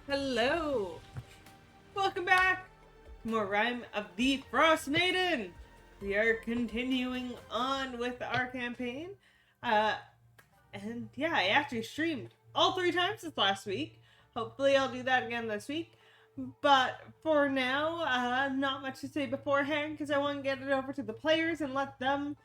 Hello! Welcome back! More Rime of the Frost Maiden! We are continuing on with our campaign. Uh, and yeah, I actually streamed all 3 times this last week. Hopefully, I'll do that again this week. But for now, not much to say beforehand because I want to get it over to the players and let them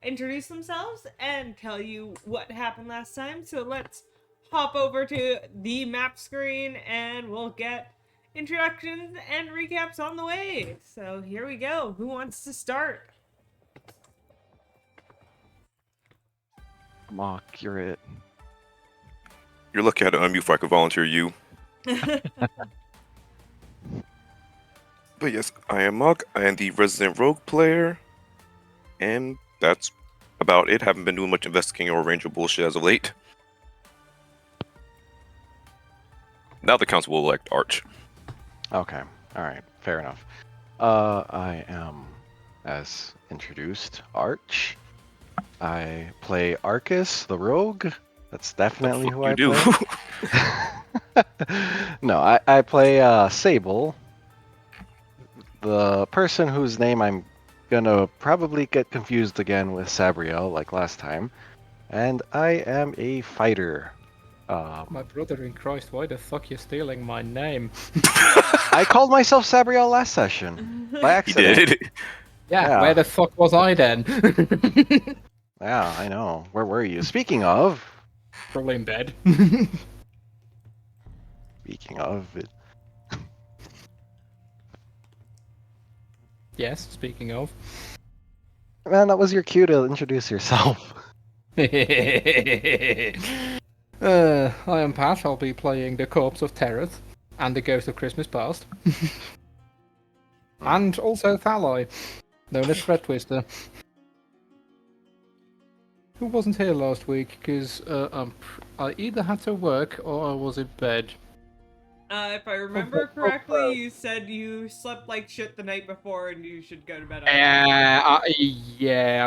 introduce themselves and tell you what happened last time. So let's hop over to the map screen and we'll get introductions and recaps on the way. So here we go. Who wants to start? Mock, you're it. You're lucky I had to unmute before I could volunteer you. But yes, I am Mug. I am the resident rogue player. And that's about it. Haven't been doing much investigating or ranger bullshit as of late. Now the council will elect Arch. Okay, alright, fair enough. I am, as introduced, Arch. I play Arcus, the rogue. That's definitely who I do. play. No, I play Sable. The person whose name I'm gonna probably get confused again with Sabriel, like last time. And I am a fighter. My brother in Christ, why the fuck you stealing my name? I called myself Sabriel last session by He accident. did. Yeah, where the fuck was I then? Yeah, I know. Where were you? Speaking of Probably in bed. it. Yes, speaking of. Man, that was your cue to introduce yourself. I am Pat. I'll be playing the Corpse of Terrath and the Ghost of Christmas Past. And also Thalai, known as Threat Twister. Who wasn't here last week because I either had to work or I was in bed. If I remember correctly, you said you slept like shit the night before and you should go to bed on I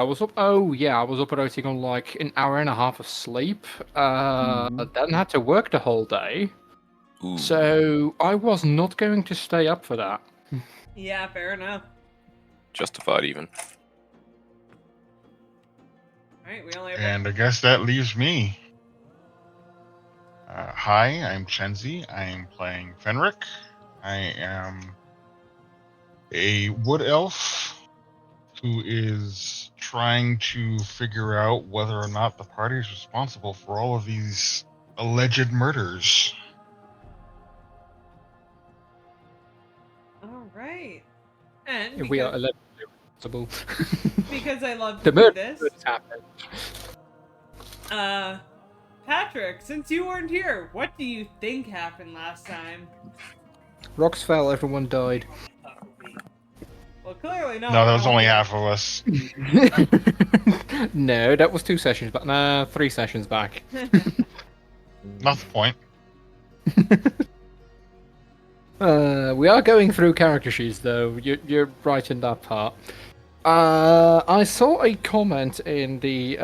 was up. Oh, yeah, I was operating on like an hour and a half of sleep. Then had to work the whole day, Ooh. so I was not going to stay up for that. Yeah, fair enough. Justified even. Alright, we only have And I guess that leaves me. Hi, I'm Chenzi. I am playing Fenric. I am a wood elf who is trying to figure out whether or not the party is responsible for all of these alleged murders. Alright. And We are because, responsible. because I love The to do murder this, has happened. Patrick, since you weren't here, what do you think happened last time? Rocks fell. Everyone died. Well, clearly not. No, that was only half of us. No, that was 2 sessions back. Nah, 3 sessions back. Not the point. We are going through character sheets, though. You're right in that part. I saw a comment in the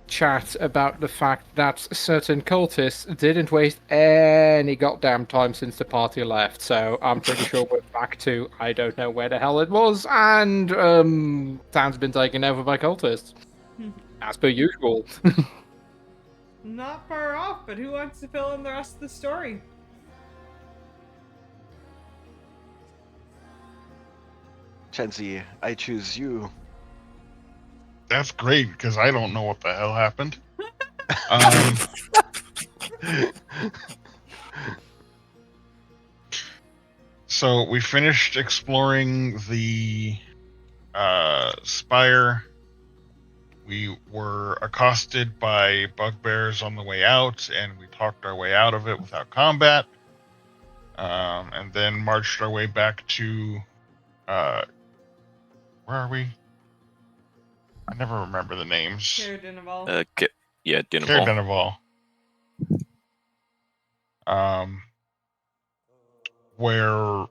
chat about the fact that certain cultists didn't waste any goddamn time since the party left. So I'm pretty sure we're back to I don't know where the hell it was, and town's been taken over by cultists, as per usual. Not far off, but who wants to fill in the rest of the story? Chenzi, I choose you. That's great because I don't know what the hell happened. So we finished exploring the spire. We were accosted by bugbears on the way out, and we talked our way out of it without combat. And then marched our way back to where are we? I never remember the names. Caer Dineval. Yeah, Caer Dineval. Dineval. Where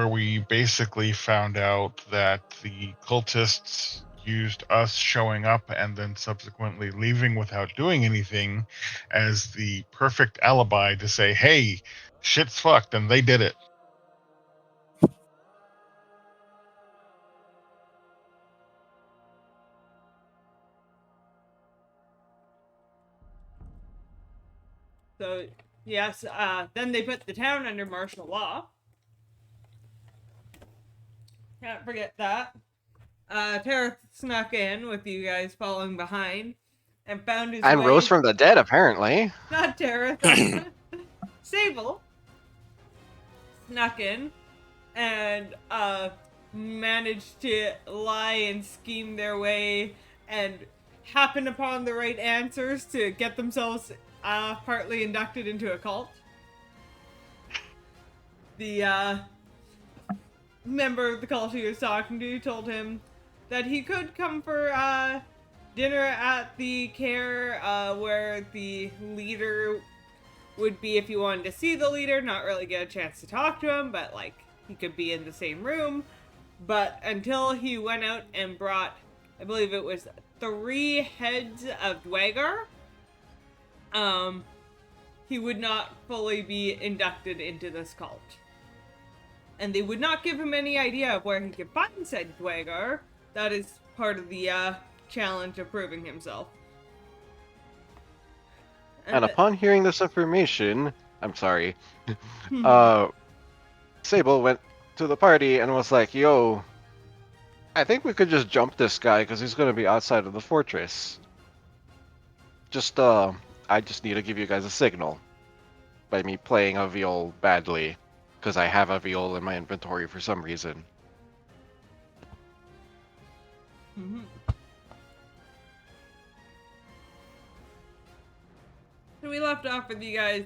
we basically found out that the cultists used us showing up and then subsequently leaving without doing anything as the perfect alibi to say, hey, shit's fucked, and they did it. So, yes, then they put the town under martial law. Can't forget that. Tareth snuck in with you guys following behind and found his And way. rose from the dead, apparently. Not Tareth. Sable snuck in and managed to lie and scheme their way and happen upon the right answers to get themselves partly inducted into a cult. The member of the cult he was talking to told him that he could come for dinner at the care where the leader would be if he wanted to see the leader, not really get a chance to talk to him, but like he could be in the same room. But until he went out and brought, I believe it was 3 heads of Dwagar, he would not fully be inducted into this cult. And they would not give him any idea of where he could find said Dwagar. That is part of the challenge of proving himself. And upon hearing this information, I'm sorry, Sable went to the party and was like, yo, I think we could just jump this guy because he's going to be outside of the fortress. Just, I just need to give you guys a signal by me playing a viol badly because I have a viol in my inventory for some reason. Mm-hmm. So we left off with you guys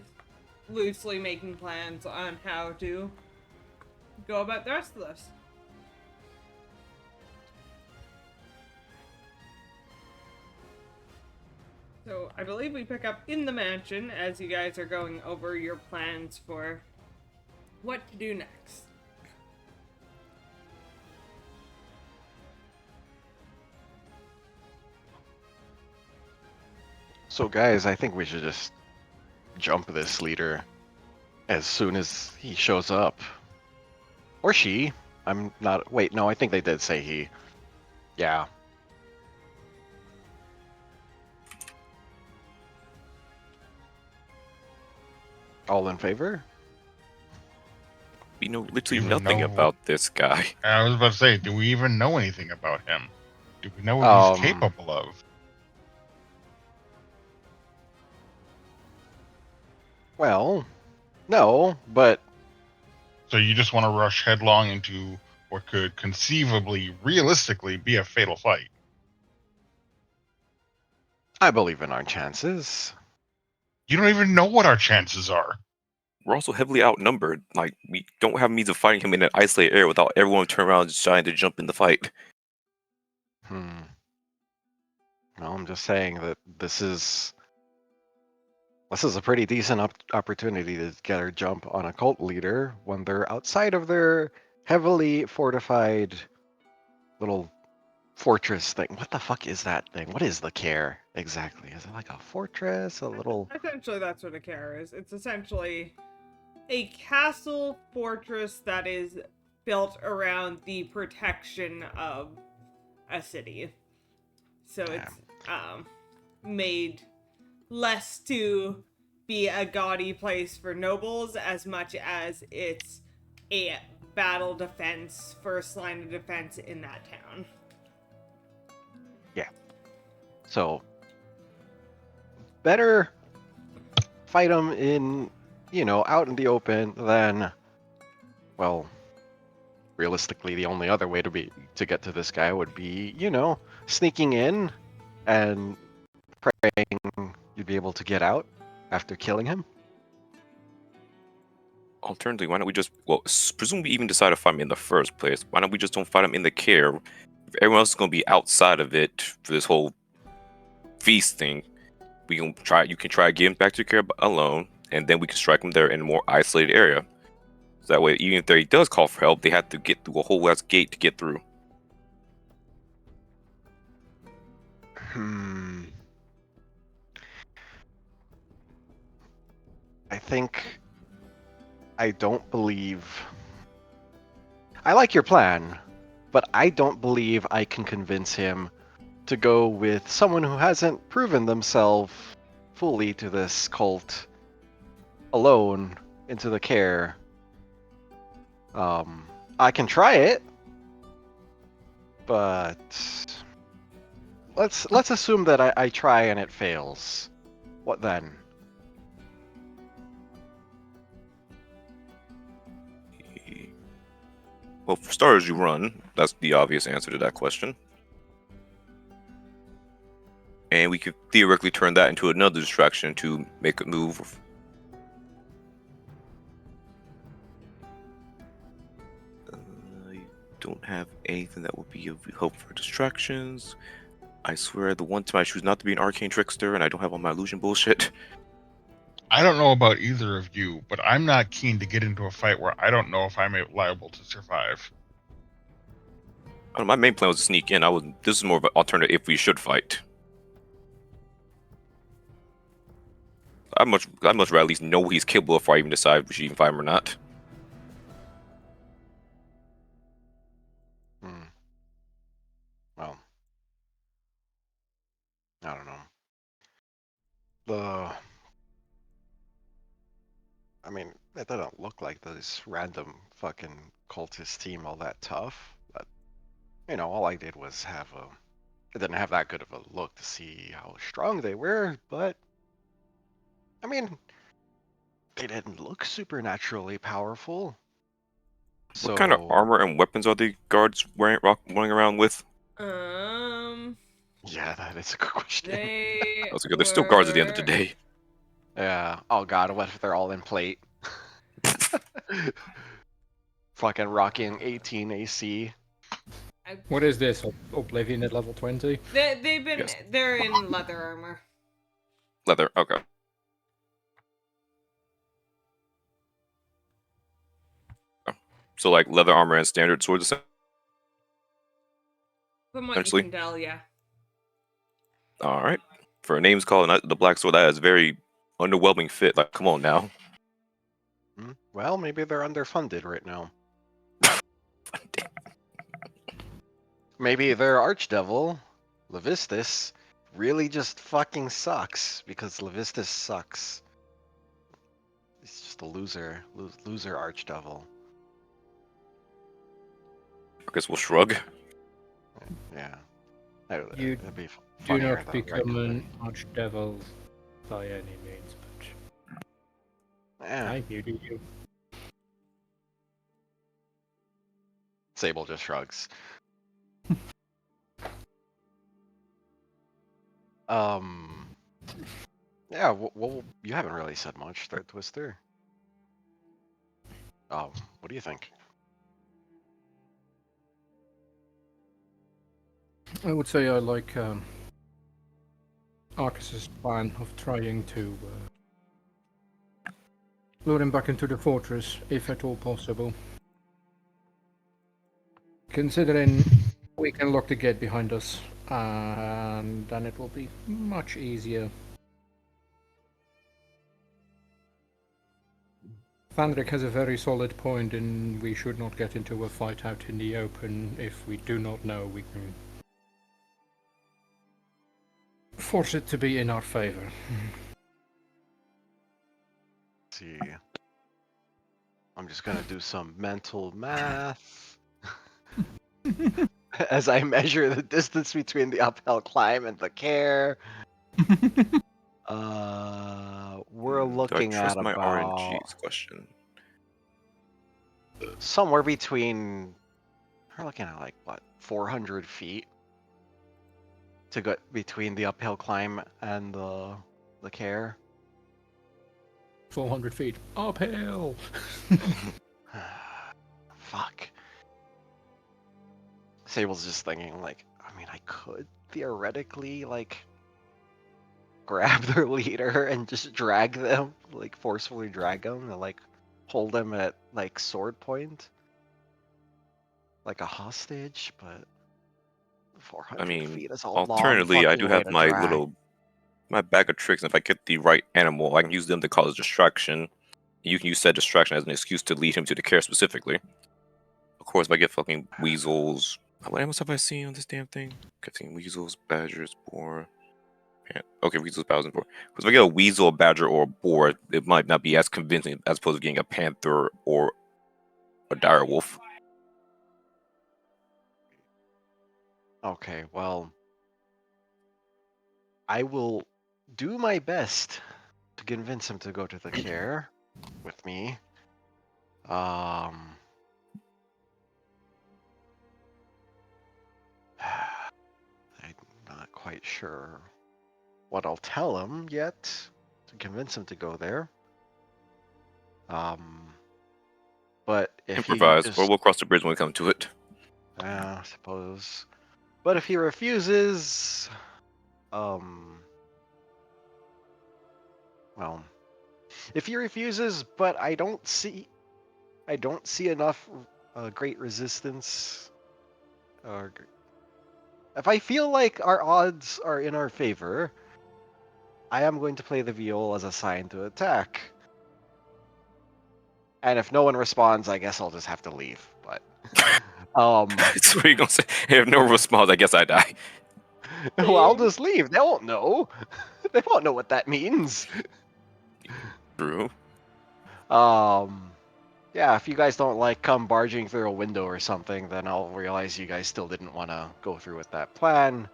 loosely making plans on how to go about the rest of this. So I believe we pick up in the mansion as you guys are going over your plans for what to do next. So guys, I think we should just jump this leader as soon as he shows up. Or she. I'm not... Wait, no, I think they did say he. Yeah. All in favor? We know literally Even nothing know- about this guy. I was about to say, do we even know anything about him? Do we know what he's capable of? Well, no, but So you just want to rush headlong into what could conceivably, realistically, be a fatal fight? I believe in our chances. You don't even know what our chances are. We're also heavily outnumbered. Like, we don't have means of fighting him in an isolated area without everyone turning around and trying to jump in the fight. Well, I'm just saying that this is a pretty decent opportunity to get our jump on a cult leader when they're outside of their heavily fortified little fortress thing. What the fuck is that thing? What is the care exactly? Is it like a fortress? A little... Essentially, that's what a care is. It's essentially a castle fortress that is built around the protection of a city. So it's made less to be a gaudy place for nobles as much as it's a battle defense, first line of defense in that town. So, better fight them in, out in the open than, well, realistically, the only other way to get to this guy would be, sneaking in and praying you'd be able to get out after killing him. Alternatively, why don't we just, presumably even decide to fight him in the first place? Why don't we just don't fight him in the care? If everyone else is going to be outside of it for this whole feast thing, you can try to get him back to care alone, and then we can strike him there in a more isolated area. So that way, even if he does call for help, they have to get through a whole west gate to get through. Hmm. I think I don't believe. I like your plan, but I don't believe I can convince him to go with someone who hasn't proven themselves fully to this cult alone into the care. I can try it, but let's assume that I try and it fails. What then? Well, for starters, you run. That's the obvious answer to that question. And we could theoretically turn that into another distraction to make a move. I don't have anything that would be of help for distractions. I swear, the one time I choose not to be an arcane trickster and I don't have all my illusion bullshit. I don't know about either of you, but I'm not keen to get into a fight where I don't know if I'm liable to survive. My main plan was to sneak in. This is more of an alternative if we should fight. I'd much rather at least know what he's capable of before I even decide if we should even fight him or not. Hmm. Well, I don't know. I mean, it doesn't look like this random fucking cultist team all that tough, but all I did was it didn't have that good of a look to see how strong they were, but I mean, they didn't look supernaturally powerful. What kind of So, armor and weapons are the guards running around with? yeah, that is a good question. They I was like, they're still guards at the end of the were. day. Yeah. Oh god, what if they're all in plate? Fucking rocking 18 AC. What is this? Oblivion at level 20? They've been. Yes. They're in leather armor. Leather. Okay. So like leather armor and standard swords, From what essentially. you can tell, yeah. All right. For a name's call and the black sword, that is very underwhelming fit. Like, come on now. Well, maybe they're underfunded right now. Maybe their archdevil, Levistus, really just fucking sucks because Levistus sucks. He's just a loser archdevil. I guess we'll shrug. Yeah. You It'd be Do funnier not that way, become couldn't an archdevil by any means, but it? Eh, I do you. Sable just shrugs. Yeah, well, you haven't really said much, Thread Twister. What do you think? I would say I like Arcus's plan of trying to lure him back into the fortress, if at all possible. Considering we can lock the gate behind us, and then it will be much easier. Fandrik has a very solid point, and we should not get into a fight out in the open if we do not know we can force it to be in our favor. Let's see. I'm just gonna do some mental math. As I measure the distance between the uphill climb and the care. We're Do I looking trust at my about RNG's question? somewhere between. We're looking at like what, 400 feet to go between the uphill climb and the care. 400 feet uphill. Fuck. Sable's just thinking like, I mean, I could theoretically like grab their leader and just drag them, like forcefully drag them and like hold them at like sword point, like a hostage, but 400 I mean, feet is a alternatively, long I fucking do way have to my drag. bag of tricks. And if I get the right animal, I can use them to cause a distraction. You can use said distraction as an excuse to lead him to the care specifically. Of course, if I get fucking weasels. What animals have I seen on this damn thing? I've seen weasels, badgers, boar. Okay, weasels, badgers, and boar. Because if I get a weasel, a badger, or a boar, it might not be as convincing as opposed to getting a panther or a dire wolf. Okay, well, I will do my best to convince him to go to the care with me. I'm not quite sure what I'll tell him yet to convince him to go there. But if he Improvise, or just, we'll cross the bridge when we come to it. I suppose. But if he refuses, well, if he refuses, but I don't see enough great resistance. If I feel like our odds are in our favor, I am going to play the viol as a sign to attack. And if no one responds, I guess I'll just have to leave. But That's what you're gonna say. If no response, I guess I die. well, I'll just leave. They won't know. They won't know what that means. True. Yeah, if you guys don't like come barging through a window or something, then I'll realize you guys still didn't want to go through with that plan.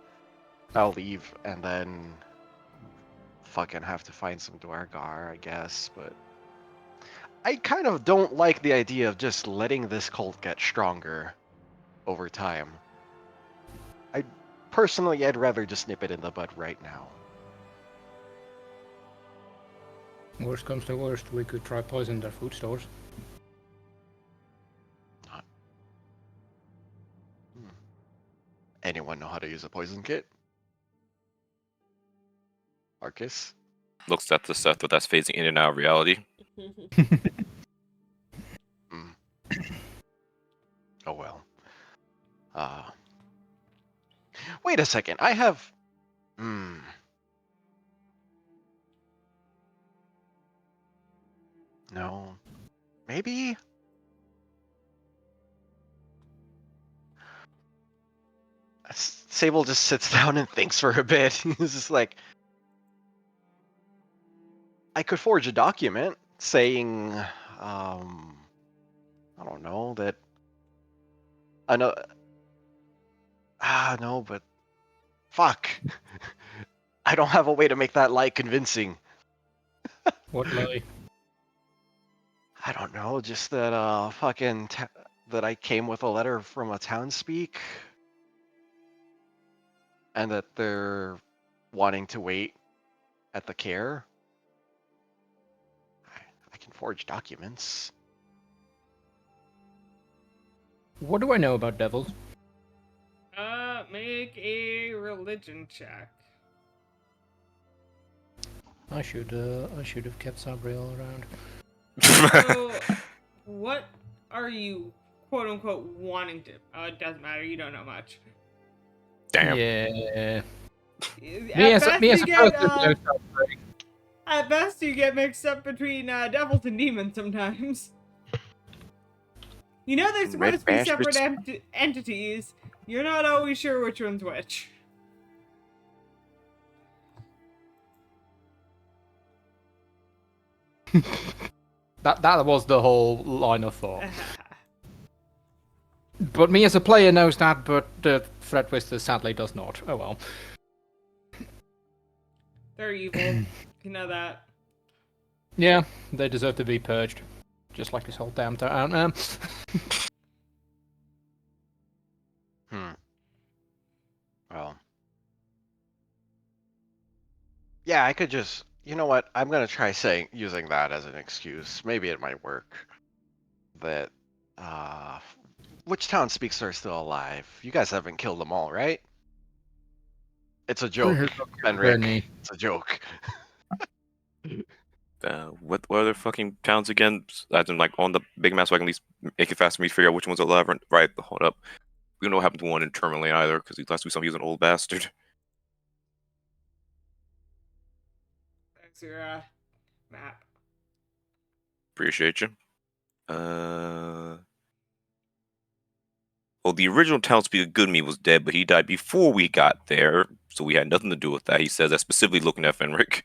I'll leave and then fucking have to find some Dwargar, I guess, but I kind of don't like the idea of just letting this cult get stronger over time. Personally, I'd rather just nip it in the bud right now. Worst comes to worst, we could try poison their food stores. Anyone know how to use a poison kit? Arcus? Looks at the stuff that's phasing in and out of reality. Oh well. Wait a second. I have. No. Maybe. Sable just sits down and thinks for a bit. He's just like, I could forge a document saying, I don't know, that. I know. No, but fuck. I don't have a way to make that lie convincing. What lie? I don't know, just that that I came with a letter from a townspeak, and that they're wanting to wait at the care. I can forge documents. What do I know about devils? Make a religion check. I should have kept Sabriel around. So, what are you, quote unquote, wanting to? It doesn't matter. You don't know much. Damn. Yeah. At best, you get mixed up between devils and demons sometimes. You know they're supposed to be separate entities. You're not always sure which one's which. That was the whole line of thought. But me as a player knows that, but the Threat Twister sadly does not. Oh well. They're evil. You know that. Yeah, they deserve to be purged. Just like this whole damn town. Well. Yeah, I could just. You know what? I'm gonna try using that as an excuse. Maybe it might work. That, which townspeaks are still alive? You guys haven't killed them all, right? It's a joke, Benric. It's a joke. What other fucking towns again? As in, like, on the big map, so I can at least make it fast for me to figure out which one's alive. Right, hold up. We don't know what happened to one in Tourmaline either, because last we saw him, he was an old bastard. There's your map. Appreciate you. Well, the original townspeople Goodme was dead, but he died before we got there, so we had nothing to do with that. He says that specifically looking at Fenric.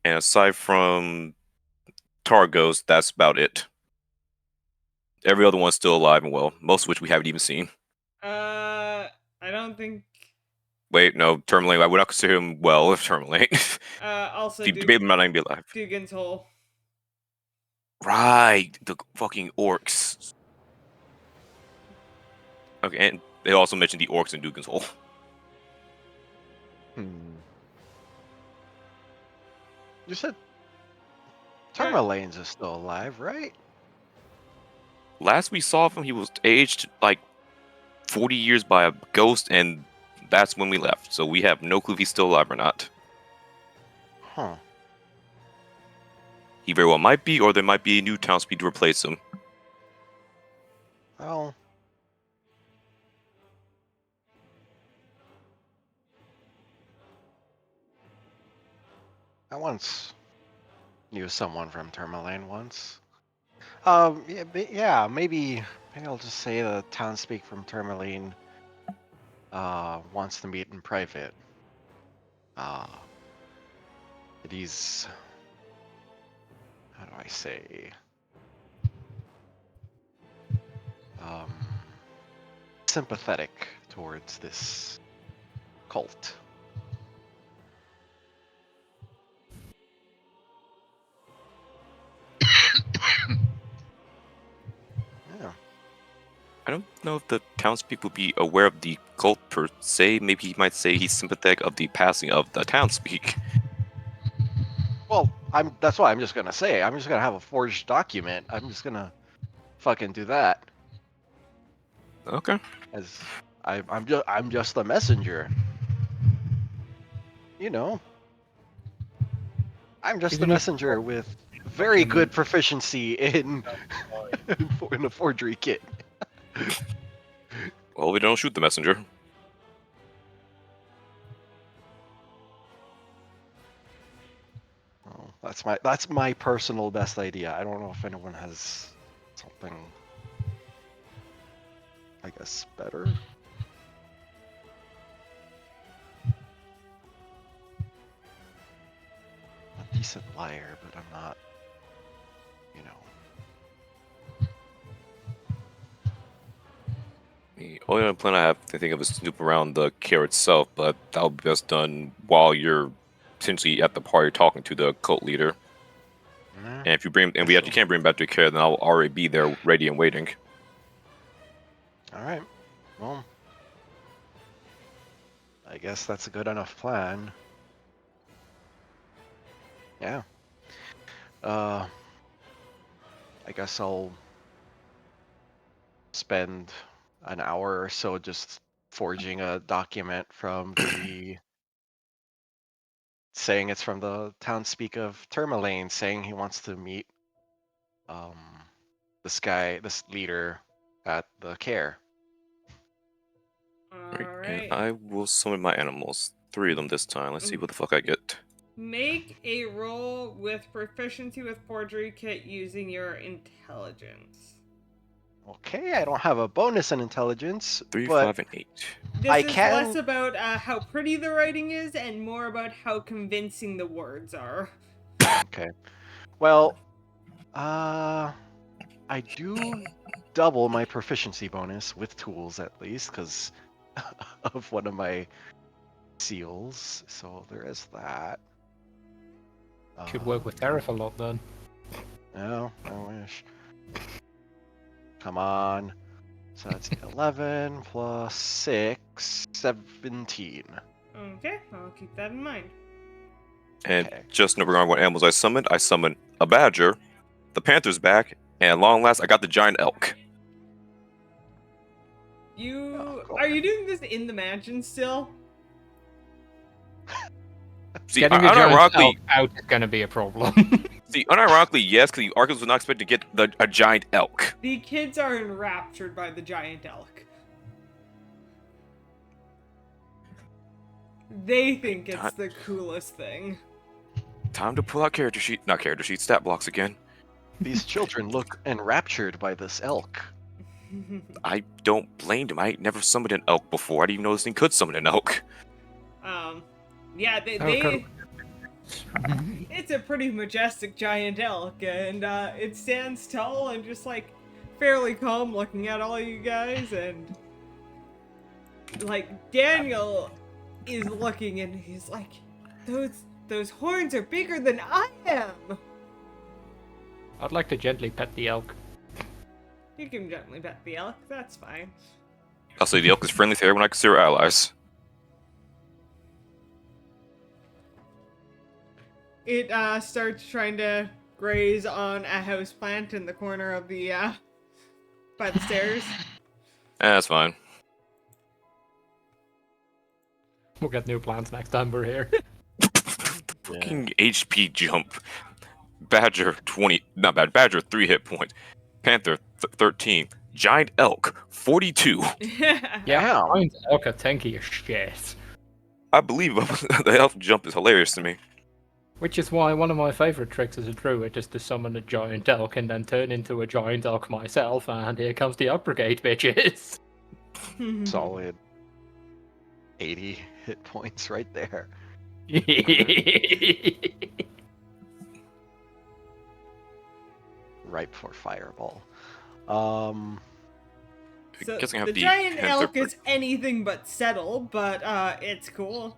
And aside from Targos, that's about it. Every other one's still alive and well, most of which we haven't even seen. I don't think. Wait, no, Tourmaline. I would not consider him well if Tourmaline. Also, If you debate him, might not even be alive. Dugan's Hole. Right, the fucking orcs. Okay, and they also mentioned the orcs in Dugan's Hole. You said Tourmaline's is still alive, right? Last we saw of him, he was aged like 40 years by a ghost, and that's when we left. So we have no clue if he's still alive or not. Huh. He very well might be, or there might be a new townspeople to replace him. Well, I once knew someone from Tourmaline once. Yeah, maybe I'll just say the townspeak from Tourmaline wants to meet in private. He's, how do I say, sympathetic towards this cult. Yeah. I don't know if the townspeople would be aware of the cult per se. Maybe he might say he's sympathetic of the passing of the townspeak. Well, that's what I'm just gonna say. I'm just gonna have a forged document. I'm just gonna fucking do that. Okay. As I'm just the messenger. You know. I'm just the Even if- messenger with very good proficiency in in a forgery kit. Well, we don't shoot the messenger. Oh, that's my personal best idea. I don't know if anyone has something, I guess, better. A decent liar, but I'm not, you know. The only other plan I have to think of is snoop around the care itself, but that'll be best done while you're potentially at the party talking to the cult leader. And if you bring, and we actually can't bring him back to care, then I'll already be there, ready and waiting. All right. Well, I guess that's a good enough plan. Yeah. I guess I'll spend an hour or so just forging a document from the saying it's from the townspeak of Tourmaline, saying he wants to meet this leader at the care. Alright. And I will summon my animals. 3 of them this time. Let's see what the fuck I get. Make a roll with proficiency with forgery kit using your intelligence. Okay, I don't have a bonus in intelligence, 3, but 5, and 8. This I is can- less about how pretty the writing is and more about how convincing the words are. okay. Well, I do double my proficiency bonus with tools at least because of one of my seals. So there is that. Could work with Terif a lot then. No, I wish. Come on. So that's 11 plus 6, 17. Okay, I'll keep that in mind. And Okay. just no regard what animals I summoned a badger, the panther's back, and at long last I got the giant elk. You cool. are you doing this in the mansion still? See, Getting a giant unironically, elk out is going to be a problem. See, unironically, yes, because the Arcus was not expected to get a giant elk. The kids are enraptured by the giant elk. They think it's the coolest thing. Time to pull out stat blocks again. These children look enraptured by this elk. I don't blame them. I ain't never summoned an elk before. I didn't even know this thing could summon an elk. Yeah, Okay. it's a pretty majestic giant elk, and it stands tall and just like fairly calm looking at all you guys, and like Daniel is looking and he's like, those horns are bigger than I am. I'd like to gently pet the elk. You can gently pet the elk, that's fine. I'll say the elk is friendly to everyone I consider allies. It starts trying to graze on a house plant in the corner of the by the stairs. That's fine. We'll get new plans next time we're here. Fucking HP jump. Badger 20, not bad. Badger 3 hit points. Panther 13. Giant elk 42. Yeah, Wow. giant elk are tanky as shit. I believe the elf jump is hilarious to me. Which is why one of my favourite tricks as a druid is to summon a giant elk and then turn into a giant elk myself, and here comes the Up Brigade, bitches. Solid 80 hit points right there. Right before fireball. So Guessing I have the the giant Panther elk is anything but settle, but it's cool.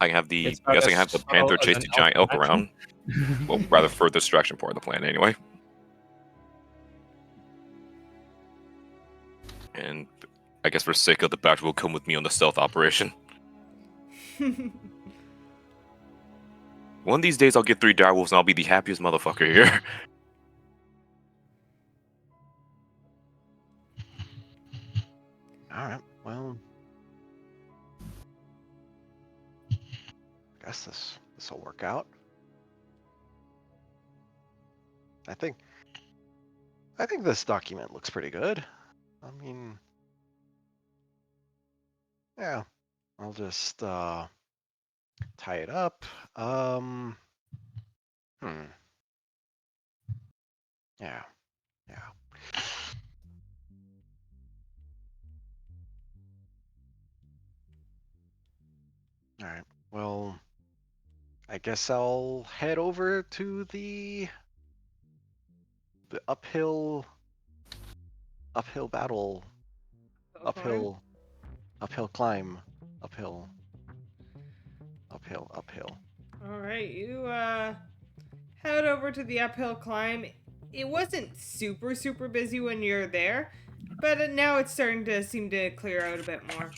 I have the. It's I guess not I can have as the subtle panther as chase an the giant elk elk around. Well, rather for the distraction part of the plan, anyway. And I guess for sake of the badger will come with me on the stealth operation. One of these days I'll get 3 direwolves and I'll be the happiest motherfucker here. Alright, well. I guess this will work out. I think this document looks pretty good. I mean, yeah, I'll just tie it up. Yeah. All right. Well, I guess I'll head over to the uphill battle, uphill climb, uphill. All right, you head over to the uphill climb. It wasn't super busy when you're there, but now it's starting to seem to clear out a bit more.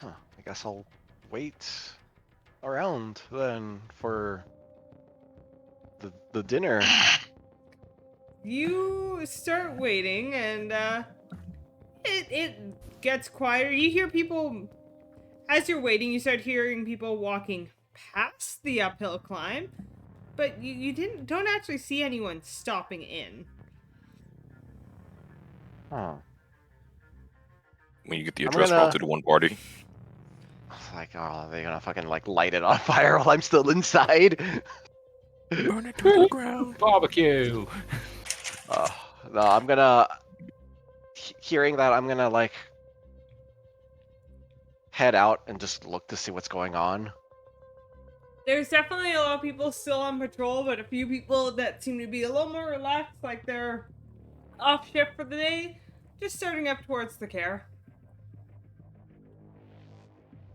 I guess I'll wait around then for the dinner. You start waiting, and it gets quieter. You hear people as you're waiting. You start hearing people walking past the uphill climb, but you don't actually see anyone stopping in. Huh. When you get the I'm address gonna- file to the one party. Like, oh, are they gonna fucking like light it on fire while I'm still inside? Burn it to the ground. Barbecue! No, I'm gonna. Hearing that, I'm gonna like head out and just look to see what's going on. There's definitely a lot of people still on patrol, but a few people that seem to be a little more relaxed, like they're off shift for the day, just starting up towards the care.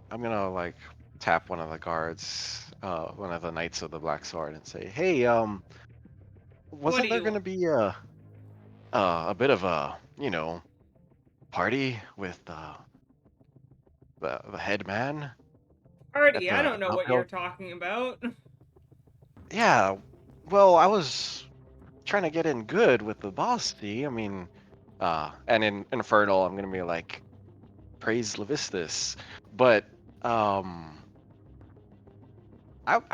I'm gonna like tap one of the guards, one of the Knights of the Black Sword, and say, "Hey, wasn't do there you gonna want? be a bit of a, party with the head man?" Party, At I the don't know what uphill- you're talking about. Yeah, well, I was trying to get in good with the boss. See, I mean, And in Infernal, I'm gonna be like, praise Levistus. But I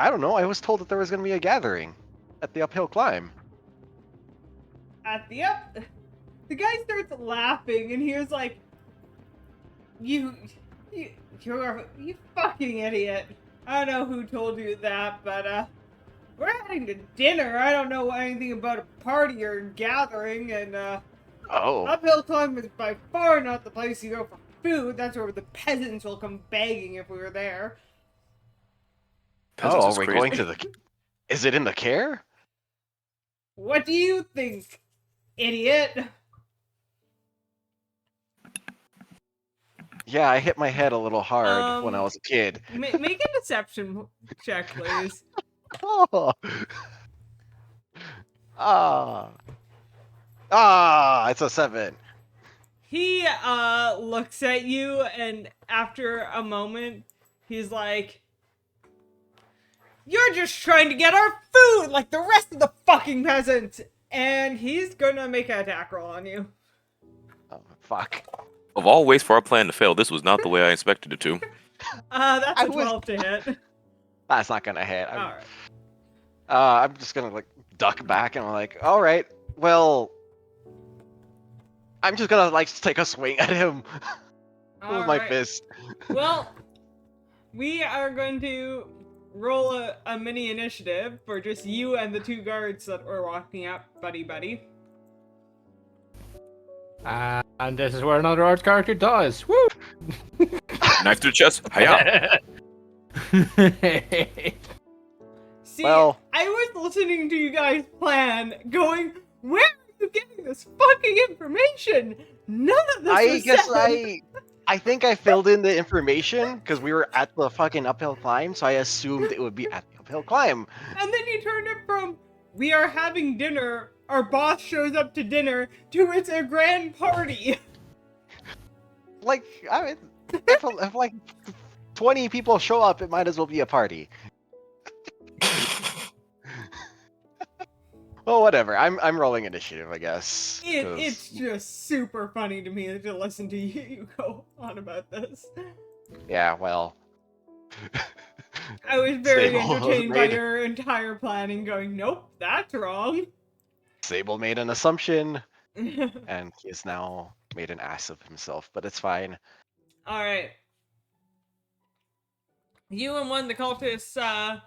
don't know. I was told that there was gonna be a gathering at the uphill climb. At the up, the guy starts laughing, and he was like, "You fucking idiot! I don't know who told you that, but we're heading to dinner. I don't know anything about a party or gathering, and Oh. uphill climb is by far not the place you go for food. That's where the peasants will come begging if we were there." Peasants Oh, is are we crazy. going to the? Is it in the care? What do you think, idiot? Yeah, I hit my head a little hard when I Um, was a kid. Make a deception check, please. Oh. It's a 7. He looks at you, and after a moment, he's like, "You're just trying to get our food like the rest of the fucking peasants!" And he's gonna make an attack roll on you. Oh, fuck. Of all ways for our plan to fail, this was not the way I expected it to. That's I a was- 12 to hit. That's not gonna hit. Alright. I'm just gonna like duck back and I'm like, all right, well, I'm just gonna like take a swing at him with my Alright. fist. Well, we are going to roll a mini initiative for just you and the 2 guards that were walking up, buddy. And this is where another art character dies. Woo! Knife to the chest. Hiya! See, Well- I was listening to you guys' plan, going, "Where are you getting this fucking information? None of this I was guess said." I think I filled in the information because we were at the fucking uphill climb, so I assumed it would be at the uphill climb. And then you turned it from, "We are having dinner, our boss shows up to dinner," to, "It's a grand party." Like, I mean, if like 20 people show up, it might as well be a party. Well, whatever. I'm rolling initiative, I guess. 'cause- It's just super funny to me to listen to you go on about this. Yeah, well. I was very Sable entertained by made- your entire planning, going, "Nope, that's wrong." Sable made an assumption, and he has now made an ass of himself, but it's fine. Alright. You and one of the cultists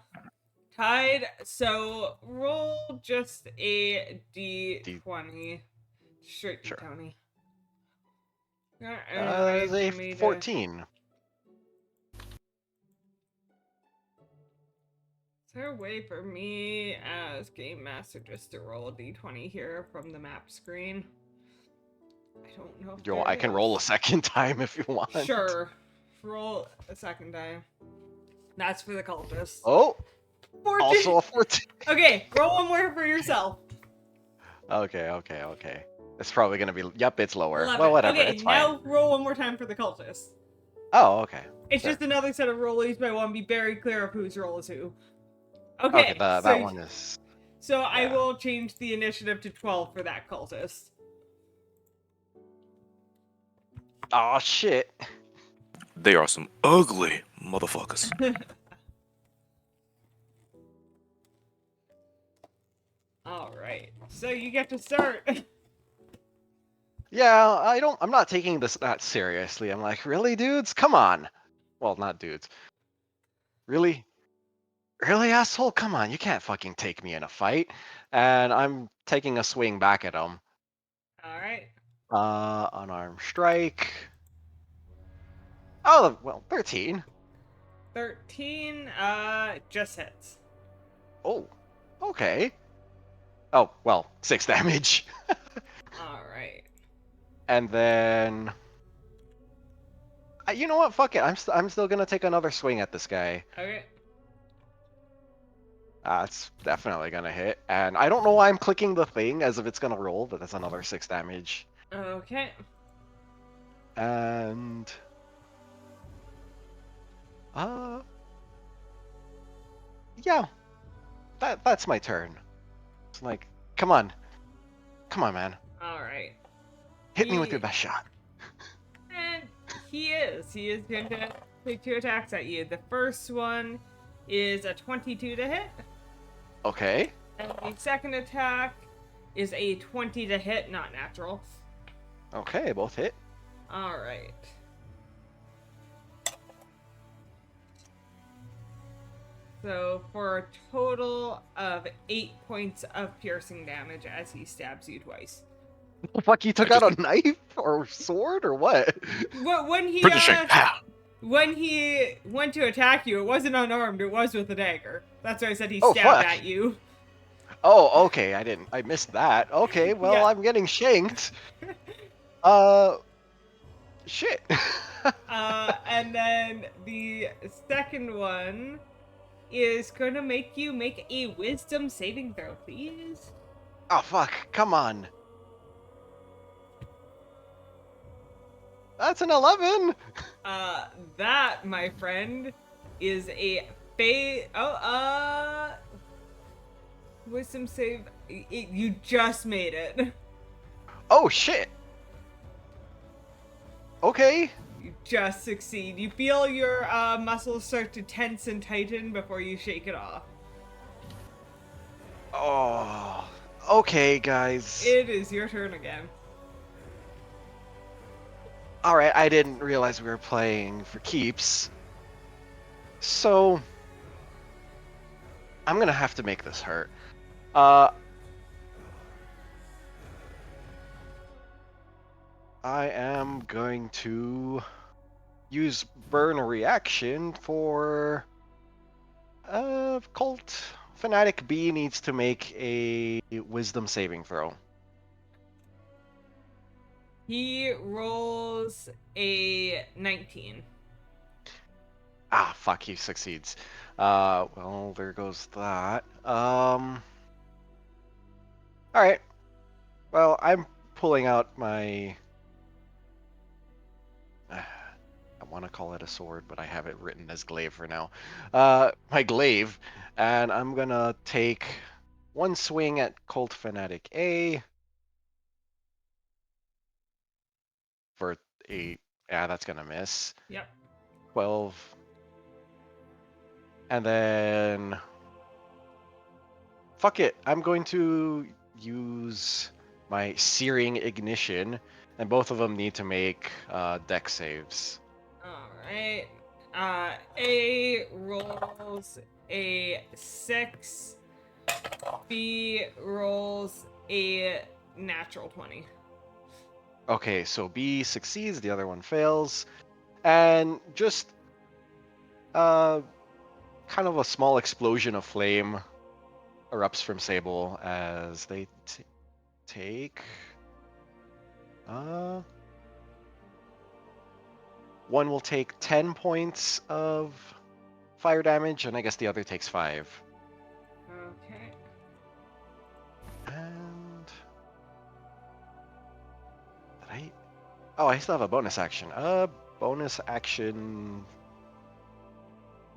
tied, so roll just a d20. Straight Sure. d20. It's a 14. Is there a way for me as Game Master just to roll a d20 here from the map screen? I don't know. if I there can is. roll a second time if you want. Sure. Roll a second time. That's for the cultist. Oh, 14. also a 14. Okay, roll one more for yourself. Okay. It's probably gonna be. Yep, it's lower. 11. Well, whatever. Okay, It's fine. now roll one more time for the cultist. Oh, okay. It's Sure. just another set of rollies, but I want to be very clear of whose roll is who. Okay, That so, one is. so I yeah. will change the initiative to 12 for that cultist. Oh shit. They are some ugly motherfuckers. Alright, so you get to start. Yeah, I'm not taking this that seriously. I'm like, really, dudes? Come on. Well, not dudes. Really? Really, asshole? Come on, you can't fucking take me in a fight. And I'm taking a swing back at him. Alright. Unarmed strike. Oh, well, 13. 13, just hits. Oh, okay. Oh, well, 6 damage. Alright. And then... you know what? Fuck it. I'm still gonna take another swing at this guy. Okay. It's definitely gonna hit. And I don't know why I'm clicking the thing as if it's gonna roll, but that's another 6 damage. Okay. And... yeah. That's my turn. It's like, come on. Come on, man. Alright. Hit me with your best shot. And he is. He is going to take 2 attacks at you. The first one is a 22 to hit. Okay. And the second attack is a 20 to hit, not natural. Okay, both hit. Alright. So, for a total of 8 points of piercing damage as he stabs you twice. The fuck, you took out a knife or sword or what? When he Finishing. when he went to attack you, it wasn't unarmed, it was with a dagger. That's why I said he Oh, stabbed fuck. at you. Oh, okay, I missed that. Okay, well, Yeah. I'm getting shanked. Shit. And then the second one is gonna make you make a wisdom saving throw, please. Oh, fuck, come on. That's an 11. That, my friend, is a wisdom save. You just made it. Oh, shit. Okay. You just succeed. You feel your muscles start to tense and tighten before you shake it off. Oh, okay, guys. It is your turn again. Alright, I didn't realize we were playing for keeps. So, I'm gonna have to make this hurt. I am going to use burn reaction for Cult Fanatic B needs to make a wisdom saving throw. He rolls a 19. Ah, fuck, he succeeds. Well, there goes that. Alright. Well, I'm pulling out my... I want to call it a sword, but I have it written as glaive for now. My glaive, and I'm gonna take one swing at Cult Fanatic A. For a... Yeah, that's gonna miss. Yep. 12. And then... Fuck it. I'm going to use my Searing Ignition, and both of them need to make dex saves. Alright. A rolls a 6. B rolls a natural 20. Okay, so B succeeds, the other one fails. And just kind of a small explosion of flame erupts from Sable as they take one will take 10 points of fire damage, and I guess the other takes 5. Okay. And I still have a bonus action. Bonus action.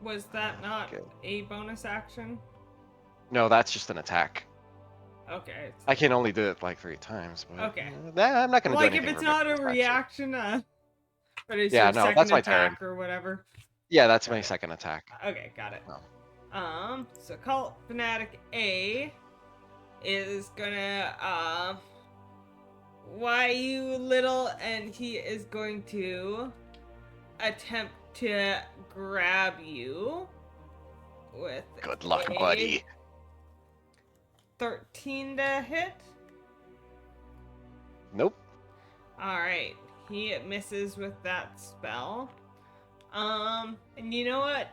Was that not Okay. a bonus action? No, that's just an attack. Okay. I can only do it like 3 times. But, Okay. I'm not gonna do Like anything. if it's not a ridiculous, actually. reaction, but it's Yeah, your no, second that's my attack turn. or whatever. Yeah, that's my Okay. second attack. Okay, got it. Oh. So Cult Fanatic A is gonna why you little, and he is going to attempt to grab you with Good luck, a buddy. 13 to hit. Nope. Alright, he misses with that spell. And you know what?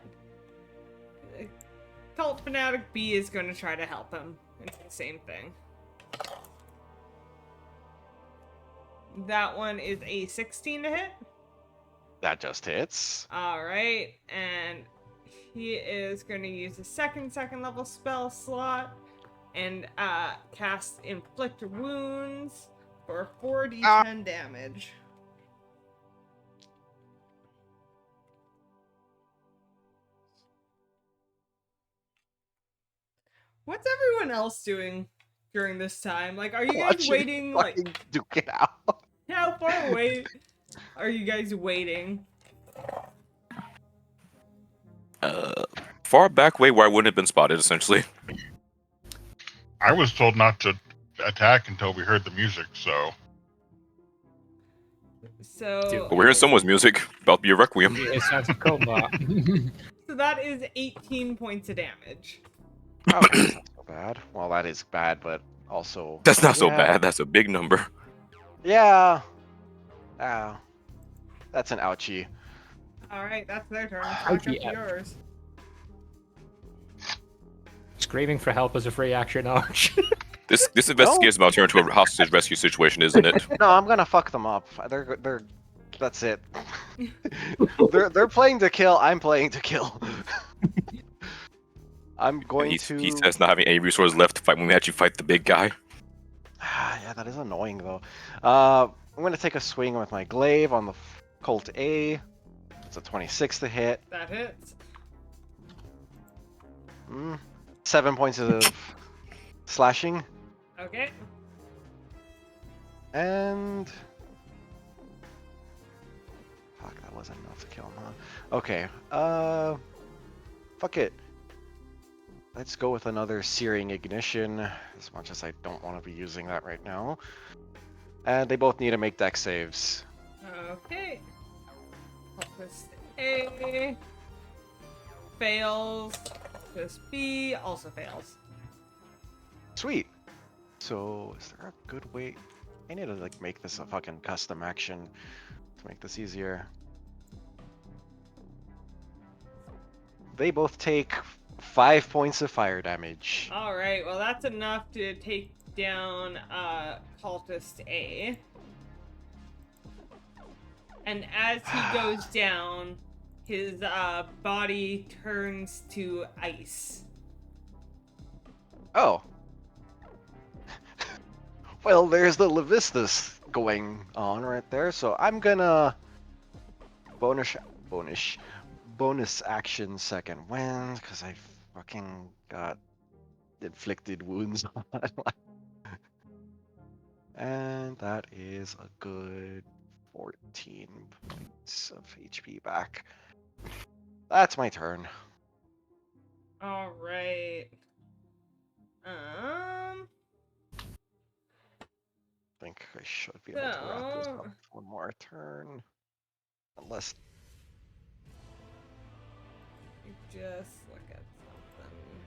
Cult Fanatic B is going to try to help him. And do the same thing. That one is a 16 to hit. That just hits. Alright, and he is going to use a second level spell slot and cast Inflict Wounds for 4d10 damage. What's everyone else doing during this time? Like, are you guys Watching waiting? Like, fucking Duke it out. yeah, How far away are you guys waiting? Far back way where I wouldn't have been spotted, essentially. I was told not to attack until we heard the music, so So, But we're hearing someone's music. About to be a requiem. It sounds like combat. so that is 18 points of damage. Oh, that's not so bad. Well, that is bad, but also. That's not so Yeah. bad. That's a big number. Yeah. That's an ouchie. All right, that's their turn. Ouchie, Back up to ouch. yours. Screaming for help is a free action, Arch. This investigation is about to turn into a hostage rescue situation, isn't it? No, I'm gonna fuck them up. They're. That's it. they're playing to kill. I'm playing to kill. I'm going he to. says not having any resources left to fight when we actually fight the big guy. Yeah, that is annoying though. I'm gonna take a swing with my glaive on the Colt A. It's a 26 to hit. That hits. 7 points of slashing. Okay. And fuck, that wasn't enough to kill him, huh? Okay. Fuck it. Let's go with another Searing Ignition, as much as I don't want to be using that right now. And they both need to make dex saves. Okay. Octopus A fails. Octopus B also fails. Sweet. So, is there a good way? I need to like make this a fucking custom action to make this easier. They both take 5 points of fire damage. All right. Well, that's enough to take down cultist A. And as he goes down, his body turns to ice. Oh. Well, there's the Levistus going on right there, so I'm gonna bonus action second wind because I fucking got inflicted wounds on. And that is a good 14 points of HP back. That's my turn. All right. I think I should be able to wrap this up So- one more turn. Unless Just look at something.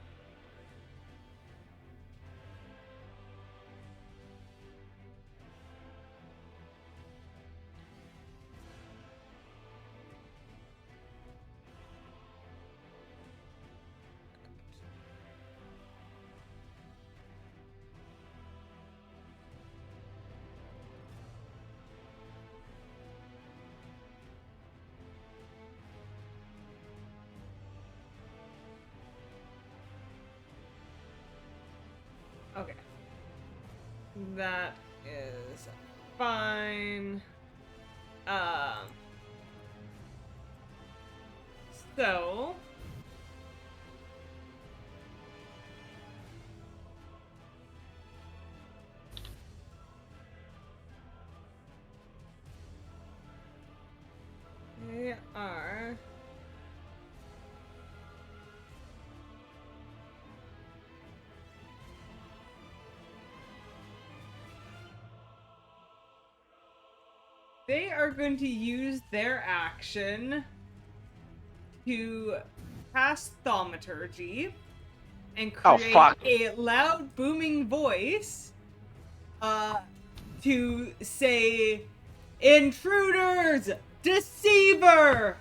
Okay. That is fine. So they are going to use their action to cast Thaumaturgy and Oh, create fuck. a loud booming voice to say, "Intruders! Deceiver!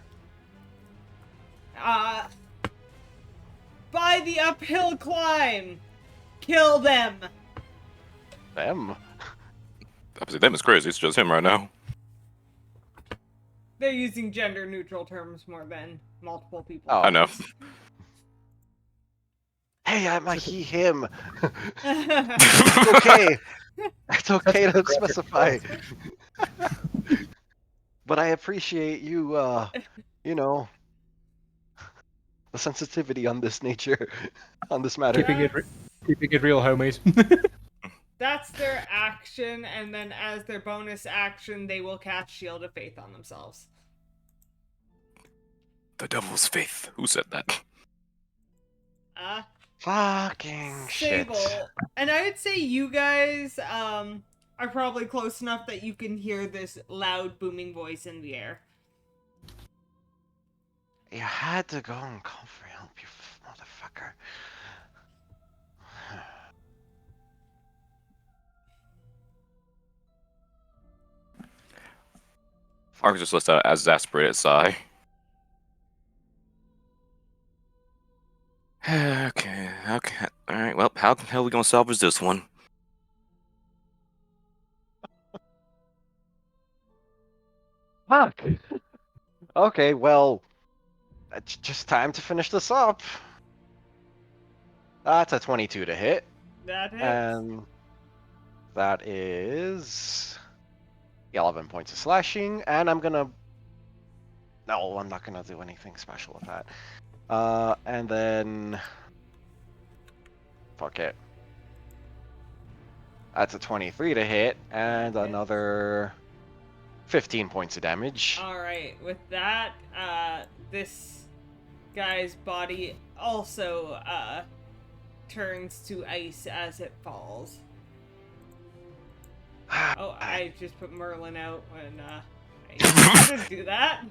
By the uphill climb! Kill them!" them. Obviously, them is crazy. It's just him right now. They're using gender neutral terms more than multiple people. Oh. I know. Hey, I'm a he, him. It's okay. It's okay to specify. But I appreciate you, you know, the sensitivity on this nature, on this matter. Keeping it real, homies. That's their action, and then as their bonus action, they will cast Shield of Faith on themselves. The devil's faith. Who said that? Fucking shit. Sable. And I would say you guys are probably close enough that you can hear this loud booming voice in the air. You had to go and call for help, you motherfucker. Ark just lets out an exasperated sigh. Okay. Alright, well, how the hell are we gonna salvage this one? Fuck. Okay, well, it's just time to finish this up. That's a 22 to hit, That hits. and that is 11 points of slashing, and I'm gonna... No, I'm not gonna do anything special with that. And then... Fuck it. That's a 23 to hit, and That hits. another 15 points of damage. Alright, with that, this guy's body also turns to ice as it falls. Oh, I just put Merlin out when I didn't do that.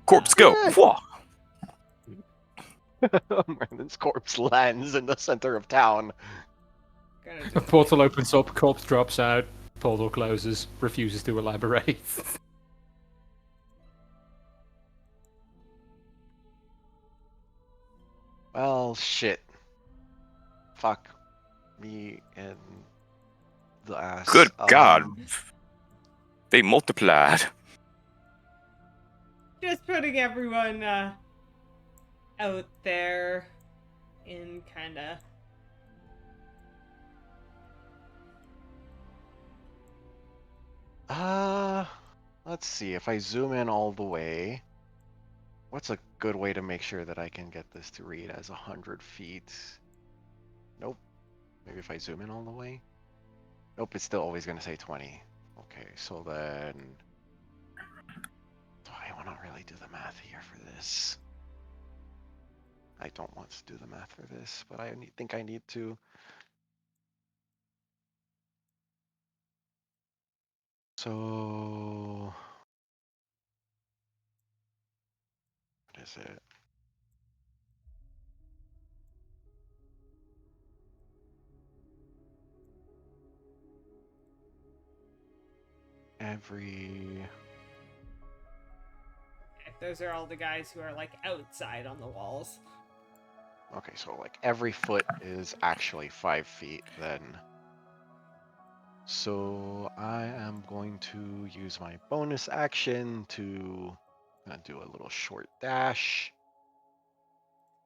Corpse, go! Yeah. Whoa! Brandon's corpse lands in the center of town. Gonna A just portal opens up, corpse drops out, portal closes, refuses to elaborate. Well, shit. Fuck me in the ass. Good God! They multiplied. just putting everyone out there in kind of Let's see. If I zoom in all the way, what's a good way to make sure that I can get this to read as 100 feet? Nope. Maybe if I zoom in all the way? Nope, it's still always going to say 20. Okay, so then... Do I want to really do the math here for this? I don't want to do the math for this, but I think I need to. So... What is it? those are all the guys who are like outside on the walls. Okay, so like every foot is actually 5 feet then. So I am going to use my bonus action to do a little short dash,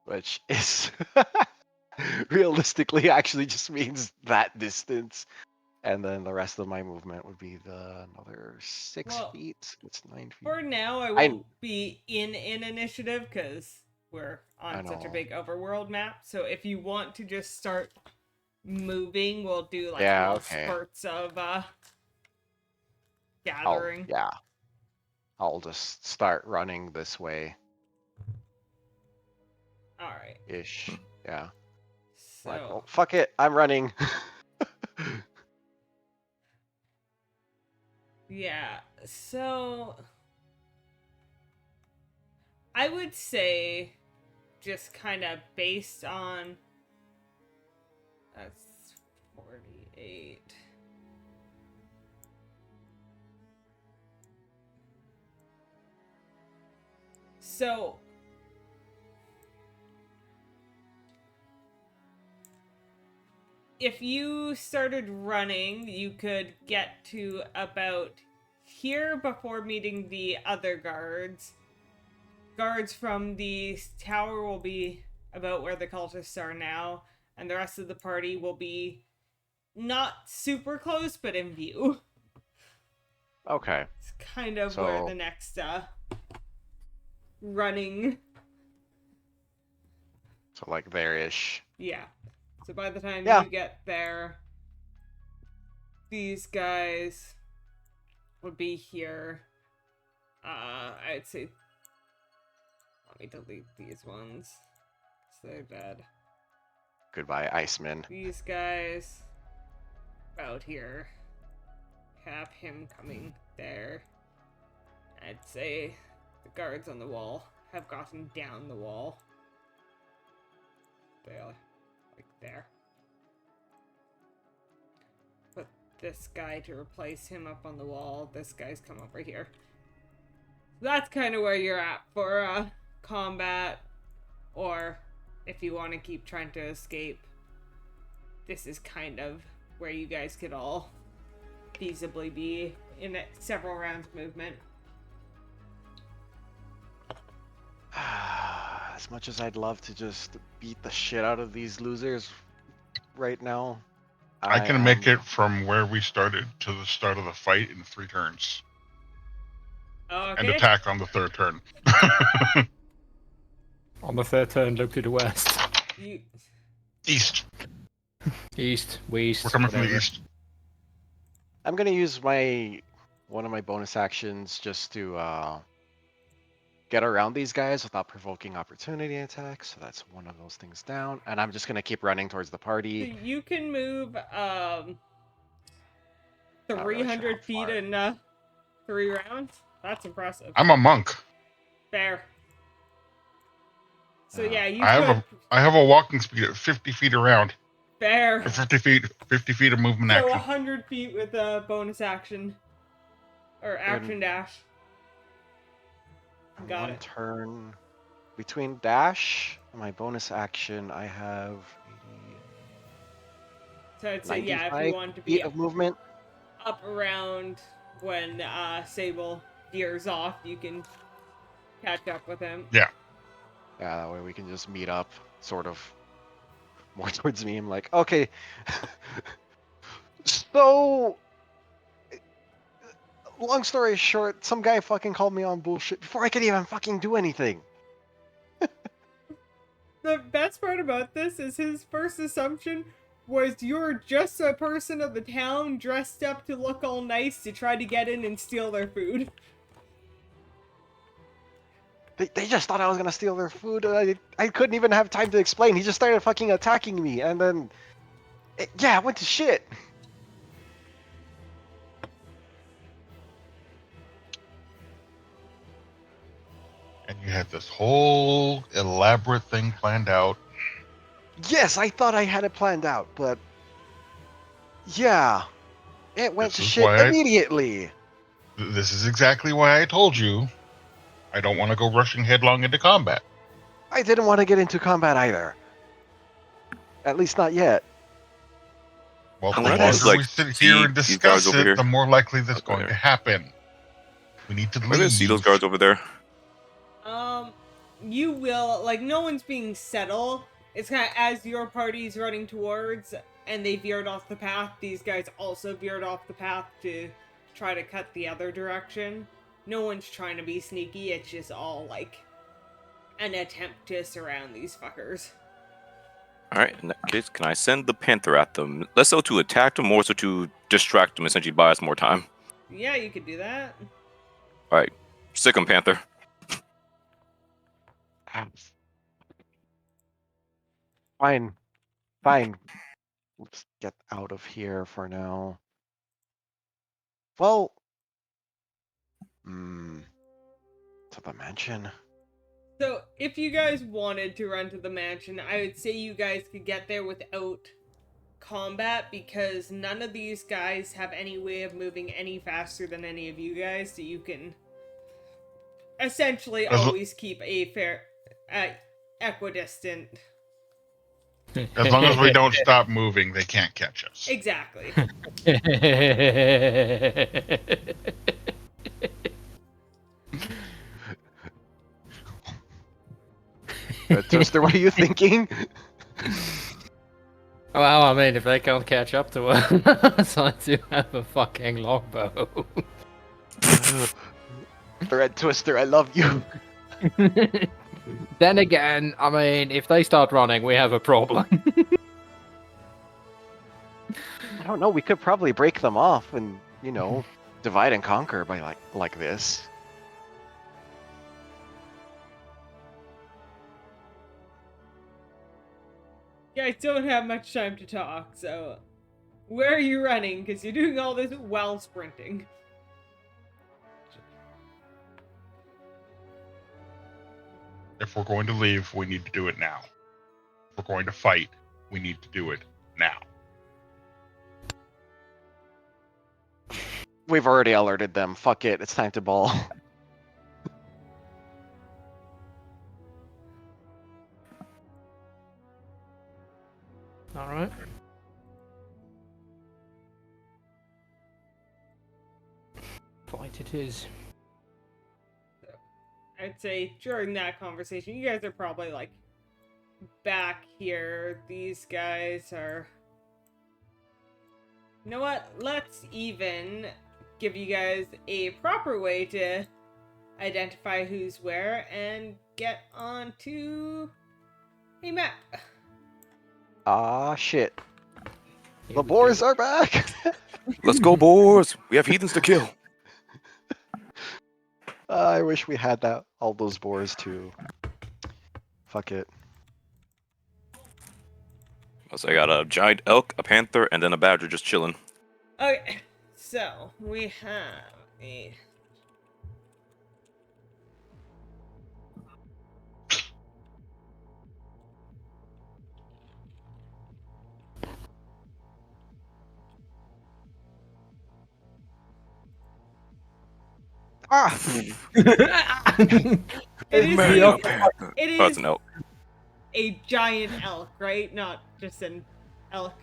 which is realistically actually just means that distance. And then the rest of my movement would be another 6 Well, feet. It's 9 feet. For now, I I- won't be in initiative because we're I on such a know. big overworld map. So if you want to just start moving, we'll do like Yeah, little okay. spurts of I'll, gathering. yeah. I'll just start running this way All right. ish. Yeah. So Like, oh, fuck it, I'm running. yeah. So I would say just kind of based on that's 48. So if you started running, you could get to about here before meeting the other guards. Guards from the tower will be about where the cultists are now, and the rest of the party will be not super close, but in view. Okay. It's kind of where So- the next running. So like there ish. Yeah. So by the time Yeah. you get there, these guys would be here. I'd say. Let me delete these ones. So they're dead. Goodbye, Iceman. These guys about here. Have him coming there. I'd say the guards on the wall have gotten down the wall. They're like there. Put this guy to replace him up on the wall. This guy's come over here. That's kind of where you're at for combat, or if you want to keep trying to escape, this is kind of where you guys could all feasibly be in several rounds movement. As much as I'd love to just beat the shit out of these losers right now, I can make it from where we started to the start of the fight in 3 turns. Okay. And attack on the 3rd turn. On the 3rd turn, look to the west. East. East, west. We're coming from the whatever. east. I'm gonna use one of my bonus actions just to get around these guys without provoking opportunity attacks. So that's one of those things down, and I'm just gonna keep running towards the So party. you can move Not really sure 300 how feet far. in 3 rounds. That's impressive. I'm a monk. Fair. So Yeah. yeah, you I have could. I have a walking speed of 50 feet around. Fair. Or 50 feet of movement So action. 100 feet with a bonus action. Or action dash. And Got one it. turn between dash and my bonus action, I have So I'd say, yeah, if 95 you want to feet be of movement. up around when Sable veers off, you can catch up with him. Yeah, that way we can just meet up, sort of, more towards me. I'm like, okay, so, long story short, some guy fucking called me on bullshit before I could even fucking do anything. The best part about this is his first assumption was you're just a person of the town dressed up to look all nice to try to get in and steal their food. They just thought I was gonna steal their food. I couldn't even have time to explain. He just started fucking attacking me, and then, it went to shit. And you had this whole elaborate thing planned out. Yes, I thought I had it planned out, but yeah, it went This to is shit why I- immediately. This is exactly why I told you I don't want to go rushing headlong into combat. I didn't want to get into combat either. At least not yet. Well, I'm the gonna longer just, like, we sit see here and these discuss guys over it, here. the more likely that's Okay. going to happen. We need to I'm gonna leave. see those guards over there. You will, like, no one's being settled. It's kind of as your party's running towards and they veered off the path, these guys also veered off the path to try to cut the other direction. No one's trying to be sneaky, it's just all, like, an attempt to surround these fuckers. Alright, in that case, can I send the Panther at them? Less so to attack them, more so to distract them, essentially buy us more time. Yeah, you could do that. Alright, sick 'em, Panther. Fine. Fine. Let's get out of here for now. Well, to the mansion. So, if you guys wanted to run to the mansion, I would say you guys could get there without combat because none of these guys have any way of moving any faster than any of you guys, so you can essentially always keep a fair, equidistant. As long as we don't stop moving, they can't catch us. Exactly. Toaster, what are you thinking? Well, I mean, if they can't catch up to us, I do have a fucking longbow. Red Twister, I love you. Then again, I mean, if they start running, we have a problem. don't know. We could probably break them off and, you know, divide and conquer by like this. You guys don't have much time to talk, so where are you running? Because you're doing all this while sprinting. If we're going to leave, we need to do it now. If we're going to fight, we need to do it now. We've already alerted them. Fuck it. It's time to ball. All right. Fight it is. I'd say during that conversation, you guys are probably like back here. These guys are. You know what? Let's even give you guys a proper way to identify who's where and get onto a map. Ah, shit. Here The we boars go. are back. Let's go, boars! We have heathens to kill. I wish we had all those boars too. Fuck it. So I got a giant elk, a panther, and then a badger just chilling. Okay, so we have a. Ah! It is, Man, a, a panther. it Oh, it's is an elk. a giant elk, right? Not just an elk.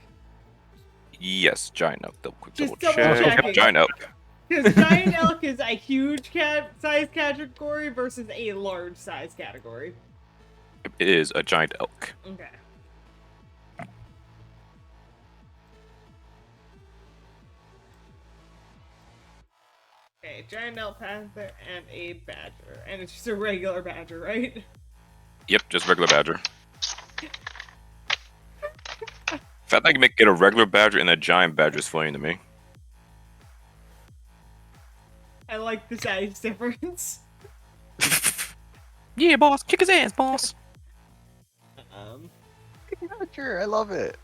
Yes, giant elk. Quick Just double double check. checking. Yep, giant elk. Because giant elk is a huge size category versus a large size category. It is a giant elk. Okay. Okay, giant elk panther and a badger. And it's just a regular badger, right? Yep, just regular badger. The fact that I can get a regular badger and a giant badger is funny to me. I like the size difference. Yeah, boss. Kick his ass, boss. Sure, I love it.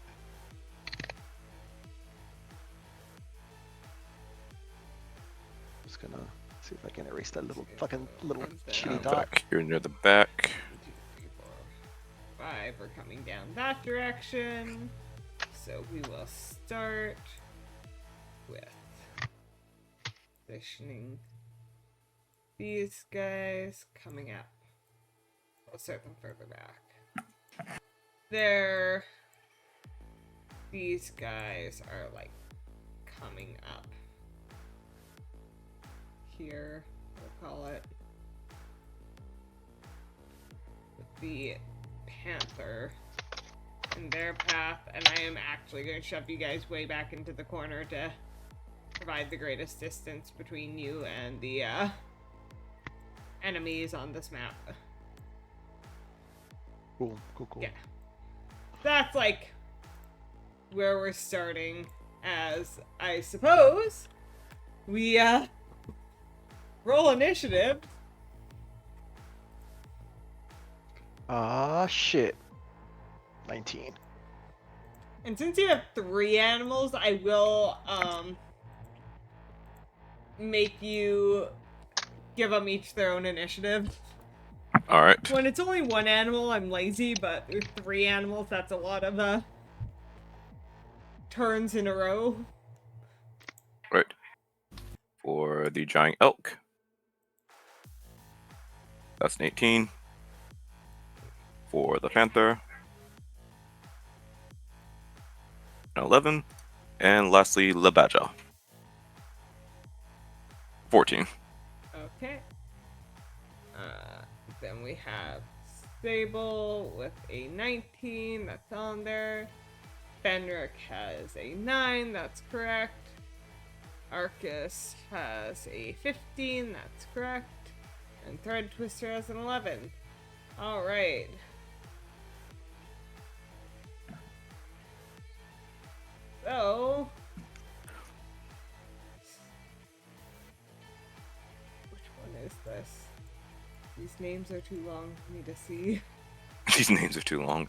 Just gonna see if I can erase that little fucking little shitty dot. Back here near the back. 1, 2, 3, 4, 5 are coming down that direction. So we will start with positioning these guys coming up. We'll start them further back. These guys are like coming up here, we'll call it. With the panther in their path, and I am actually going to shove you guys way back into the corner to provide the greatest distance between you and the enemies on this map. Cool. Yeah. That's like where we're starting, as I suppose we roll initiative. Ah, shit. 19. And since you have 3 animals, I will make you give them each their own initiative. Alright. When it's only 1 animal, I'm lazy, but with 3 animals, that's a lot of turns in a row. Right. For the giant elk. That's an 18. For the panther. An 11. And lastly, the badger. 14. Okay. Then we have Sable with a 19, that's on there. Fenric has a 9, that's correct. Arcus has a 15, that's correct. And Thread Twister has an 11. Alright. So, this. These names are too long for me to see. These names are too long.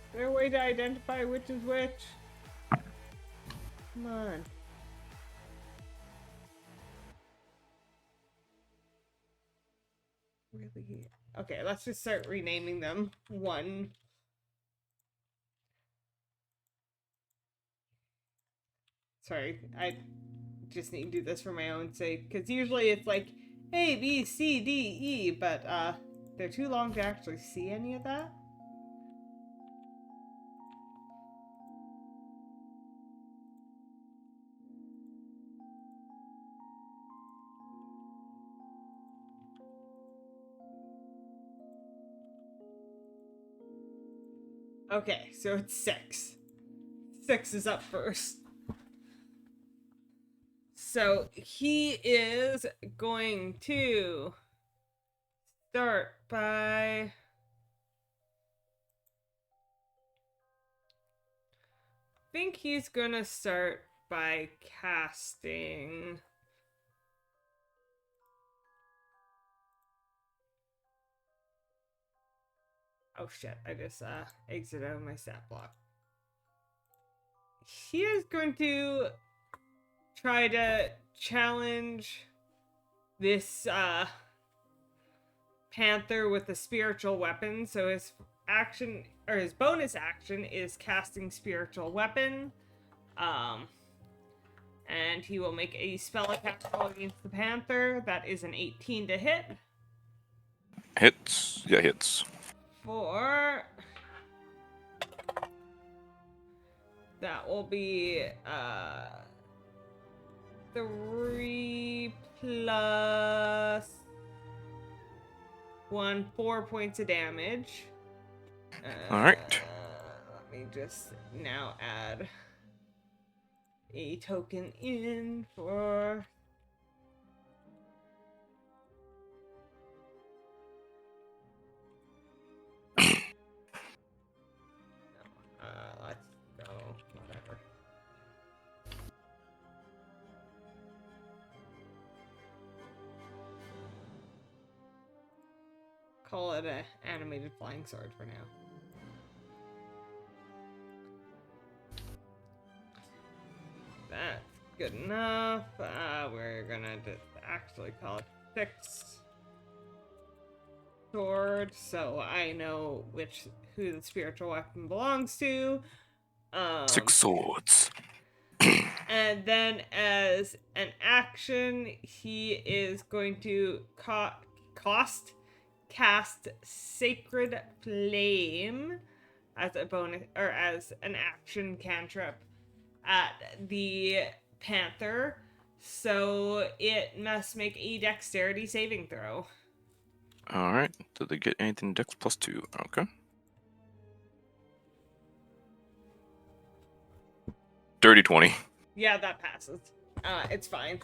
Is there a way to identify which is which? Come on. Really? Okay, let's just start renaming them. One. Sorry, I just need to do this for my own sake, because usually it's like A, B, C, D, E, but they're too long to actually see any of that. Okay, so it's 6. 6 is up first. So he is going to start by I think he's gonna start by casting oh shit, I just exited out of my stat block. He is going to try to challenge this panther with a spiritual weapon. So his action or his bonus action is casting spiritual weapon. And he will make a spell attack roll against the panther. That is an 18 to hit. Hits. Yeah, hits. For that will be 3 plus 1, 4 points of damage. Alright. Let me just now add a token in for let's go, whatever. Call it an animated flying sword for now. That's good enough. We're gonna just actually call it 6 sword, so I know who the spiritual weapon belongs to. 6 swords. And then as an action, he is going to cast Sacred Flame as a bonus or as an action cantrip at the panther. So it must make a dexterity saving throw. Alright. Did they get anything dex +2? Okay. Dirty 20. Yeah, that passes. It's fine.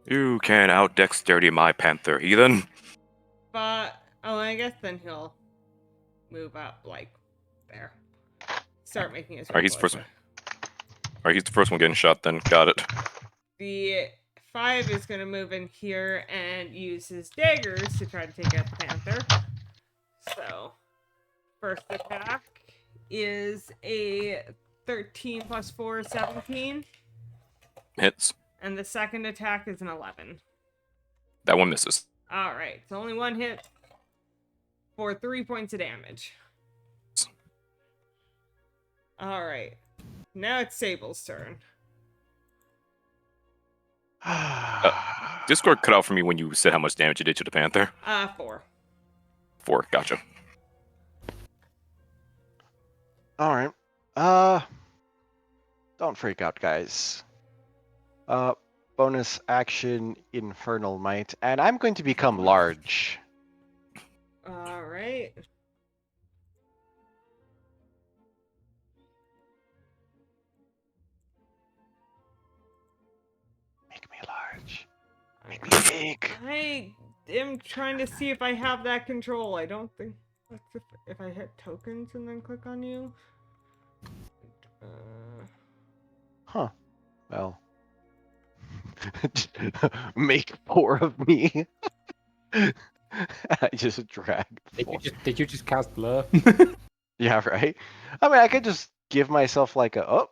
You can out dexterity my panther, heathen. But I guess then he'll move up like there. Start making his. Alright, he's the first one. Alright, he's the first one getting shot then. Got it. The 5 is gonna move in here and use his daggers to try to take out the panther. So first attack is a 13 plus 4 is 17. Hits. And the second attack is an 11. That one misses. Alright, so only one hit for 3 points of damage. Alright. Now it's Sable's turn. Discord cut out for me when you said how much damage you did to the panther. 4. 4, gotcha. All right. Don't freak out, guys. Bonus action, Infernal Might, and I'm going to become large. Alright. Make me large. Make me big. I am trying to see if I have that control. I don't think. If I hit tokens and then click on you. Well, make 4 of me. I just drag. Did you just cast blur? Yeah, right. I mean, I could just give myself like a oh.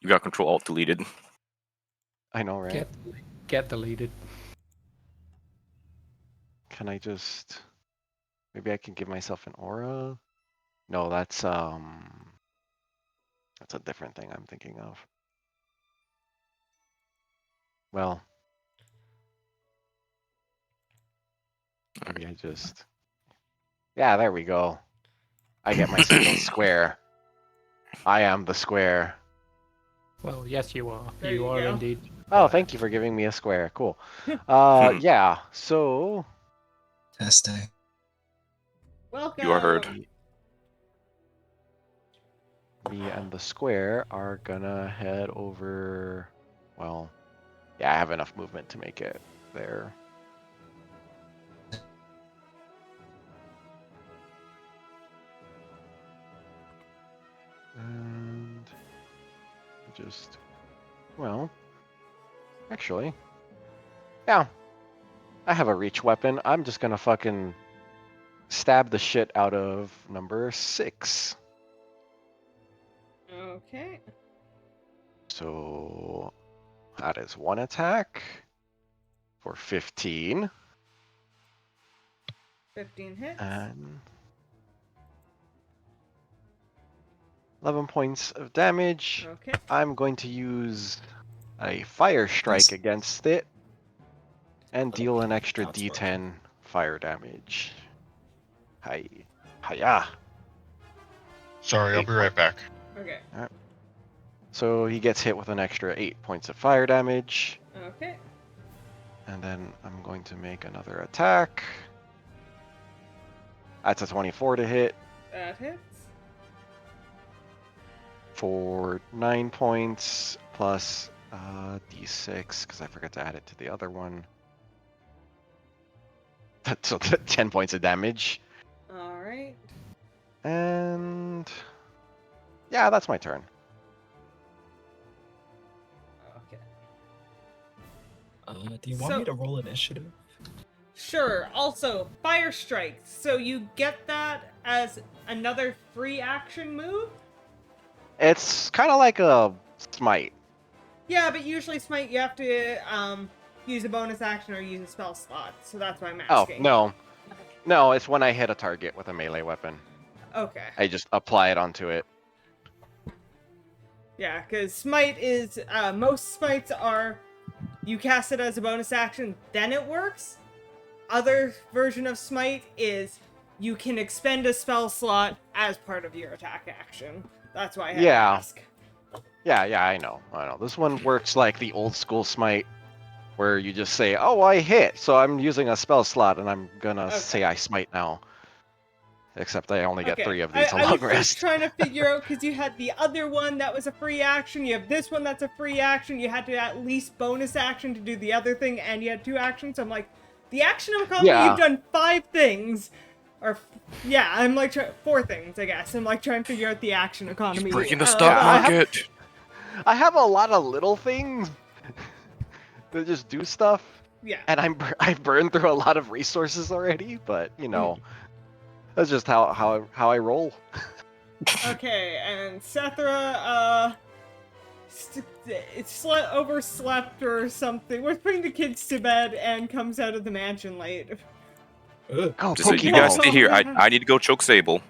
You got Control Alt deleted. I know, right? Get deleted. Can I just maybe I can give myself an aura? No, that's a different thing I'm thinking of. Well, maybe I just yeah, there we go. I get myself a square. I am the square. Well, yes, you are. There you you are go. indeed. Oh, thank you for giving me a square. Cool. Yeah. So Testing. Welcome. You are heard. me and the square are gonna head over. Well, yeah, I have enough movement to make it there. And just, well, actually, yeah, I have a reach weapon. I'm just gonna fucking stab the shit out of number 6. Okay. So that is 1 attack for 15. 15 hits. And 11 points of damage. Okay. I'm going to use a fire strike Nice. against it and deal an extra That's d10 fire damage. Hi. Hiya. Sorry, I'll be right back. Okay. So he gets hit with an extra 8 points of fire damage. Okay. And then I'm going to make another attack. That's a 24 to hit That hits. for 9 points plus d6 because I forgot to add it to the other one. So 10 points of damage. All right. And yeah, that's my turn. Okay. Do you want So- me to roll initiative? Sure. Also, fire strike. So you get that as another free action move? It's kind of like a smite. Yeah, but usually smite you have to use a bonus action or use a spell slot. So that's why I'm Oh, asking. no, it's when I hit a target with a melee weapon. Okay. I just apply it onto it. Yeah, because smite is most smites are you cast it as a bonus action, then it works. Other version of smite is you can expend a spell slot as part of your attack action. That's why I had to Yeah. ask. Yeah, I know. This one works like the old school smite, where you just say, "Oh, I hit," so I'm using a spell slot, and I'm gonna Okay. say I smite now. Except I only get Okay, 3 of these I a long was just rest. trying to figure out because you had the other one that was a free action, you have this one that's a free action, you had to at least bonus action to do the other thing, and you had 2 actions. So I'm like, the action economy, Yeah. you've done 5 things. Or, yeah, I'm like, 4 things, I guess. I'm like trying to figure out the action economy. He's breaking the Uh, stock I have- market. I have a lot of little things that just do stuff, Yeah. and I've burned through a lot of resources already. But you know, that's just how I roll. Okay, and Sethra, overslept or something. We're putting the kids to bed and comes out of the mansion late. Ugh. Go Just so you guys stay here. I need to go choke Sable.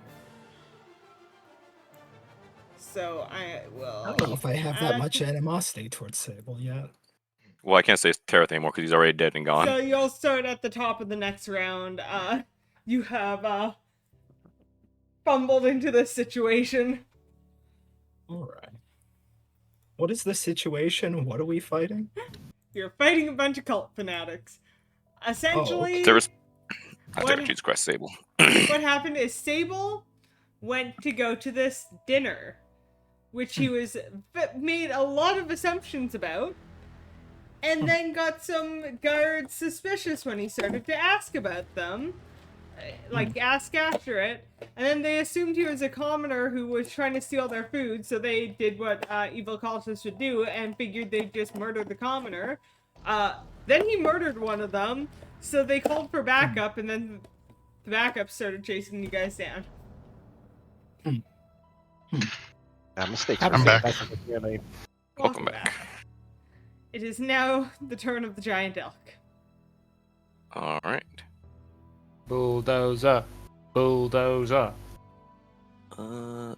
So I will. I don't know if I have that much animosity towards Sable yet. Well, I can't say Tereth anymore because he's already dead and gone. So you'll start at the top of the next round. You have fumbled into this situation. Alright. What is the situation? What are we fighting? You're fighting a bunch of cult fanatics. Essentially, okay. There was. What- Jesus Christ, Sable. what happened is Sable went to go to this dinner, which he was made a lot of assumptions about, and then got some guards suspicious when he started to ask about them. like ask after it, and then they assumed he was a commoner who was trying to steal their food, so they did what evil cultists would do and figured they'd just murder the commoner. Then he murdered one of them, so they called for backup, and then the backup started chasing you guys down. Mistakes. I'm back. Welcome back. It is now the turn of the giant elk. All right. Bulldozer. Bulldozer. Does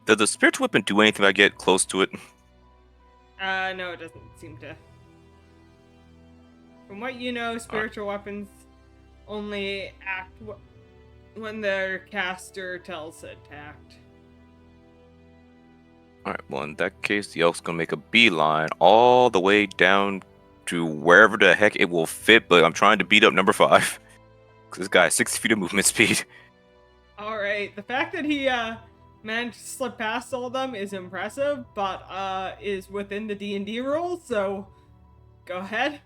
the spiritual weapon do anything if I get close to it? No, it doesn't seem to. From what you know, spiritual weapons only act when their caster tells it to act. Alright, well, in that case, the elk's gonna make a beeline all the way down to wherever the heck it will fit, but I'm trying to beat up number 5. Because this guy has 60 feet of movement speed. Alright, the fact that he managed to slip past all of them is impressive, but is within the D&D rules, so go ahead.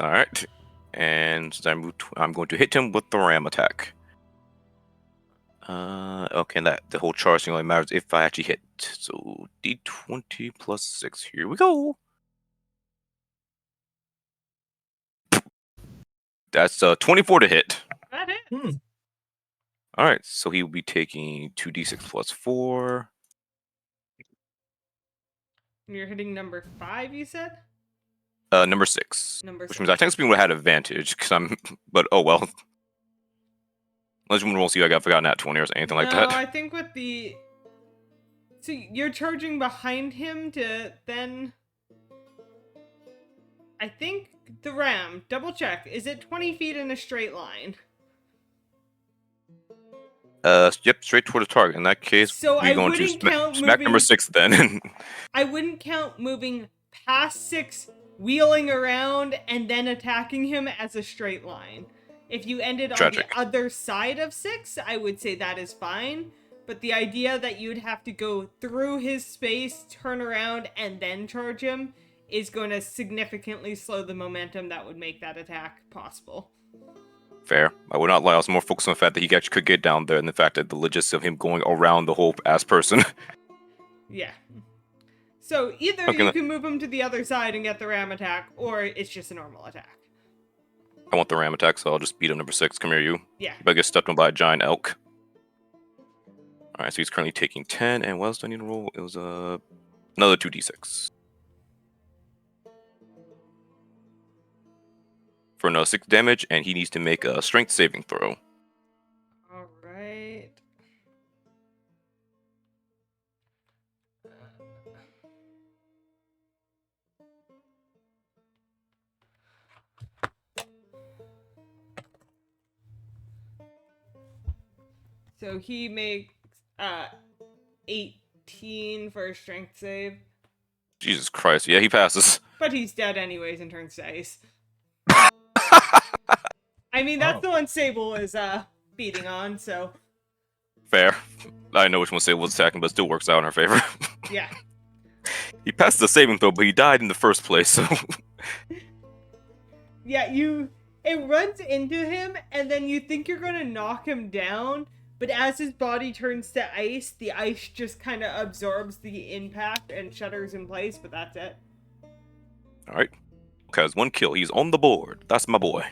Alright, and since I'm going to hit him with the ram attack. Okay, and that the whole charge thing only matters if I actually hit. So D20 plus 6. Here we go. That's 24 to hit. That hits. All right, so he will be taking 2d6 plus 4. You're hitting number 5, you said? Number 6. Number Which 6. means I technically would have had advantage because I'm. But oh well. Unless you want to see I got forgotten at 20 or anything like that. No, I think with the. So you're charging behind him to then. I think the ram. Double check. Is it 20 feet in a straight line? Yep, straight toward the target. In that case, So we're I going to wouldn't count smack number moving. 6 then. I wouldn't count moving past 6, wheeling around, and then attacking him as a straight line. If you ended on Tragic. the other side of 6, I would say that is fine. But the idea that you'd have to go through his space, turn around, and then charge him is going to significantly slow the momentum that would make that attack possible. Fair. I would not lie. I was more focused on the fact that he actually could get down there and the fact that the logistics of him going around the whole ass person. Yeah. So either Okay, you can move him to the other side and get the ram attack, or it's just a normal attack. I want the ram attack, so I'll just beat him number 6. Come here, you. Yeah. But I get stepped on by a giant elk. Alright, so he's currently taking 10, and what else do I need to roll? It was another 2d6. For another 6 damage, and he needs to make a strength saving throw. Alright. So he makes 18 for a strength save. Jesus Christ, yeah, he passes. But he's dead anyways and turns to ice. I mean, that's the one Sable is beating on, so Fair. I know which one Sable was attacking, but it still works out in her favor. yeah. He passed the saving throw, but he died in the first place, so... Yeah, it runs into him, and then you think you're gonna knock him down, but as his body turns to ice, the ice just kind of absorbs the impact and shudders in place, but that's it. Alright. Okay, that's 1 kill. He's on the board. That's my boy.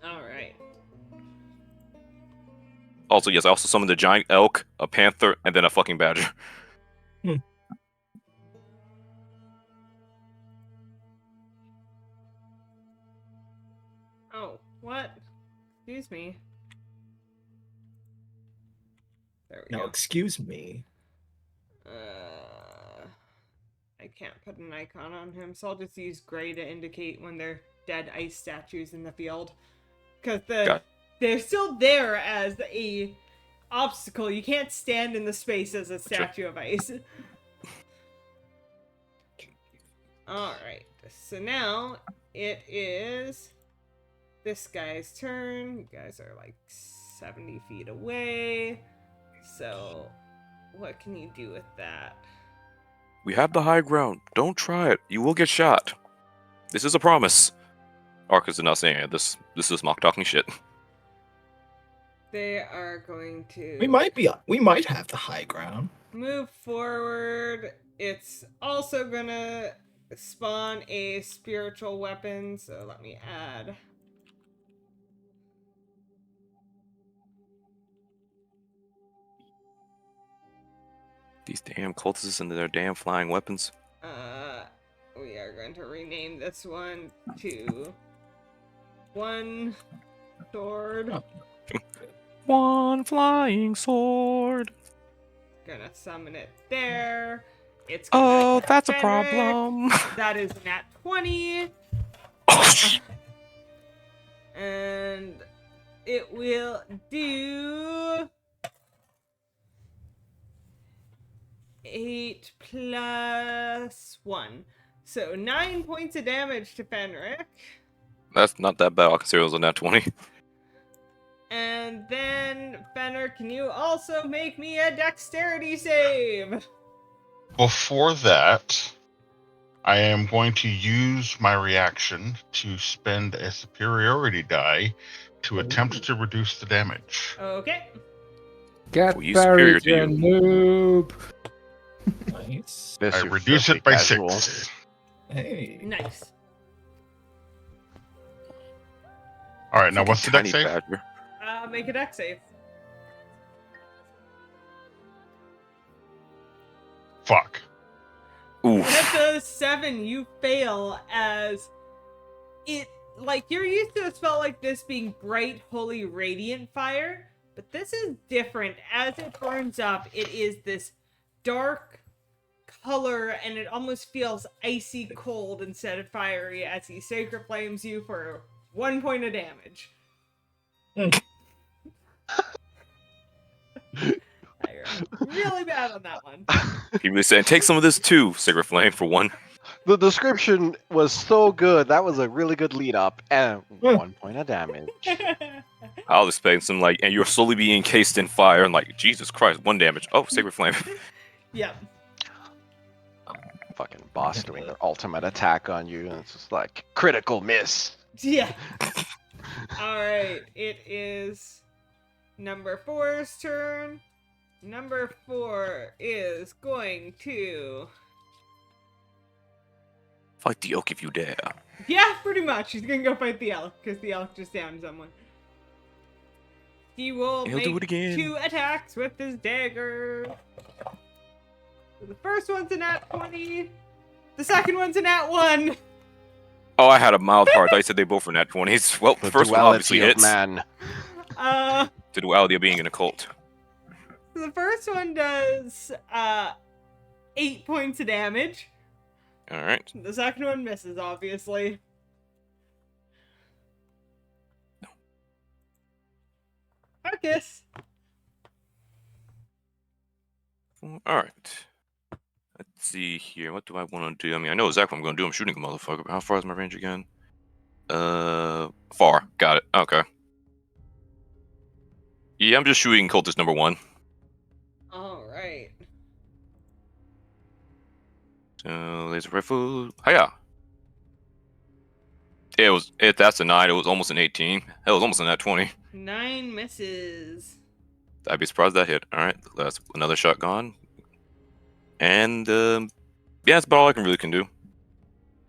Alright. Also, yes, I also summoned a giant elk, a panther, and then a fucking badger. Oh, what? Excuse me. There we Now, go. excuse me. I can't put an icon on him, so I'll just use gray to indicate when they're dead ice statues in the field. Because they're still there as a obstacle. You can't stand in the space as a statue of ice. Alright, so now it is this guy's turn. You guys are like 70 feet away. So, what can you do with that? We have the high ground. Don't try it. You will get shot. This is a promise. Arcus is not saying it. This is Mock talking shit. They are going to We might have the high ground. move forward. It's also gonna spawn a spiritual weapon, so let me add. These damn cultists and their damn flying weapons. We are going to rename this one to One Sword. Oh. One flying sword. Gonna summon it there. It's Oh, gonna that's a Fenric. problem. That is nat 20. Oh, sh- And it will do 8 plus 1. So 9 points of damage to Fenric. That's not that bad. I'll consider it was a nat 20. And then, Fenric, can you also make me a dexterity save? Before that, I am going to use my reaction to spend a superiority die to attempt to reduce the damage. Okay. Get Well, he's superior buried, to you. you noob. Nice. This I you reduce filthy it by casual. 6. Hey. Nice. All right, now what's the dex Tiny save? badger. Make a dex save. Fuck. Oof. With a 7, you fail as it, like, you're used to a spell like this being bright, holy, radiant fire, but this is different. As it burns up, it is this dark color, and it almost feels icy cold instead of fiery as he sacred flames you for 1 point of damage. You're really bad on that one. He was saying, take some of this too, Sacred Flame, for 1. The description was so good. That was a really good lead up. And 1 point of damage. I was expecting some, like, and you're slowly being encased in fire, and like, Jesus Christ, 1 damage. Oh, Sacred Flame. Yep. Fucking boss doing their ultimate attack on you, and it's just like critical miss. Yeah. Alright, it is number 4's turn. Number 4 is going to... Fight the oak if you dare. Yeah, pretty much. He's gonna go fight the elk, because the elk just downed someone. He will He'll make do it again. 2 attacks with his dagger. So the first one's a nat 20. The second one's a nat 1. Oh, I had a mild heart. I said they both were nat 20s. Well, The the first one obviously duality of hits. man. The duality of being in a cult. The first one does 8 points of damage. Alright. The second one misses, obviously. Arcus. Alright. Let's see here. What do I want to do? I mean, I know exactly what I'm going to do. I'm shooting a motherfucker. But how far is my range again? Far. Got it. Okay. Yeah, I'm just shooting cultist number 1. Alright. So, laser rifle. Hiya! That's a 9. It was almost an 18. Hell, it was almost a nat 20. 9 misses. I'd be surprised that hit. Alright, that's another shot gone. And, yeah, that's about all I can do.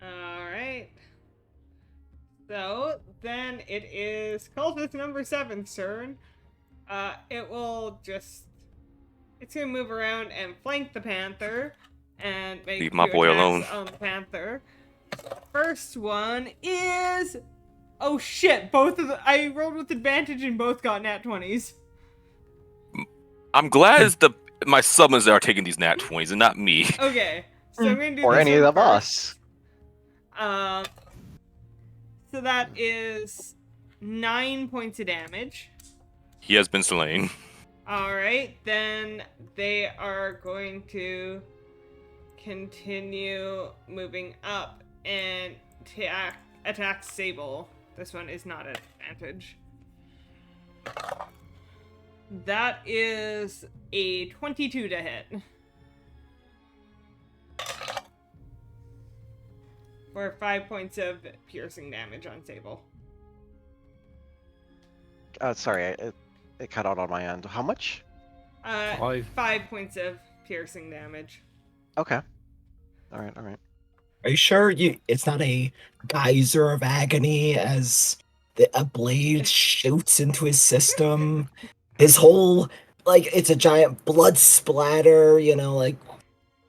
Alright. So, then it is cultist number 7's turn. It will just... It's gonna move around and flank the panther. And make Leave my 2 boy attacks alone. on the panther. First one is... Oh shit, both of the... I rolled with advantage and both got nat 20s. I'm glad my summons are taking these nat 20s and not me. Okay, so I'm gonna do Or this any one of first. us. So that is 9 points of damage. He has been slain. Alright, then they are going to continue moving up and attack Sable. This one is not at advantage. That is a 22 to hit. for 5 points of piercing damage on Sable. Sorry, it cut out on my end. How much? 5. 5 points of piercing damage. Okay. All right. Are you sure it's not a geyser of agony as a blade shoots into his system? His whole, like, it's a giant blood splatter, like.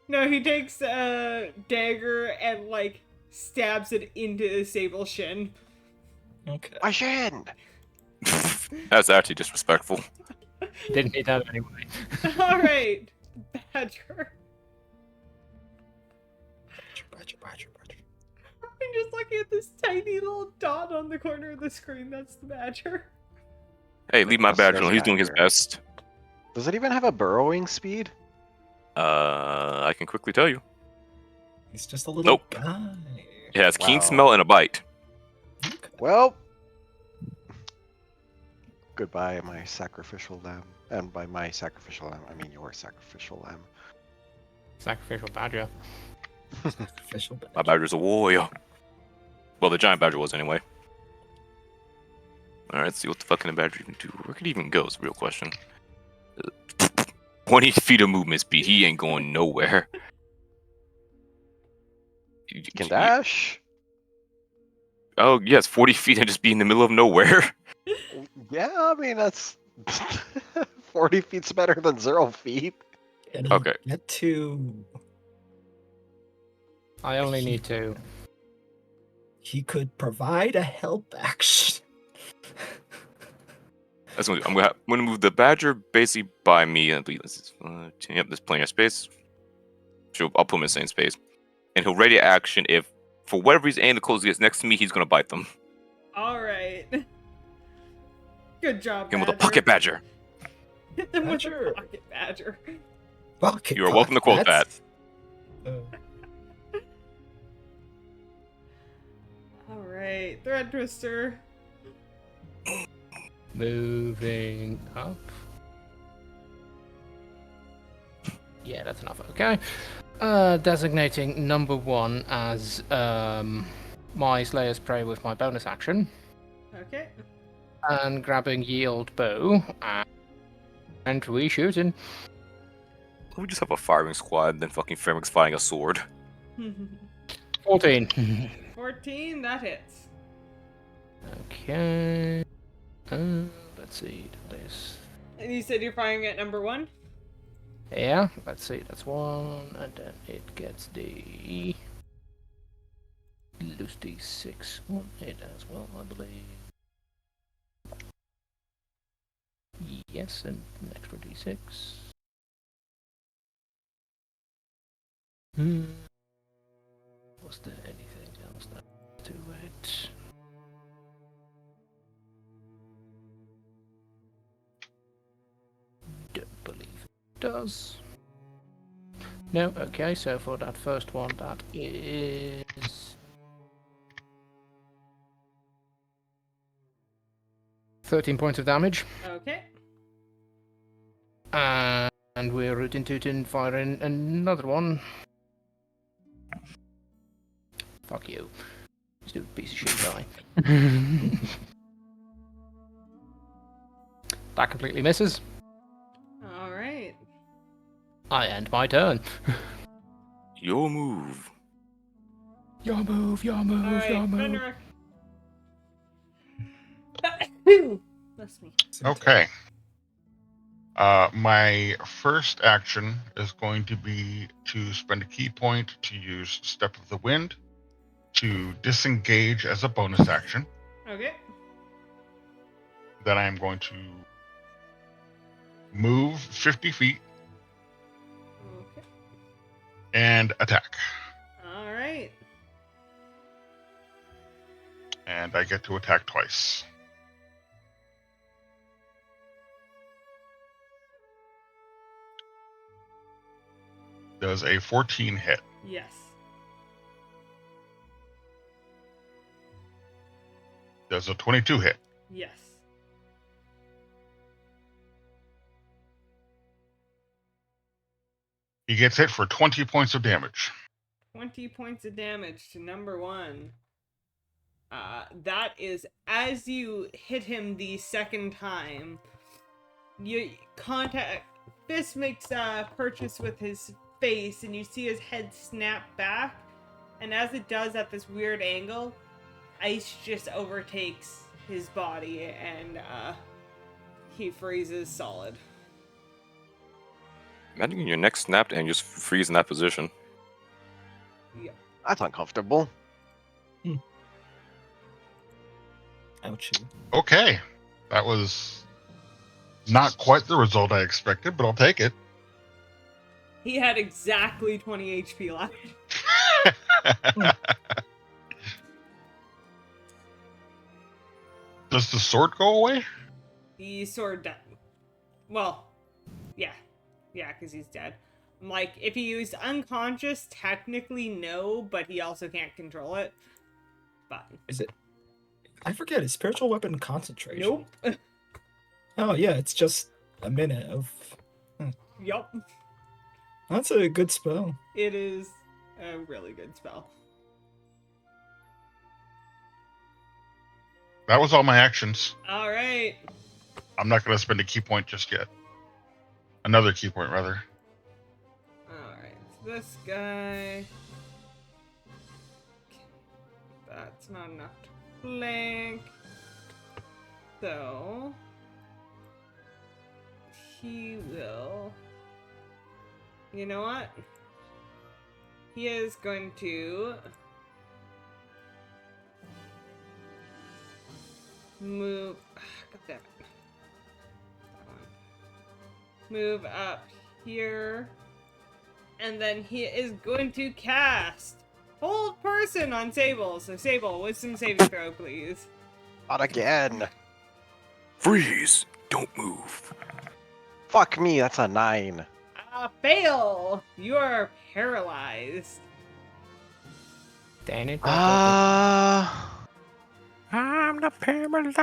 No, he takes a dagger and, like, stabs it into Sable's shin. Okay. My shin! That's actually disrespectful. Didn't need that anyway. Alright, Badger. Badger. I'm just looking at this tiny little dot on the corner of the screen. That's the Badger. Hey, leave my What's badger this alone. He's guy doing his here? best. Does it even have a burrowing speed? I can quickly tell you. He's just a little Nope. guy. It has keen Wow. smell and a bite. Okay. Well, goodbye, my sacrificial lamb. And by my sacrificial lamb, I mean your sacrificial lamb. Sacrificial badger. Official My badger's a warrior. Well, the giant badger was anyway. Alright, let's see what the fuck can the badger even do. Where could he even go is the real question. 20 feet of movement speed. He ain't going nowhere. You can dash. Oh, yes, 40 feet and just be in the middle of nowhere. Yeah, I mean that's 40 feet's better than 0 feet. Can he Okay. get to? I only need 2. He could provide a help action. That's what I'm gonna move the badger basically by me and be yep, there's plenty of space. So I'll put him in the same space. And he'll ready action if for whatever reason any of the clothes gets next to me, he's gonna bite them. Alright. Good job, Hit him Badger. with a pocket badger. Hit them with Badger. a pocket Badger. Bucket You are welcome to quote that's- Alright, Thread Twister. Moving up. Yeah, that's enough. Okay. Designating number 1 as my Slayer's Prey with my bonus action. Okay. And grabbing Yield Bow. And we shooting. We just have a firing squad and then fucking Fermix firing a sword. 14. 14, that hits. Okay. Let's see. This. And you said you're firing at number 1? Yeah, let's see. That's 1. And then it gets the. Loose D6 one. It as well, I believe. Yes, and an extra D6. Was there anything else that to it? Don't believe it does. No, okay, so for that first one, that is 13 points of damage. Okay. And we're rooting tootin' firing another one. Fuck you. Stupid piece of shit guy. That completely misses. Alright. I end my turn. Your move. Your move, your move, Alright, your move. Fenrir. Bless me. Okay. My first action is going to be to spend a key point to use Step of the Wind to disengage as a bonus action. Okay. Then I am going to move 50 feet Okay. and attack. Alright. And I get to attack twice. Does a 14 hit? Yes. Does a 22 hit? Yes. He gets hit for 20 points of damage. 20 points of damage to number 1. That is as you hit him the second time. Fist makes a purchase with his face, and you see his head snap back. And as it does at this weird angle, ice just overtakes his body, and he freezes solid. Imagine your neck snapped and just freeze in that position. Yep. That's uncomfortable. Ouchie. Okay. That was not quite the result I expected, but I'll take it. He had exactly 20 HP left. Does the sword go away? The sword well, yeah, because he's dead. Like, if he used unconscious, technically no, but he also can't control it. But Is it? I forget. Is spiritual weapon concentration? nope. Oh yeah, it's just a minute of. Yup. That's a good spell. It is a really good spell. That was all my actions. All right. I'm not going to spend a key point just yet. Another key point, rather. All right. So this guy. That's not enough to flank. So he will. You know what? He is going to move. God damn it. That one. Move up here. And then he is going to cast Hold Person on Sable. So, Sable, wisdom saving throw, please. Not again. Freeze! Don't move. Fuck me, that's a 9. Fail! You are paralyzed. Damn it. Uh, I'm not paralyzed,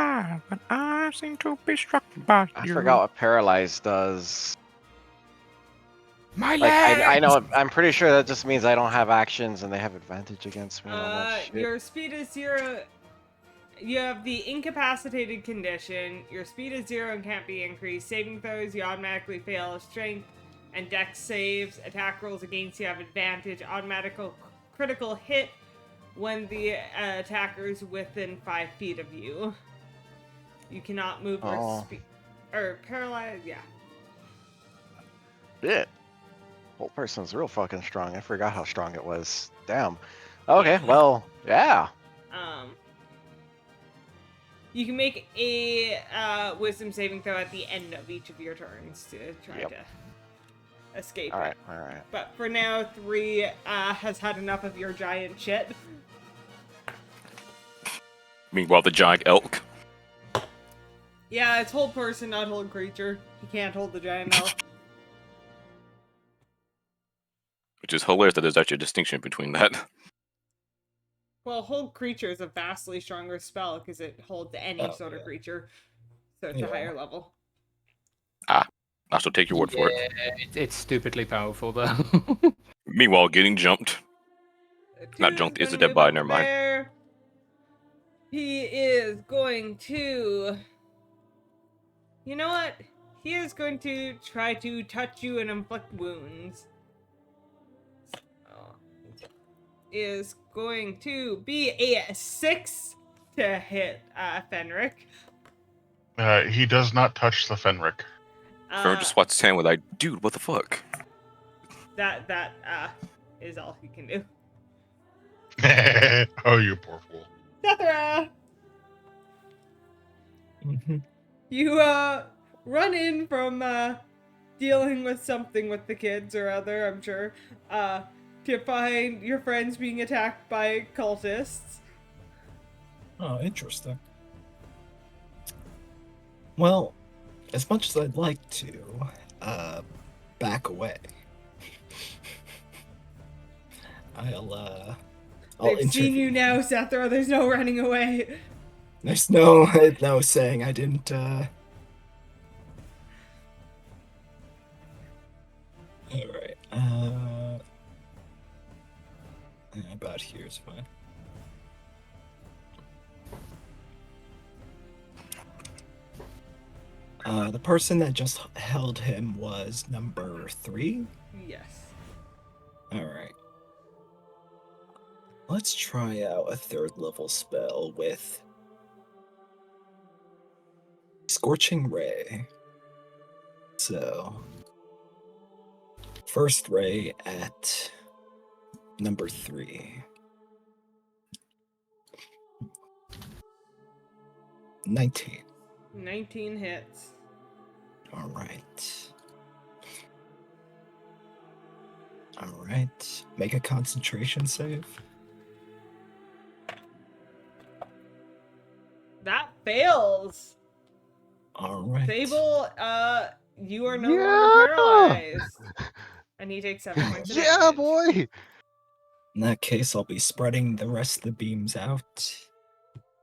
but I seem to be struck by I forgot what paralyzed does. My Like, I legs! know, I'm pretty sure that just means I don't have actions and they have advantage against me and all that shit. Your speed is 0. You have the incapacitated condition. Your speed is 0 and can't be increased. Saving throws, you automatically fail. Strength and dex saves, attack rolls against you have advantage. Automatic critical hit when the attacker's within 5 feet of you. You cannot move or paralyze. Yeah. Shit. Whole person's real fucking strong. I forgot how strong it was. Damn. Okay, well, yeah. You can make a wisdom saving throw at the end of each of your turns to try to escape it. Alright. But for now, 3 has had enough of your giant shit. Meanwhile, the giant elk. Yeah, it's hold person, not hold creature. You can't hold the giant elk. Which is hilarious that there's actually a distinction between that. Well, hold creature is a vastly stronger spell because it holds any sort of creature. So it's a higher level. I shall take your word for it. It's stupidly powerful, though. Meanwhile, getting jumped. Not jumped, it's a dead body, never mind. There. He is going to... You know what? He is going to try to touch you and inflict wounds. Is going to be a 6 to hit Fenric. He does not touch the Fenric. Fenrir just swats his hand with like, dude, what the fuck? That is all he can do. Oh, you poor fool. Sethra! You run in from dealing with something with the kids or other, I'm sure, to find your friends being attacked by cultists. Oh, interesting. Well, as much as I'd like to, back away. I'll They've seen you now, Sethra. There's no running away. There's no saying I didn't, Alright, about here is fine. The person that just held him was number 3. Yes. All right. Let's try out a 3rd level spell with Scorching Ray. So, first ray at number 3. 19. 19 hits. All right. All right. Make a concentration save. That fails. All right. Fable, you are no Yeah! longer paralyzed. And he takes 7 points of Yeah, damage. boy. In that case, I'll be spreading the rest of the beams out.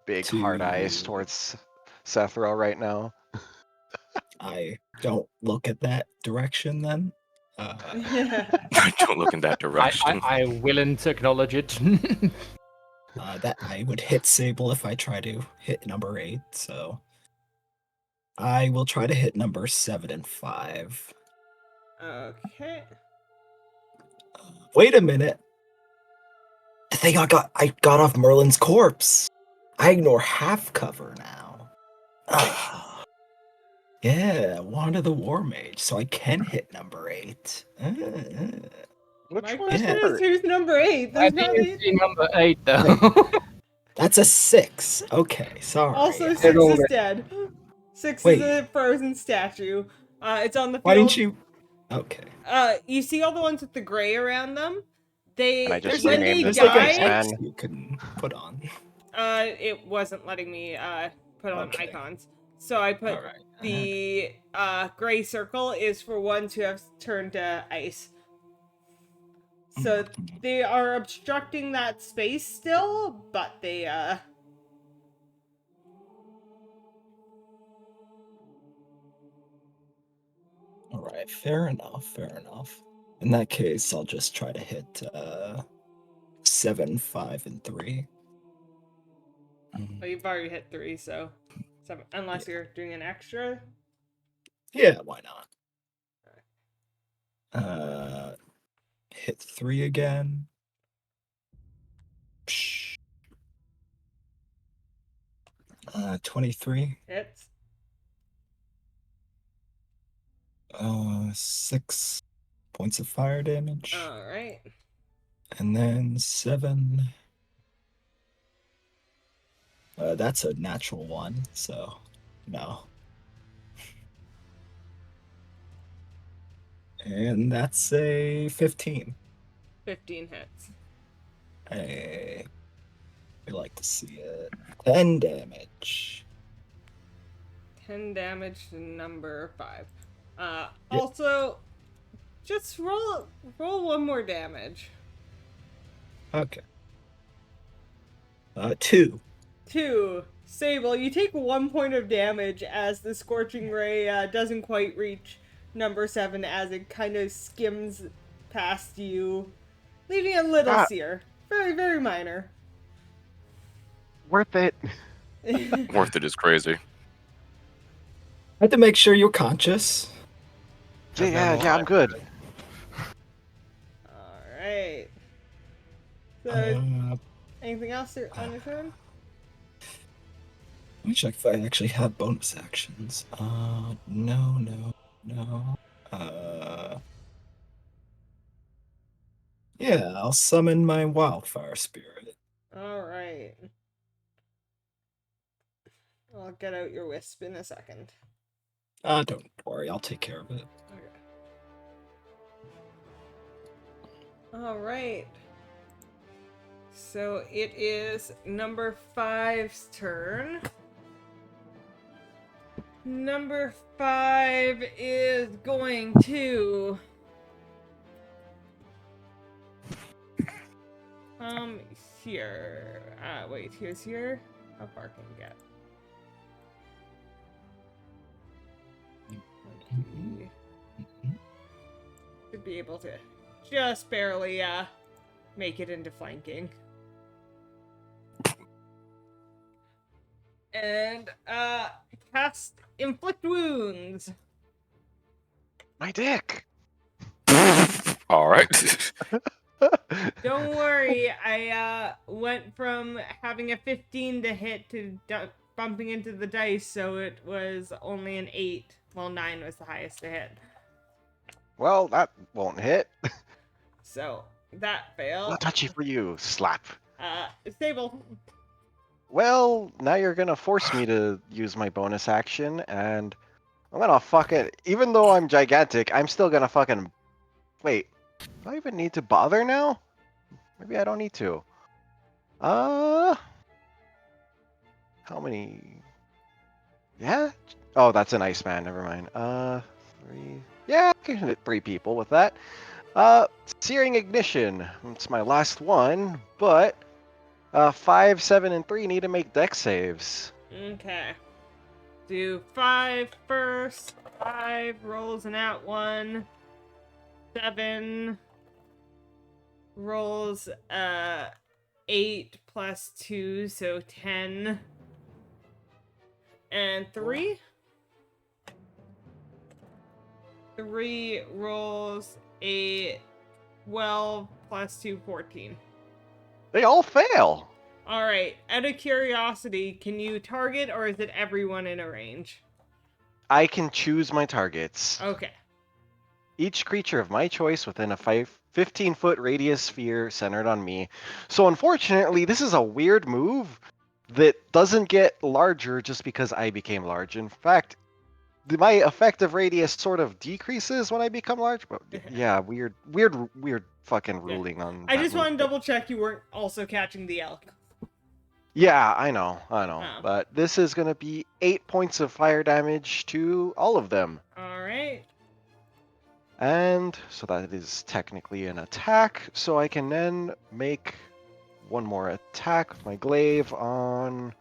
Big hard eyes To- towards Sethro right now. I don't look at that direction then. Don't look in that direction. I willing to acknowledge it. That I would hit Sable if I try to hit number 8, so I will try to hit number 7 and 5. Okay. Wait a minute. The thing I got off Merlin's corpse. I ignore half cover now. Yeah, Wand of the War Mage, so I can hit number 8. Which My one's question number? is, who's number 8? I There's not didn't 8. see number 8 though. That's a 6. Okay, sorry. Also, 6 They're all is right. dead. 6 Wait. is a frozen statue. It's on the field. Why didn't you? Okay. You see all the ones with the gray around them? And I just when renamed they the There's like Giants, an died, man. X you can put on. it wasn't letting me put on Okay. icons. So I put Alright. the gray circle is for ones who have turned to ice. So they are obstructing that space still, but they Alright, fair enough, fair enough. In that case, I'll just try to hit 7, 5, and 3. well, you've already hit 3, so unless you're doing an extra. Yeah, why not? Hit 3 again. Psh. 23. Hits. 6 points of fire damage. Alright. And then 7. That's a natural 1, so no. And that's a 15. 15 hits. We like to see it. 10 damage. 10 damage to number 5. Yep. Also, just roll 1 more damage. Okay. 2. 2. Sable, you take 1 point of damage as the Scorching Ray doesn't quite reach number 7 as it kind of skims past you, leaving a little Ah. sear. Very, very minor. Worth it. Worth it is crazy. I had to make sure you're conscious. Yeah, I'm good. Alright. So, Uh, anything else on your turn? Let me check if I actually have bonus actions. No. Yeah, I'll summon my Wildfire Spirit. Alright. I'll get out your wisp in a second. Don't worry, I'll take care of it. Okay. Alright. So it is number 5's turn. Number 5 is going to here. Wait, here's here. How far can you get? Should be able to just barely make it into flanking. And cast inflict wounds. My dick. All right. Don't worry, I went from having a 15 to hit to bumping into the dice, so it was only an 8. Well, 9 was the highest to hit. Well, that won't hit. So that failed. Not touchy for you. Slap. Stable. Well, now you're gonna force me to use my bonus action, and I'm gonna fuck it. Even though I'm gigantic, I'm still gonna fucking... Wait, do I even need to bother now? Maybe I don't need to. How many? Yeah? Oh, that's an Iceman, never mind. 3... Yeah, I can hit 3 people with that. Searing Ignition. It's my last one, but 5, 7, and 3 need to make dex saves. Okay. Do 5 first. 5 rolls an at 1. 7 rolls 8 plus 2, so 10. And 3? 3 rolls a 12 plus 2, 14. They all fail. Alright, out of curiosity, can you target or is it everyone in a range? I can choose my targets. Okay. Each creature of my choice within a 15-foot radius sphere centered on me. So unfortunately, this is a weird move that doesn't get larger just because I became large. In fact, my effective radius sort of decreases when I become large. But yeah, weird fucking ruling on. I that just move, want to but- double check you weren't also catching the elk. Yeah, I know. Oh. But this is gonna be 8 points of fire damage to all of them. Alright. And so that is technically an attack. So I can then make one more attack with my glaive on...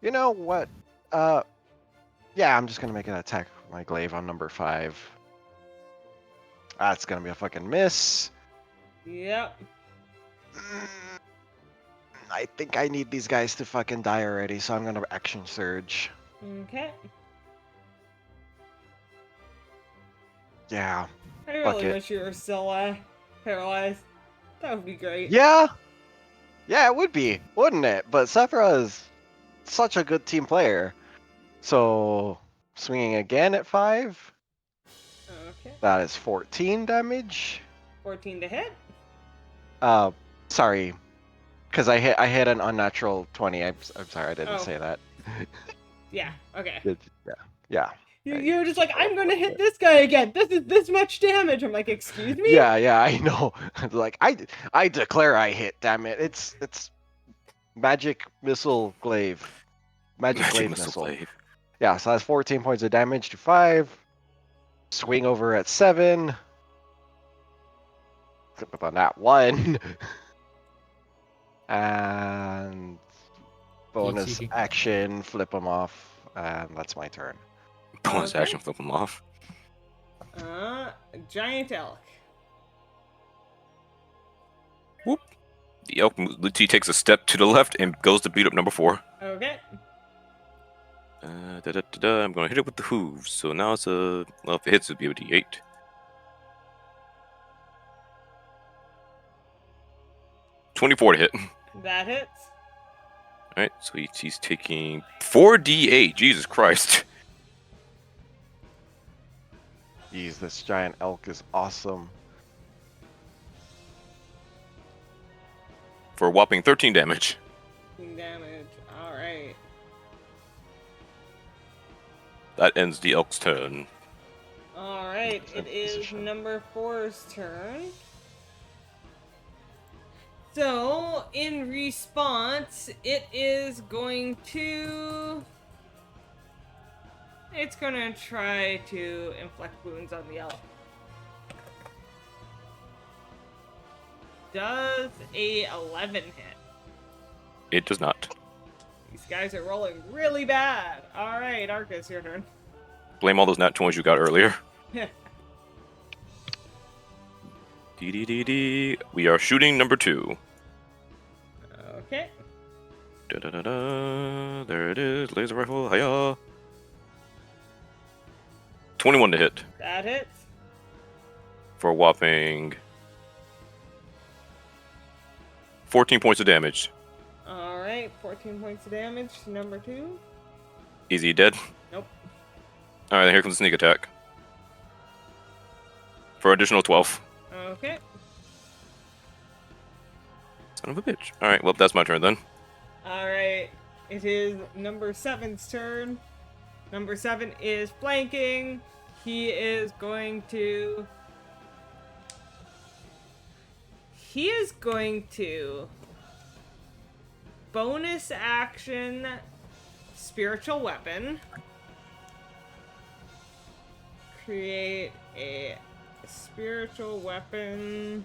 You know what? Yeah, I'm just going to make an attack with my glaive on number 5. That's going to be a fucking miss. Yep. I think I need these guys to fucking die already, so I'm going to action surge. Okay. Yeah. I really Fuck it. wish you were still paralyzed. That would be great. Yeah! Yeah, it would be, wouldn't it? But Sephira is such a good team player. So, swinging again at 5. Okay. That is 14 damage. 14 to hit. Sorry. Because I hit an unnatural 20. I'm sorry, I didn't Oh. say that. Yeah. Okay. Yeah. You're just like, I'm gonna hit this guy again. This is this much damage. I'm like, excuse me. Yeah, I know. Like, I declare I hit, damn it. It's magic missile glaive. Magic glaive missile. glaive. Yeah, so that's 14 points of damage to 5. Swing over at 7. Flip up on that 1. And bonus Easy. action, flip them off. And that's my turn. Bonus Okay. action, flip them off. Giant elk. The elk Luti takes a step to the left and goes to beat up number 4. Okay. I'm gonna hit it with the hooves. So now it's a well, if it hits, it'd be a D8. $24 to hit. That hits. All right, so he's taking 4d8. Jesus Christ. Jeez, this giant elk is awesome. For a whopping 13 damage. Damage. Alright. That ends the elk's turn. Alright. Excellent It is position. number 4's turn. So, in response, it is going to... It's gonna try to inflict wounds on the elk. Does a 11 hit? It does not. These guys are rolling really bad. Alright, Arcus, your turn. Blame all those nat 20s you got earlier. We are shooting number 2. Okay. Da-da-da-da. There it is. Laser rifle. Hiya. 21 to hit That hits. for a whopping 14 points of damage. Alright, 14 points of damage to number 2. Is he dead? Nope. Alright, then here comes the sneak attack. For additional 12. Okay. Son of a bitch. Alright, well, that's my turn then. Alright. It is number 7's turn. Number 7 is flanking. He is going to bonus action spiritual weapon. Create a spiritual weapon.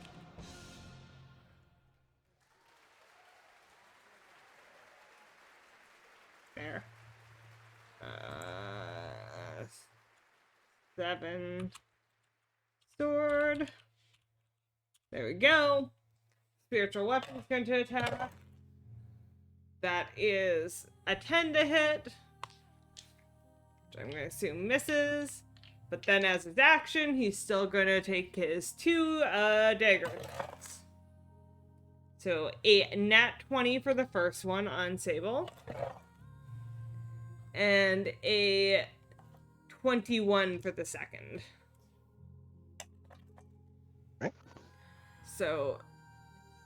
There. 7 sword. There we go. Spiritual weapon's going to attack. That is a 10 to hit, which I'm going to assume misses. But then as his action, he's still going to take his 2 dagger attacks. So a nat 20 for the first one on Sable. And a 21 for the second. Right. So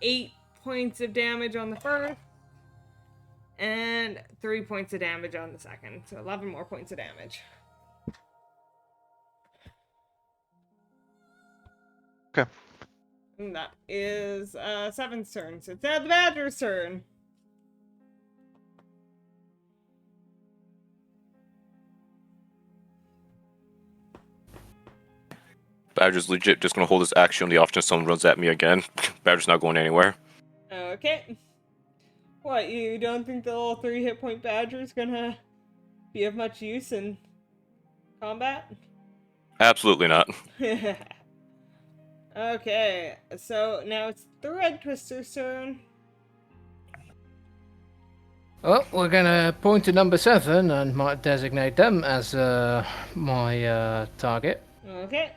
8 points of damage on the first. And 3 points of damage on the second. So 11 more points of damage. Okay. And that is 7's turn. So it's now the Badger's turn. Badger's legit just gonna hold his action on the off chance someone runs at me again. Badger's not going anywhere. Okay. What, you don't think the little 3 hit point Badger's gonna be of much use in combat? Absolutely not. Okay, so now it's the Red Twister's turn. Well, we're gonna point to number 7 and might designate them as my target. Okay.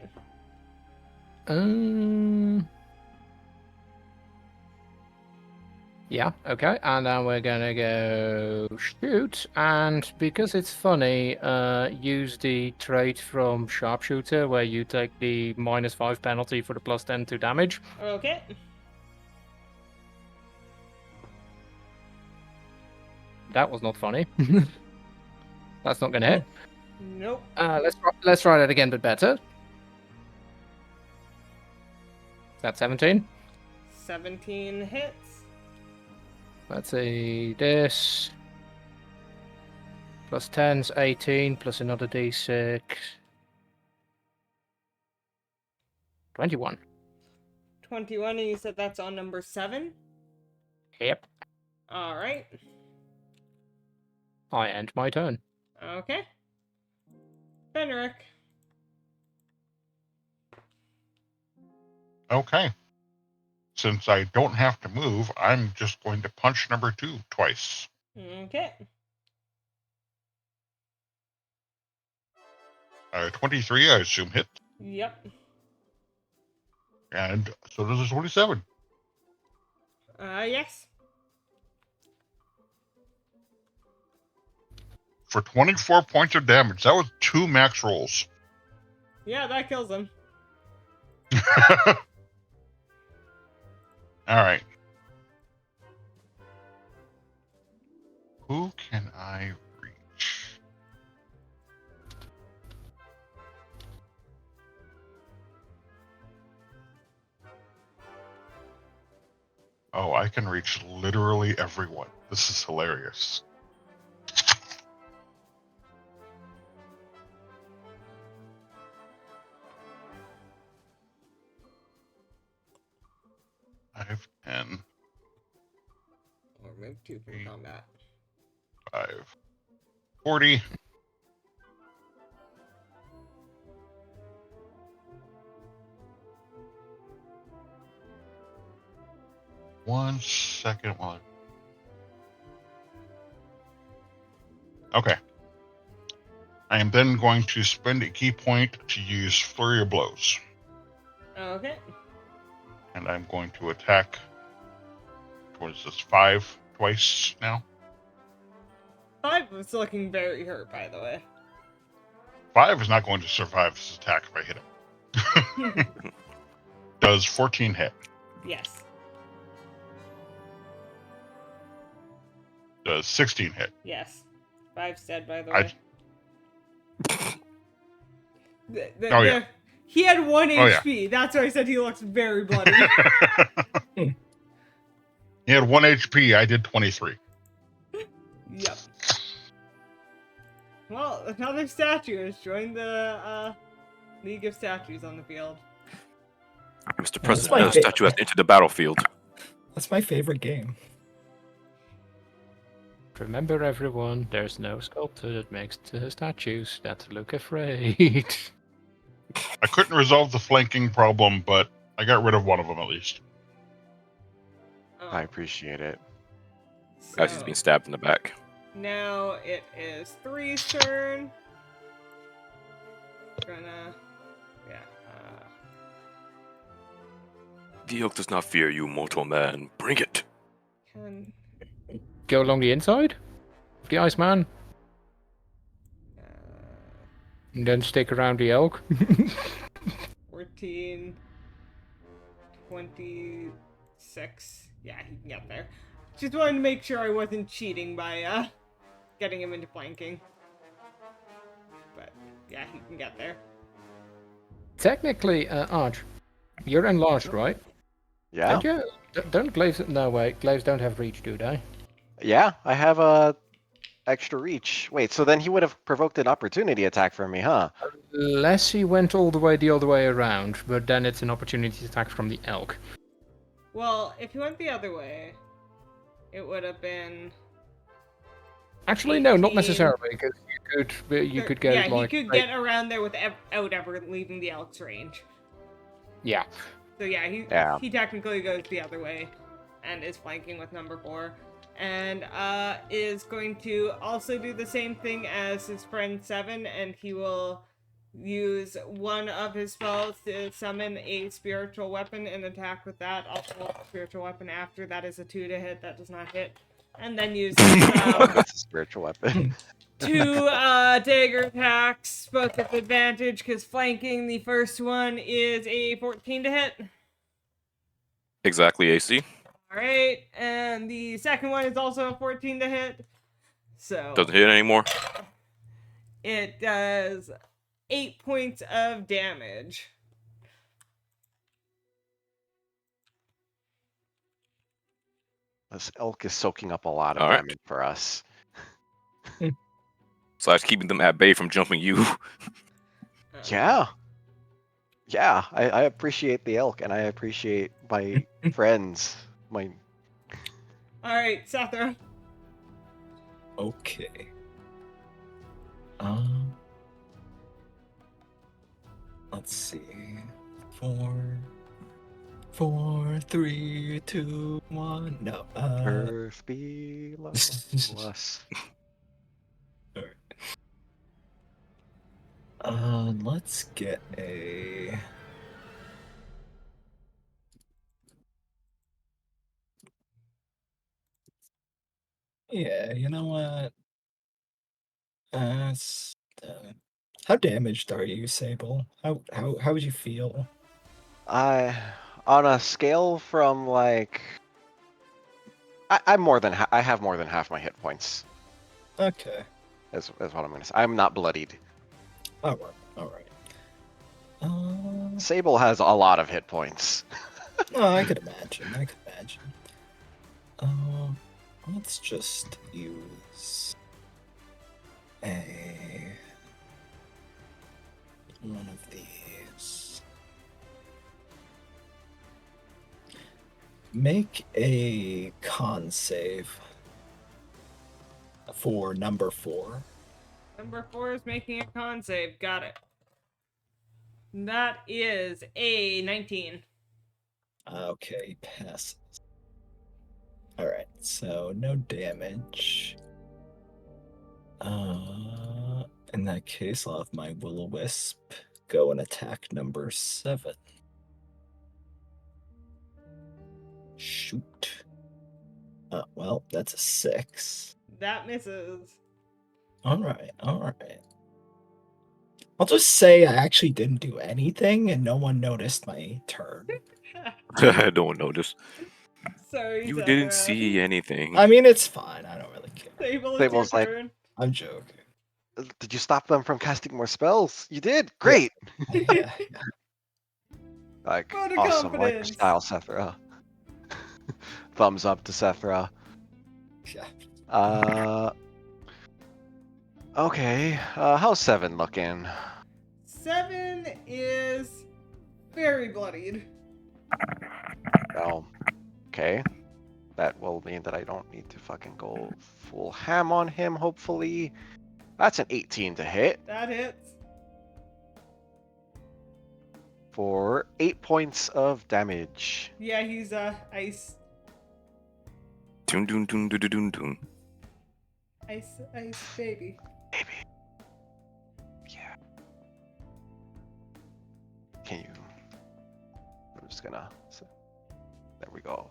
Yeah, okay, and then we're gonna go shoot, and because it's funny, use the trait from Sharpshooter where you take the -5 penalty for the +10 to damage. Okay. That was not funny. That's not gonna hit. Nope. Let's try that again, but better. That's 17. 17 hits. Let's see, this plus 10's 18, plus another d6. 21. 21, and you said that's on number 7? Yep. Alright. I end my turn. Okay. Fenric. Okay. Since I don't have to move, I'm just going to punch number 2 twice. Okay. 23, I assume, hit. Yep. And so does a 27. Yes. For 24 points of damage. That was 2 max rolls. Yeah, that kills him. All right. Who can I reach? Oh, I can reach literally everyone. This is hilarious. Five, 10, Or move 2 from combat. 5, 40. 1 second while Okay. I am then going to spend a key point to use Flurry of Blows. Okay. And I'm going to attack. What is this? 5 twice now? 5 was looking very hurt, by the way. 5 is not going to survive this attack if I hit him. Does 14 hit? Yes. Does 16 hit? Yes. 5's dead, by the I- way. Oh, yeah. He had 1 Oh, yeah. HP. That's why I said he looks very bloody. He had 1 HP. I did 23. Yep. Well, another statue has joined the League of Statues on the field. Mr. my President, another fa- statue has entered the battlefield. That's my favorite game. Remember, everyone, there's no sculptor that makes the statues that look afraid. I couldn't resolve the flanking problem, but I got rid of one of them at least. I appreciate it. As he's being stabbed in the back. Now it is 3's turn. The oak does not fear you, mortal man. Bring it. Can Go along the inside of the Iceman, and then stick around the elk. 14, 26. Yeah, he can get there. Just wanted to make sure I wasn't cheating by getting him into flanking. But yeah, he can get there. Technically, Arch, you're enlarged, right? Yeah. Don't you? Don't glaives? No, wait. Glaives don't have reach, do they? Yeah, I have a extra reach. Wait, so then he would have provoked an opportunity attack from me, huh? Unless he went all the other way around, but then it's an opportunity attack from the elk. Well, if he went the other way, it would have been. Actually, no, not 18. necessarily, because you could get Yeah, like. he could get around there without ever leaving the elk's range. Yeah. So yeah, Yeah. he technically goes the other way, and is flanking with number 4, and is going to also do the same thing as his friend 7, and he will use one of his spells to summon a spiritual weapon and attack with that. Also, a spiritual weapon after that is a 2 to hit. That does not hit. And then use That's a spiritual weapon. 2 dagger attacks, both with advantage, because flanking the first one is a 14 to hit. Exactly, AC. Alright, and the second one is also a 14 to hit. So Doesn't hit anymore. it does 8 points of damage. This elk is soaking up a lot of All right. damage for us. Besides keeping them at bay from jumping you. Yeah. Yeah, I appreciate the elk, and I appreciate my friends. My Alright, Sathra. Okay. Let's see. 4, 3, 2, 1. No. earth be us. Let's get a. Yeah, you know what? How damaged are you, Sable? How would you feel? On a scale from like, I'm more than I have more than half my hit points. Okay. Is what I'm gonna say. I'm not bloodied. All right. Sable has a lot of hit points. Oh, I could imagine. Let's just use one of these. Make a con save for number 4. Number 4 is making a con save. Got it. That is a 19. Okay, passes. Alright, so no damage. In that case, I'll have my Will-O-Wisp go and attack number 7. Shoot. Well, that's a 6. That misses. Alright. I'll just say I actually didn't do anything and no one noticed my turn. I don't notice. Sorry, You Zephyr. didn't see anything. I mean, it's fine. I don't really care. Sable, it's Sable's your like- turn. I'm joking. Did you stop them from casting more spells? You did. Great. Yeah. Like Vote of awesome, like your confidence. style, Sethra. Thumbs up to Sethra. Yeah. Okay. How's 7 looking? 7 is very bloodied. Oh, okay. That will mean that I don't need to fucking go full ham on him, hopefully. That's an 18 to hit That hits. for 8 points of damage. Yeah, he's ice, Dun dun dun dun dun dun dun. ice baby. Maybe. Yeah. Can you? I'm just gonna. There we go.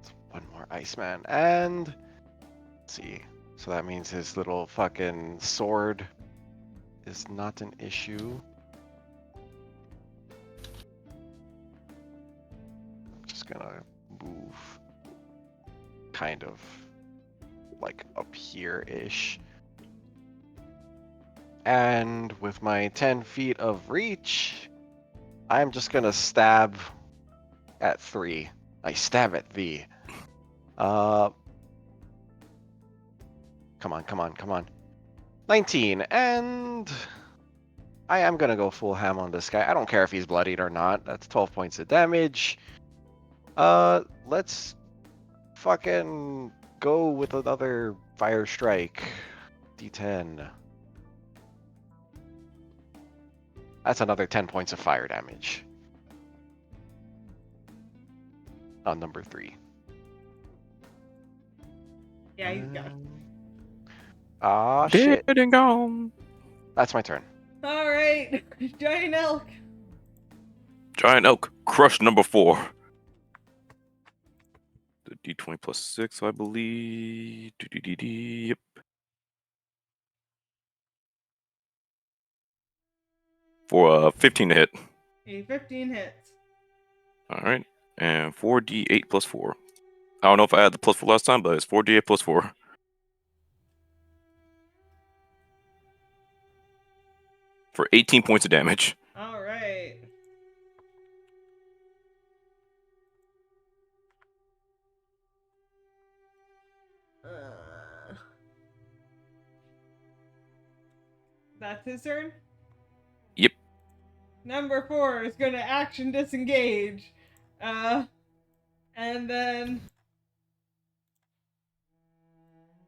It's one more Iceman. And. Let's see. So that means his little fucking sword is not an issue. I'm just gonna move kind of like up here-ish. And with my 10 feet of reach, I'm just gonna stab at 3. I stab at thee. Come on. 19, and I am gonna go full ham on this guy. I don't care if he's bloodied or not. That's 12 points of damage. Let's fucking go with another fire strike. D10. That's another 10 points of fire damage. On number 3. Yeah, he's got it. Ah, shit. Dead and gone. That's my turn. All right, giant elk. Giant Elk, crush number 4. The D20 plus 6, I believe. Yep. For 15 to hit. A 15 hits. Alright. And 4d8 plus 4. I don't know if I had the plus 4 last time, but it's 4d8 plus 4. For 18 points of damage. All right. That's his turn? Yep. Number 4 is going to action disengage. And then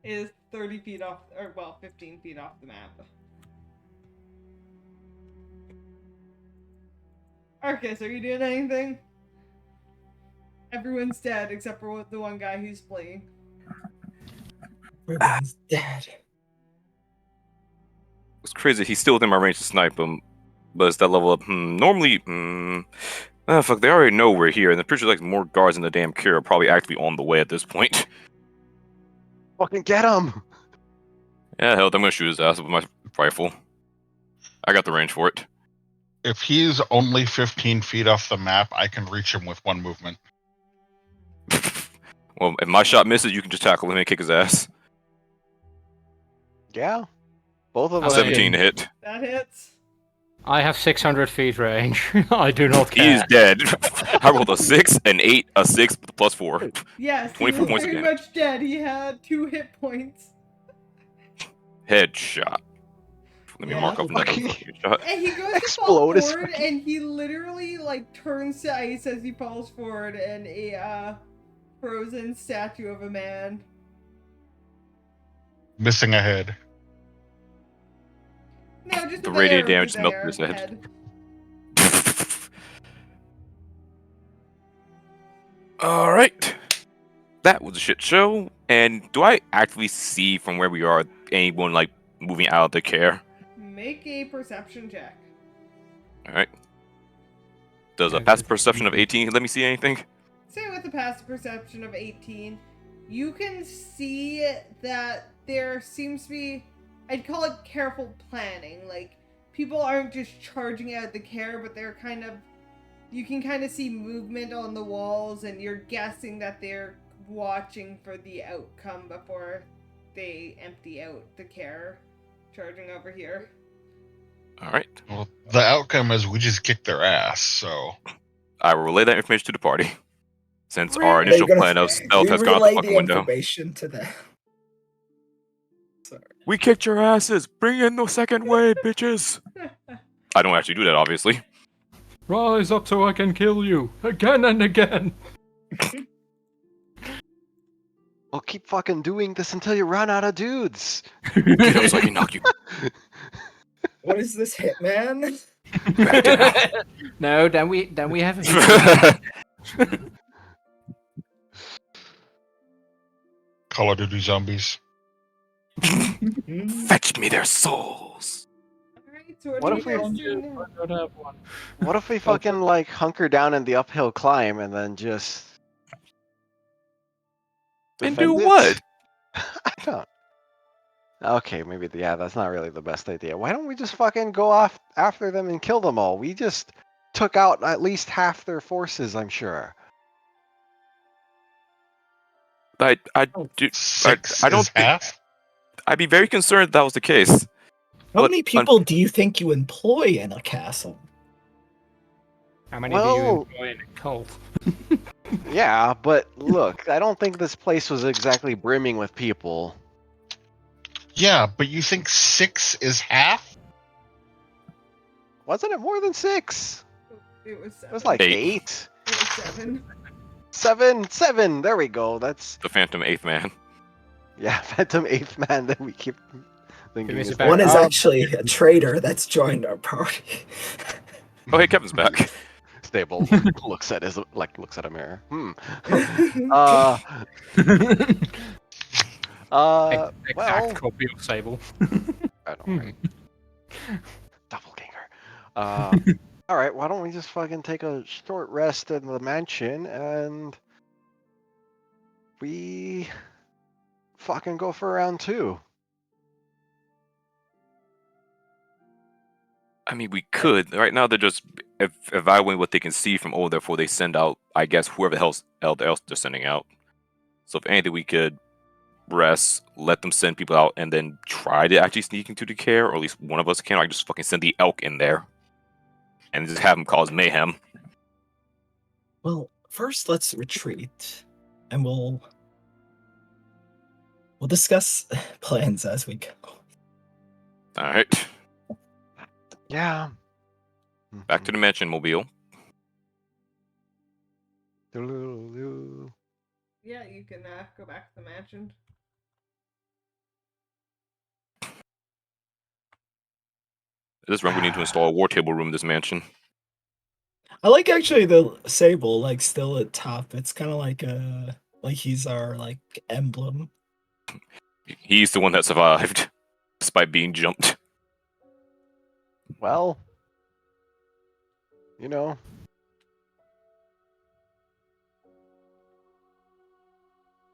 is 30 feet off, or well, 15 feet off the map. Arcus, are you doing anything? Everyone's dead except for the one guy who's playing. Everyone's dead. It's crazy. He's still within my range to snipe him, but it's that level up. Normally, fuck, they already know we're here, and I'm pretty sure like more guards in the damn cure are probably actively on the way at this point. Fucking get him! Yeah, hell, I'm gonna shoot his ass with my rifle. I got the range for it. If he's only 15 feet off the map, I can reach him with one movement. Well, if my shot misses, you can just tackle him and kick his ass. Yeah. Both of I'll us. 17 to hit. That hits. I have 600 feet range. I do not He is care. dead. I rolled a 6, an 8, a 6, with a plus 4. Yes, he 24 was points very again. much dead. He had 2 hit points. Headshot. Let me Yeah. mark off another Okay. fucking shot. And he goes to Explode fall his forward, fucking- and he literally like turns to ice as he falls forward, and a frozen statue of a man. Missing a head. No, just The a radiant bear damage over melted his there, head. All right. that was a shit show. And do I actually see from where we are anyone like moving out of the care? Make a perception check. All right. Does a Yeah, passive 'cause- perception of 18 let me see anything? Say with a passive perception of 18, you can see that there seems to be, I'd call it careful planning. Like, people aren't just charging out the care, but they're kind of, you can kind of see movement on the walls, and you're guessing that they're watching for the outcome before they empty out the care, charging over here. All right. Well, the outcome is we just kicked their ass. So I will relay that information to the party. Since Really? our initial They're gonna- plan of stealth we has gone out the relay fucking the window. information to them. Sorry. We kicked your asses. Bring in the second wave, bitches. I don't actually do that, obviously. Rise up so I can kill you again and again. Well, keep fucking doing this until you run out of dudes. Get up so I can knock you What is this, Hitman? back down. No, then we have a Call of Duty Zombies. Fetch me their souls. Alright, so what What are if you we- guys doing now? I don't have one. What if we fucking like hunker down in the uphill climb and then just And defend do it? what? I don't. Okay, maybe yeah, that's not really the best idea. Why don't we just fucking go off after them and kill them all? We just took out at least half their forces, I'm sure. I do. Six I don't is think- half. I'd be very concerned if that was the case. How But many people do you think you employ in a castle? How many do you Well- employ in a cult? Yeah, but look, I don't think this place was exactly brimming with people. Yeah, but you think 6 is half? Wasn't it more than 6? It was It 7. was like 8. 8. It was 7. 7. There we go. That's The Phantom Eighth Man. yeah, Phantom 8th Man that we keep thinking It was is about- One is Oh. actually a traitor that's joined our party. Oh, hey, Kevin's back. Stable. looks at a mirror. Uh, Exact well, copy of Sable. I don't know. Doppelganger. All right. Why don't we just fucking take a short rest in the mansion and we fucking go for round 2. I mean, we could. Right now, they're just evaluating what they can see from over, therefore they send out, I guess, whoever the else they're sending out. So if anything, we could rest, let them send people out, and then try to actually sneak into the care, or at least one of us can. I just fucking send the elk in there and just have them cause mayhem. Well, first let's retreat, and we'll discuss plans as we go. All right, Yeah. back to the mansion mobile. the. Yeah, you can go back to the mansion. At this run, we need to install a war table room in this mansion. I like actually the Sable, like still at top. It's kind of like he's our like emblem. He's the one that survived, despite being jumped. Well, you know.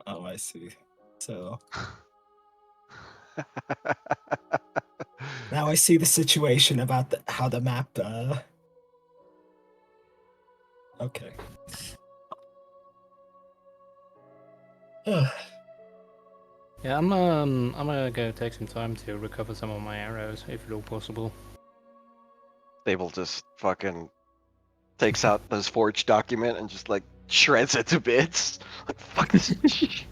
Oh, I see. So now I see the situation about how the map. Okay. Yeah, I'm gonna go take some time to recover some of my arrows, if at all possible. Stable just fucking takes out this forged document and just like shreds it to bits. Like fuck this shit.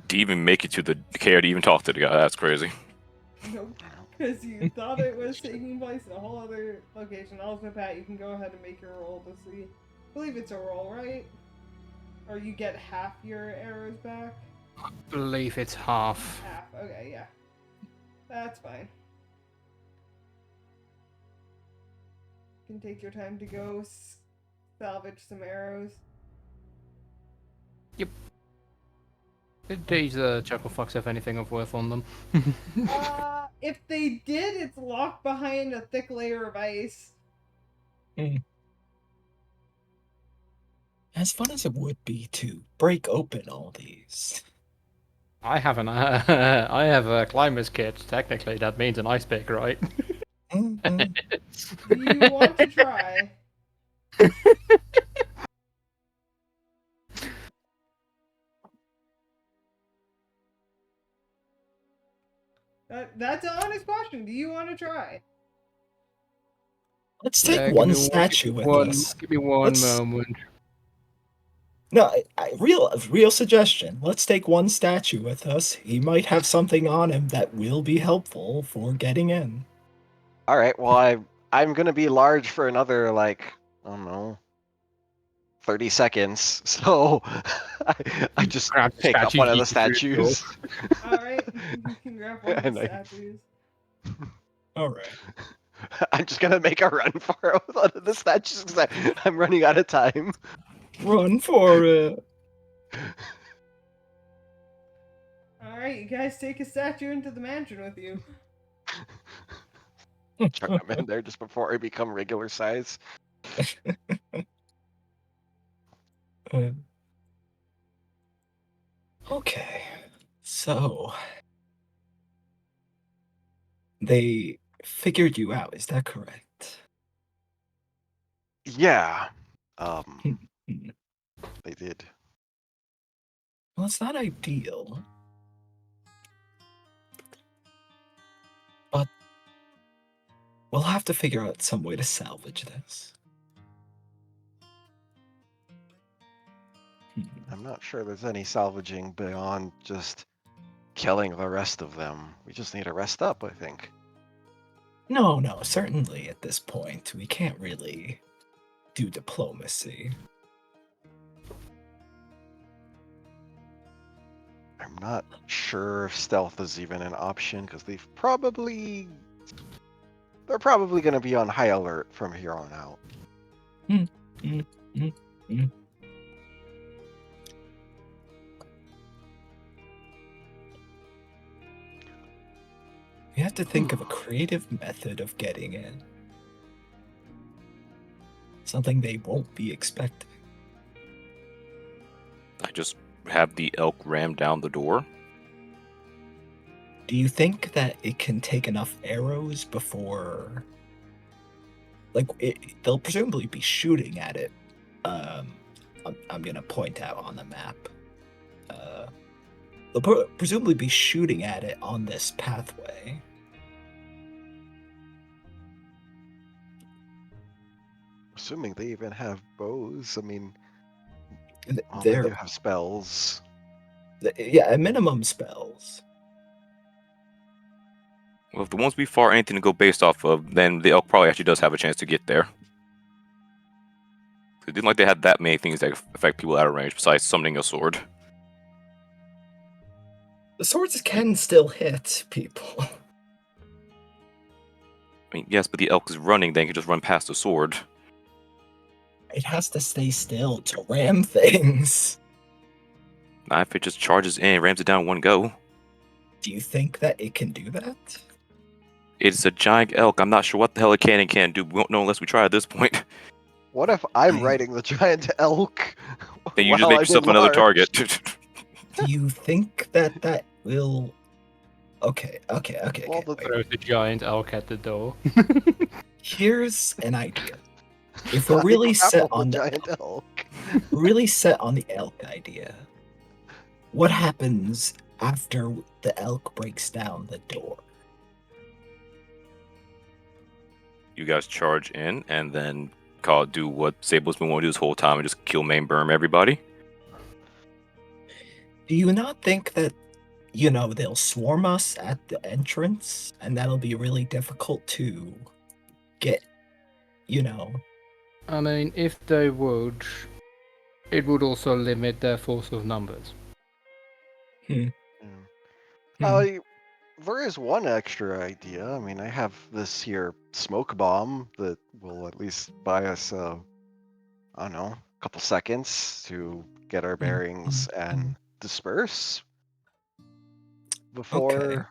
To even make it to the care to even talk to the guy, that's crazy. Nope. Because you thought it was taking place in a whole other location. Also, Pat, you can go ahead and make your roll to see. I believe it's a roll, right? Or you get half your arrows back? I believe it's half. Half. Okay, yeah. That's fine. You can take your time to go salvage some arrows. These chuckle fucks have anything of worth on them. If they did, it's locked behind a thick layer of ice. As fun as it would be to break open all these. I have I have a climber's kit. Technically, that means an ice pick, right? Mhm. Do you want to try? That's an honest question. Do you want to try? Let's take Give one me statue with one, us. Give me one Let's- moment. No, real suggestion. Let's take one statue with us. He might have something on him that will be helpful for getting in. All right. Well, I'm gonna be large for another like I don't know 30 seconds. So I just Grab the pick up statue, one of the yeet it through the door. statues. All right, you can grab one of And the I- statues. All right. I'm just gonna make a run for it with one of the statues because I'm running out of time. Run for it. All right, you guys take a statue into the mansion with you. Chuck him in there just before I become regular size. Okay. So they figured you out, is that correct? Yeah. Hmm. They did. Well, it's not ideal. But we'll have to figure out some way to salvage this. I'm not sure there's any salvaging beyond just killing the rest of them. We just need to rest up, I think. No, certainly at this point, we can't really do diplomacy. I'm not sure if stealth is even an option because they're probably going to be on high alert from here on out. We have to think of a creative method of getting in. Something they won't be expecting. I just have the elk ram down the door. Do you think that it can take enough arrows before... Like, they'll presumably be shooting at it. I'm gonna point out on the map. They'll presumably be shooting at it on this pathway. Assuming they even have bows. I mean, they They're do have spells. yeah, at minimum spells. Well, if the ones we far anything to go based off of, then the elk probably actually does have a chance to get there. It didn't like they had that many things that affect people out of range besides summoning a sword. The swords can still hit people. I mean, yes, but the elk is running, then you can just run past the sword. It has to stay still to ram things. Not if it just charges in and rams it down in one go. Do you think that it can do that? It's a giant elk. I'm not sure what the hell a cannon can do. We won't know unless we try at this point. What if I'm riding the giant elk? Then you just while make I'm yourself in another large? target. Do you think that will... Okay. Well, wait. Throw the giant elk at the door. Here's an idea. If we're really set on the giant elk. really set on the elk idea, what happens after the elk breaks down the door? You guys charge in and then do what Sable's been wanting to do this whole time and just kill, maim, burn everybody. Do you not think that, they'll swarm us at the entrance, and that'll be really difficult to get, I mean, if they would, it would also limit their force of numbers. There is one extra idea. I mean, I have this here smoke bomb that will at least buy us, I don't know, a couple seconds to get our bearings and disperse. before,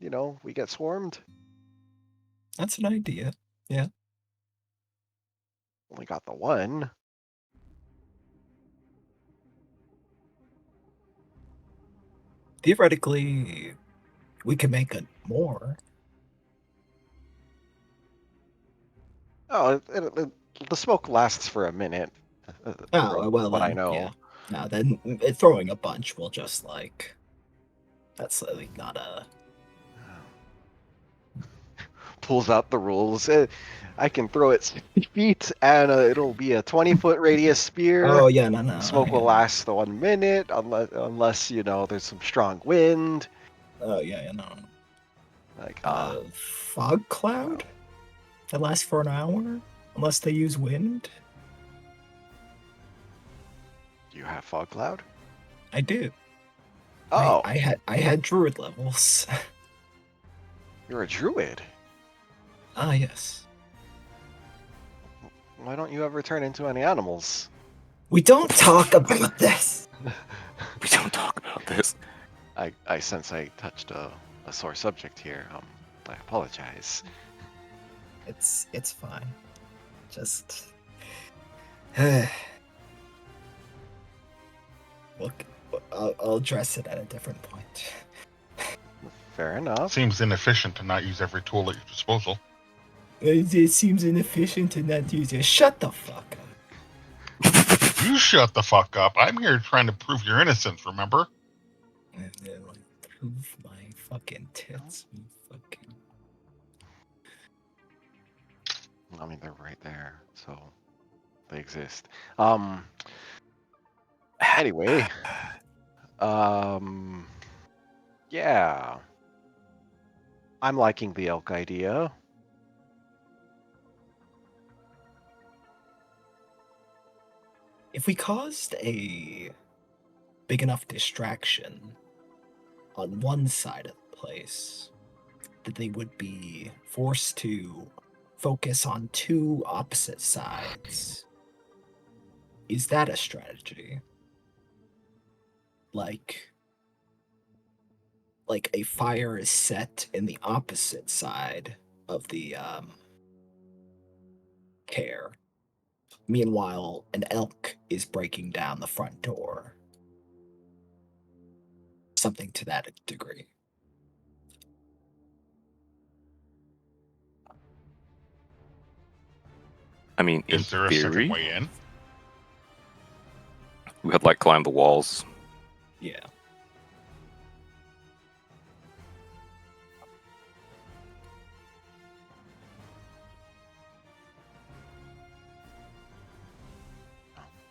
we get swarmed. That's an idea. Only got the one. Theoretically, we could make it more. Oh, the smoke lasts for a minute. Oh, well, what I then, know. yeah. No, then throwing a bunch will just, like... That's, like, not a... Pulls out the rules. I can throw it 60 feet, and it'll be a 20-foot radius spear. Oh, yeah, no. Smoke will last the 1 minute, unless there's some strong wind. Oh, yeah, no. Like, Fog cloud? That lasts for an hour? Unless they use wind? do you have fog cloud? I do. Oh, I had druid levels. you're a druid. Ah, yes. Why don't you ever turn into any animals? We don't talk about this! We don't talk about this. I sense I touched a sore subject here. I apologize. It's fine. Just... Look, I'll address it at a different point. Fair enough. Seems inefficient to not use every tool at your disposal. It seems inefficient to not use it. Shut the fuck up. You shut the fuck up. I'm here trying to prove your innocence, remember? And then, like, prove my fucking tits. You fucking... I mean, they're right there, so they exist. Anyway, yeah, I'm liking the elk idea. If we caused a big enough distraction on one side of the place, that they would be forced to focus on two opposite sides. Is that a strategy? Like a fire is set in the opposite side of the care. Meanwhile, an elk is breaking down the front door. Something to that degree. I mean, in Is there a second theory, way in? we had like climb the walls. Yeah.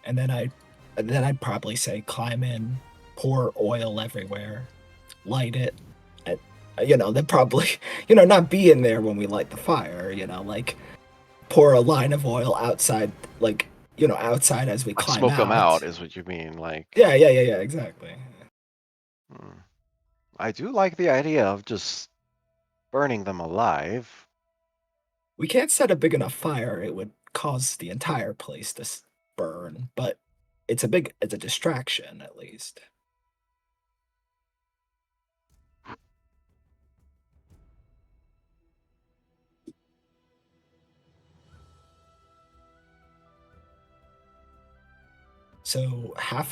And then I'd probably say climb in, pour oil everywhere, light it. And, they'd probably, not be in there when we light the fire, like pour a line of oil outside, like, outside as we climb Smoke out. them out is what you mean, like. Yeah, exactly. I do like the idea of just burning them alive. We can't set a big enough fire, it would cause the entire place to burn, but it's a distraction at least. So half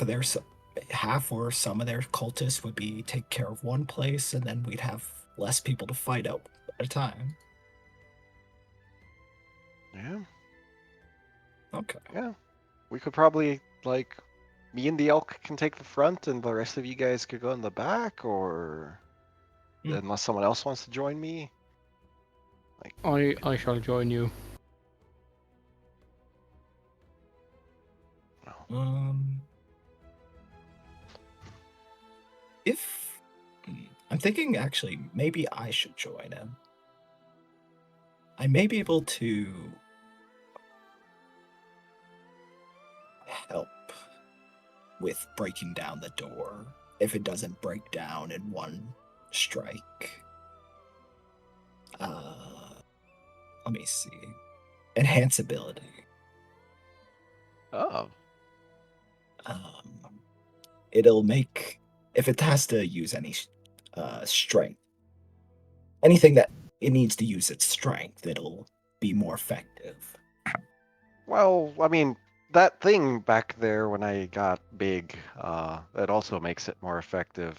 or some of their cultists would be take care of one place, and then we'd have less people to fight out at a time. Yeah. Okay. Yeah. We could probably, like, me and the elk can take the front and the rest of you guys could go in the back, or unless someone else wants to join me. I shall join you. If I'm thinking actually maybe I should join him. I may be able to help with breaking down the door if it doesn't break down in one strike. Let me see. Enhance ability. Oh. It'll make, if it has to use any strength. Anything that it needs to use its strength, it'll be more effective. Well, I mean, that thing back there when I got big, it also makes it more effective.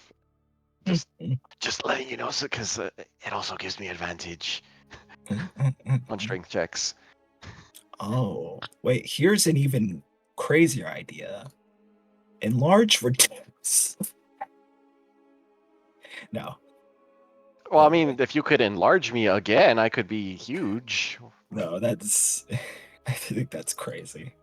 Just letting you know, because it also gives me advantage on strength checks. Oh, wait, here's an even crazier idea. Enlarge reduce. No, Well, I mean, if you could enlarge me again, I could be huge. no, that's. I think that's crazy.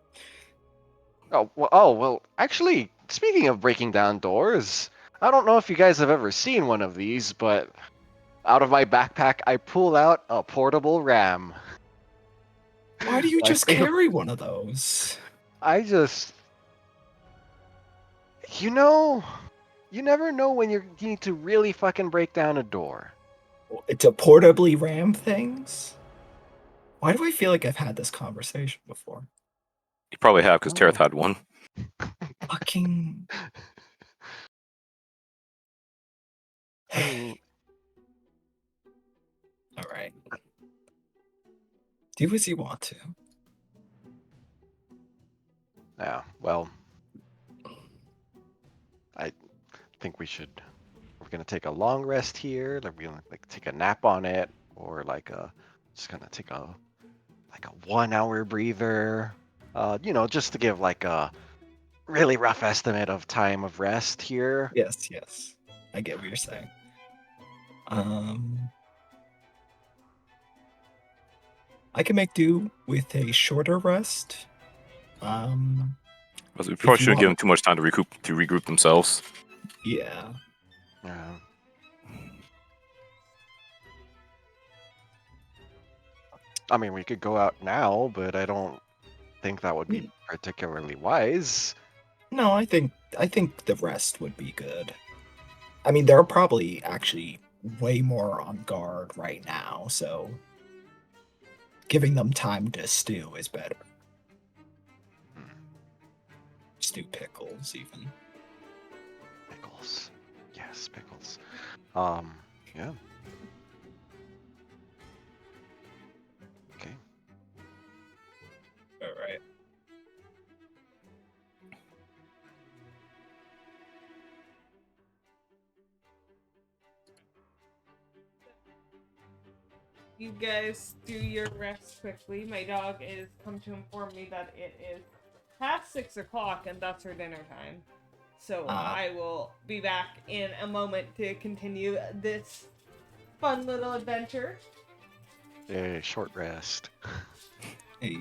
Oh, well, actually, speaking of breaking down doors, I don't know if you guys have ever seen one of these, but out of my backpack, I pull out a portable ram. Why do you My just favorite- carry one of those? I just. You know, you never know when you need to really fucking break down a door. To portably ram things? Why do I feel like I've had this conversation before? You probably have because Tareth Oh. had one. Fucking. I mean, Alright. Do as you want to. yeah, well, I think we should. We're gonna take a long rest here. Like we're gonna take a nap on it, or just gonna take a 1 hour breather. Just to give like a really rough estimate of time of rest here. Yes, yes. I get what you're saying. I can make do with a shorter rest. Because we If probably you shouldn't give them want- too much time to regroup themselves. Yeah. Yeah. I mean, we could go out now, but I don't think that would be particularly wise. No, I think the rest would be good. I mean, they're probably actually way more on guard right now, so giving them time to stew is better. Stew pickles, even. Pickles. Yes, pickles. Yeah. Okay. All right. You guys do your rest quickly. My dog is come to inform me that it is past 6 o'clock and that's her dinner time. So I will be back in a moment to continue this fun little adventure. A short rest. Hey.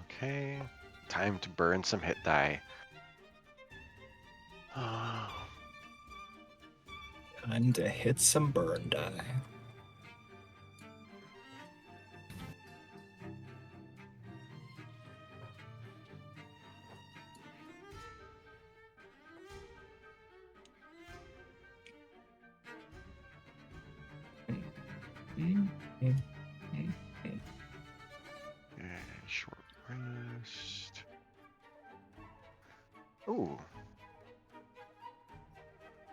Okay. Time to burn some hit die. Time to hit some burn die. Short rest. Ooh.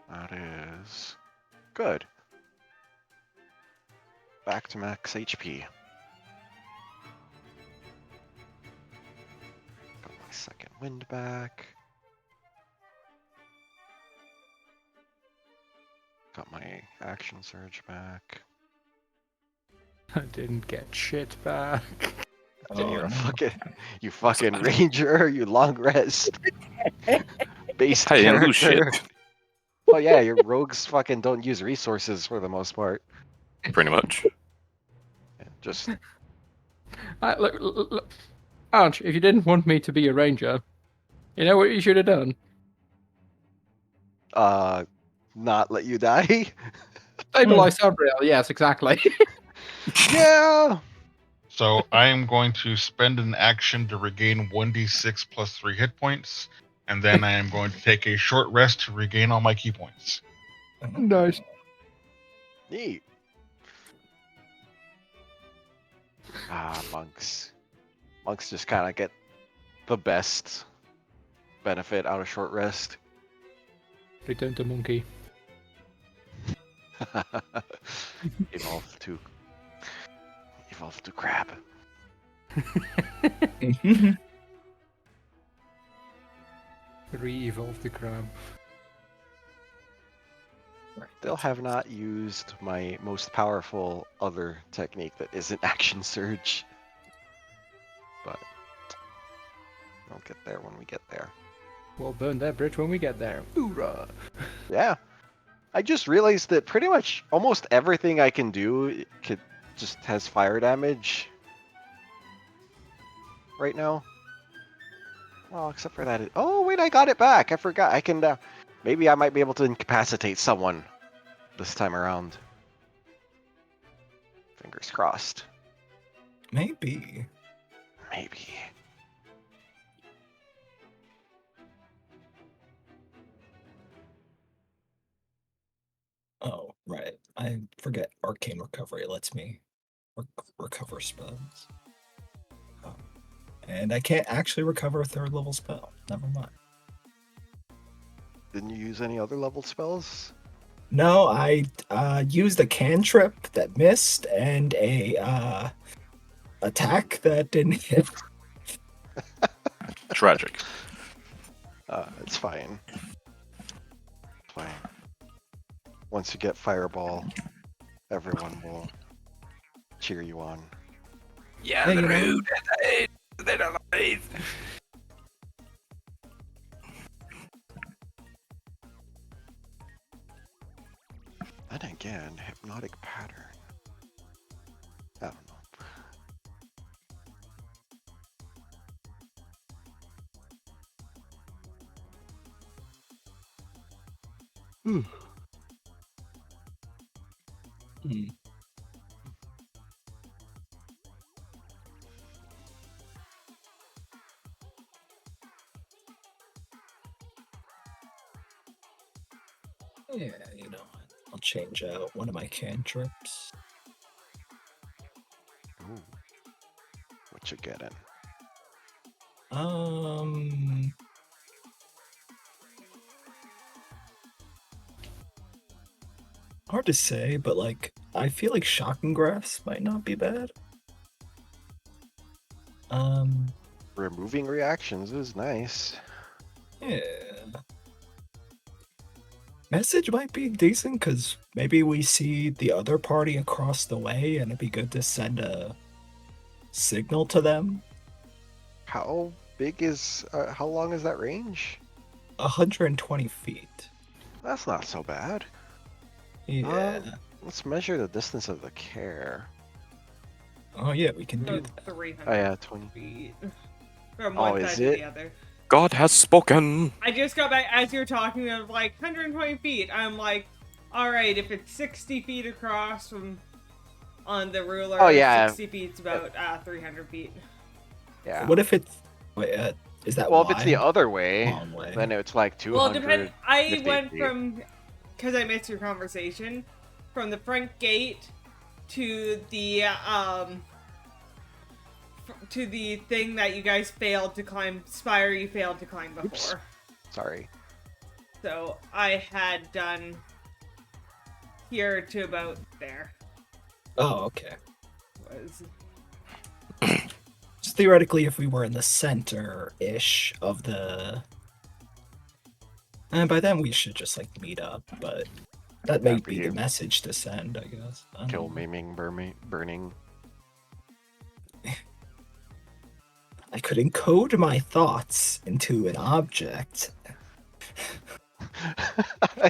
That is good. Back to max HP. Got my second wind back. Got my action surge back. I didn't get shit back. Then you're Oh, a no. you fucking ranger, you long rest. Based I didn't lose character. shit. Well, yeah, your rogues fucking don't use resources for the most part. Pretty much. Yeah, just Look, Arch, if you didn't want me to be a ranger, you know what you should have done? not let you die. Stabilize Sabriel, yes, exactly. Yeah. So I am going to spend an action to regain 1d6 plus 3 hit points, and then I am going to take a short rest to regain all my key points. Nice. Neat. Monks. Monks just kind of get the best benefit out of short rest. Return to monkey. Evolve to crab. Re-evolve the crab. Still have not used my most powerful other technique that isn't action surge. But I'll get there when we get there. We'll burn that bridge when we get there. Hoorah! Yeah. I just realized that pretty much almost everything I can do just has fire damage right now. Oh, except for that. Oh, wait, I got it back. I forgot. I can. Maybe I might be able to incapacitate someone this time around. Fingers crossed. Maybe. Maybe. Oh, right. I forget Arcane Recovery lets me recover spells. Oh. And I can't actually recover a 3rd level spell. Never mind. Didn't you use any other level spells? No, I used a cantrip that missed and a attack that didn't hit. Tragic. It's fine. It's fine. Once you get Fireball, everyone will cheer you on. Yeah, the road. Then again, Hypnotic Pattern. I don't know. Hmm. Yeah, you know what? I'll change out one of my cantrips. Ooh. What you getting? Hard to say, but like I feel like Shocking Grass might not be bad. Removing reactions is nice. Yeah. Message might be decent because maybe we see the other party across the way and it'd be good to send a signal to them. How big is, how long is that range? 120 feet. That's not so bad. Yeah. Let's measure the distance of the care. Oh yeah, we can do About that. 300 Oh yeah, 20. feet from Oh, one is side to it? the other. God has spoken. I just got back as you're talking of like 120 feet. I'm like, all right, if it's 60 feet across from on the ruler, Oh, yeah. 60 feet's about 300 feet. Yeah. What if it's wait? Is that Well, if it's the wide? other way, Long way. then it's like 200. Well, depend. I 50 went feet. from because I missed your conversation from the front gate to the to the thing that you guys failed to climb, spire you failed to climb before. Oops. Sorry. So I had done here to about there. Oh, okay. Was So theoretically, if we were in the center-ish of the, and by then we should just like meet up. But that may That'd be be the message to send, I guess. I don't Kill, know. maiming, burning. I could encode my thoughts into an object.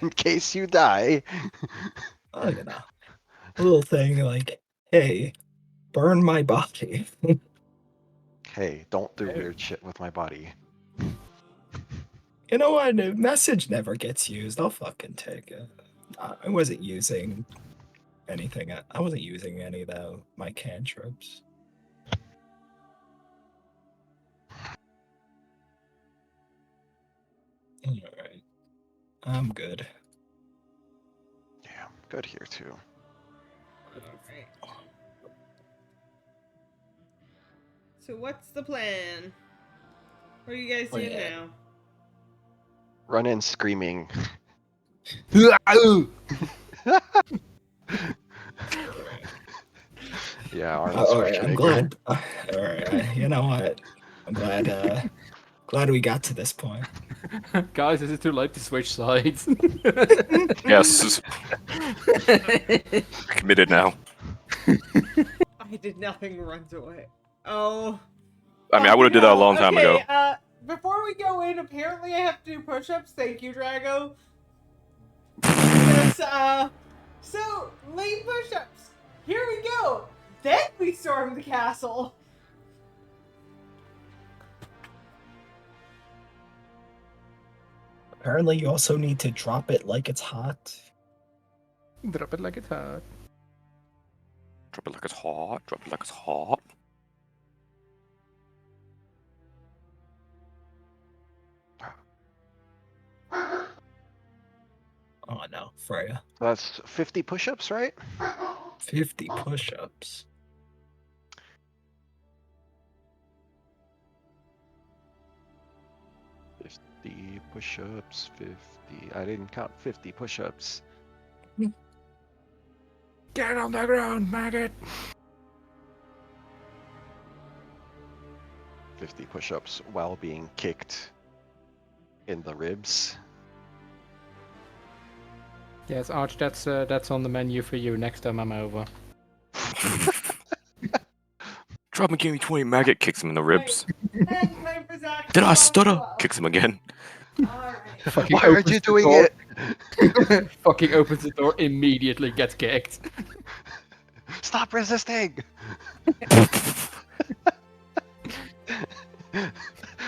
In case you die. Oh, you know, a little thing like, "Hey, burn my body." Hey, don't do weird shit with my body. You know what? The message never gets used. I'll fucking take it. I wasn't using anything. I wasn't using any of my cantrips. Alright. I'm good. Yeah, good here too. alright. So what's the plan? What are you guys Oh, doing yeah. now? Run in screaming Yeah, Arnold All right, I'm Schwarzenegger. glad. All right, you know what? I'm glad. Glad we got to this point. Guys, is it too late to switch sides? Yes, committed now. I did nothing. Runs away. Oh. I mean, I would have did that a long time ago. Before we go in, apparently I have to do push-ups. Thank you, Drago. Yes, so, late push-ups. Here we go. Then we storm the castle. Apparently, you also need to drop it like it's hot. Drop it like it's hot. Drop it like it's hot. Drop it like it's hot. Oh no, Freya. That's 50 push-ups, right? 50 push-ups. The push-ups, 50. I didn't count 50 push-ups. Get on the ground, maggot! 50 push-ups while being kicked in the ribs. Yes, Arch, that's on the menu for you next time I'm over. Drop and give me 20 maggot, kicks him in the ribs. And time for Zach to Did I talk stutter? as well. Kicks him again. Alright. Fucking Why are opens you the doing door- it? Fucking opens the door, immediately gets kicked. Stop resisting!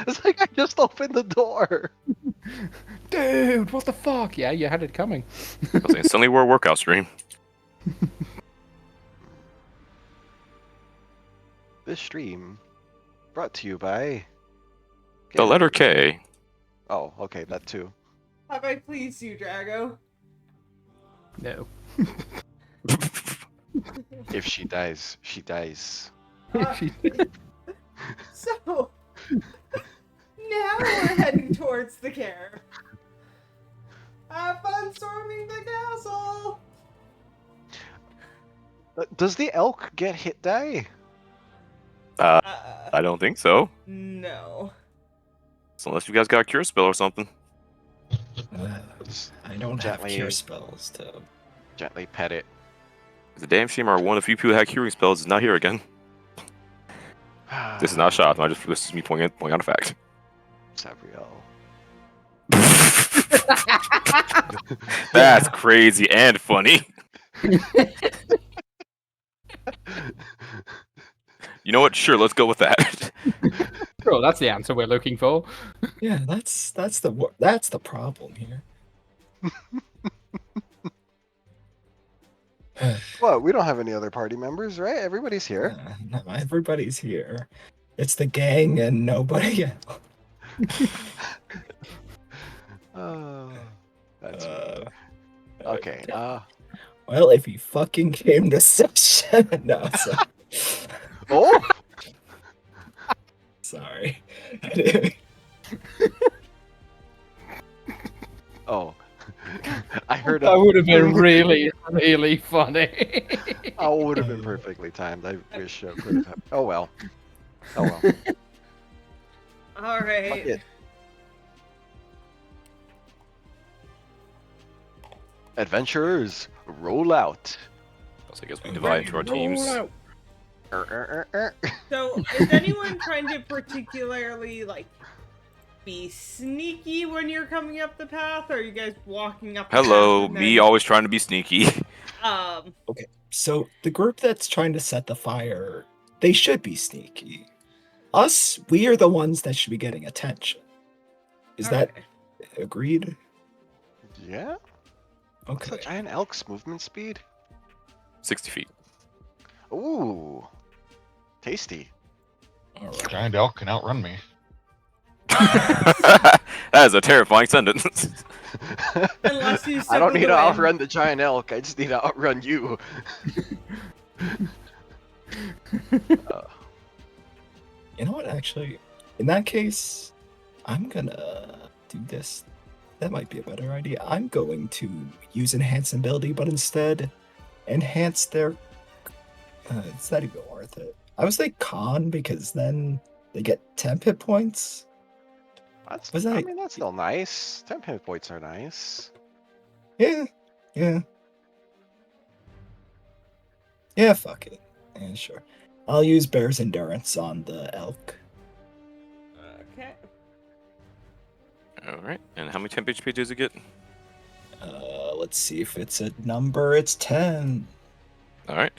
It's like I just opened the door. Dude, what the fuck? Yeah, you had it coming. I was instantly wore a workout stream. This stream brought to you by The letter K. Oh, okay, that too. Have I pleased you, Drago? No. If she dies, she dies. So, now we're heading towards the care. Have fun storming the castle! Does the elk get hit die? I don't think so. No. So unless you guys got a cure spell or something. I don't have Gently. cure spells to. Gently pet it. It's a damn shame our one of the few people who had curing spells is not here again. This is not a shot. This is me pointing out a fact. Sabriel. That's crazy and funny. You know what? Sure, let's go with that. Sure, that's the answer we're looking for. Yeah, that's the problem here. What? We don't have any other party members, right? Everybody's here. No, everybody's here. It's the gang and nobody else. That's Uh, okay. Well, if you fucking came to session, no, Oh, sorry. oh. I heard. That would have been really, really funny. Oh, would have been perfectly timed. I wish I could have. Oh well. Oh well. Fuck Alright. it. Adventurers, roll out. So I guess we divide into our teams. So, is anyone trying to particularly, like, be sneaky when you're coming up the path, or are you guys walking up the Hello, path? and me then- always trying to be sneaky. So the group that's trying to set the fire, they should be sneaky. Us, we are the ones that should be getting attention. Is that Okay. agreed? Yeah. What's the Okay. giant elk's movement speed? 60 feet. Ooh, tasty. All right. Giant elk can outrun me. That is a terrifying sentence. Unless you I don't suckle need the to wind. outrun the giant elk. I just need to outrun you. You know what? Actually, in that case, I'm gonna do this That might be a better idea. I'm going to use enhance ability, but instead enhance their. It's not even worth it. I would say con because then they get 10 hit points. That's, Was I that- mean, that's still nice. 10 hit points are nice. Yeah, yeah, yeah. Fuck it. Yeah, sure. I'll use Bear's Endurance on the elk. Okay. All right. And how many temp HP does it get? Let's see if it's a number. It's 10. All right.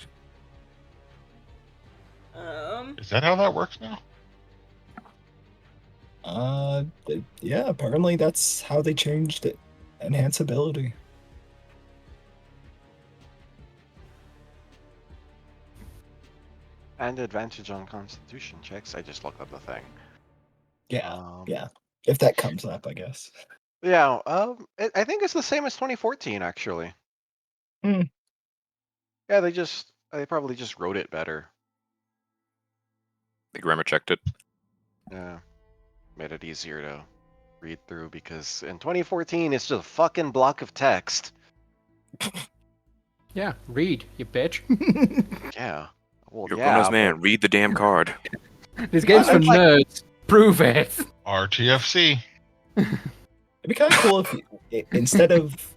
Is that how that works now? Yeah, apparently that's how they changed it. Enhance ability. And advantage on constitution checks. I just looked up the thing. Yeah, yeah. If that comes up, I guess. Yeah, I think it's the same as 2014, actually. Hmm. Yeah, they probably just wrote it better. The grammar checked it. Yeah, made it easier to read through because in 2014 it's just a fucking block of text. Yeah, read, you bitch. Yeah. Well, You're a yeah, grown-ass man. Read the damn card. This game's for It's like- nerds. Prove it. RTFC. It'd be kind of cool if you, instead of,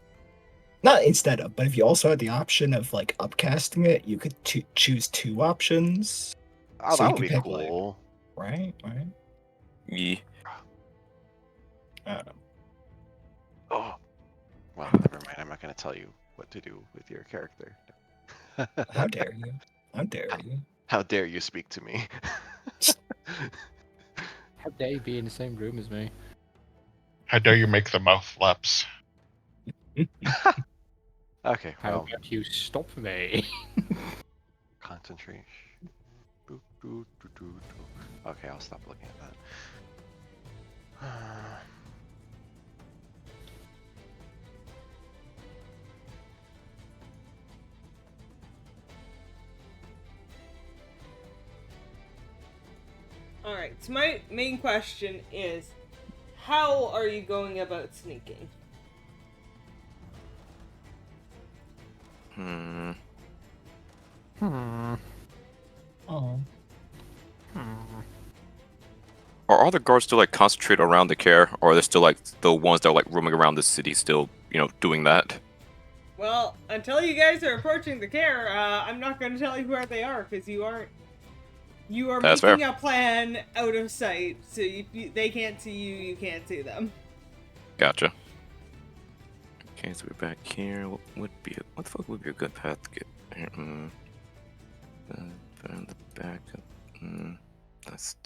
not instead of, but if you also had the option of like upcasting it, you could choose 2 options. Oh, So that you would be could pick, like- cool. Right. Yeah. I don't know. Oh, well, never mind. I'm not gonna tell you what to do with your character. How dare you? How dare you? How dare you speak to me? How dare you be in the same room as me? How dare you make the mouth flaps? Okay, How well, about you stop me? concentration. Boop, doo, doo, doo, doo. Okay, I'll stop looking at that. All right. So my main question is, how are you going about sneaking? Hmm. Hmm. Oh. Are all the guards still like concentrated around the care, or are there still like the ones that are like roaming around the city still, doing that? Well, until you guys are approaching the care, I'm not going to tell you where they are because you aren't. You are That's making fair. a plan out of sight, so they can't see you. You can't see them. Gotcha. Okay, so we're back here. What the fuck would be a good path to get here? Around the back. That's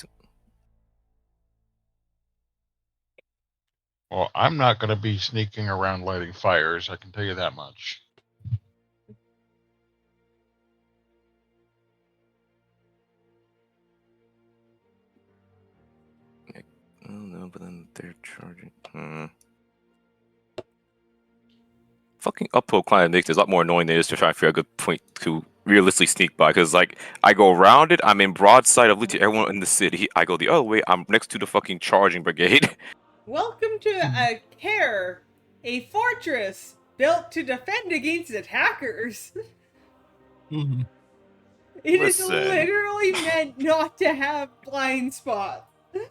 Well, I'm not going to be sneaking around lighting fires. I can tell you that much. oh no, but then they're charging. Fucking uphill climb makes it a lot more annoying than it is to try to figure out a good point to realistically sneak by. Because like I go around it, I'm in broadside of literally everyone in the city. I go the other way, I'm next to the fucking charging brigade. Welcome to a care, a fortress built to defend against attackers. Mhm. It is Listen. literally meant not to have blind spots. Mhm.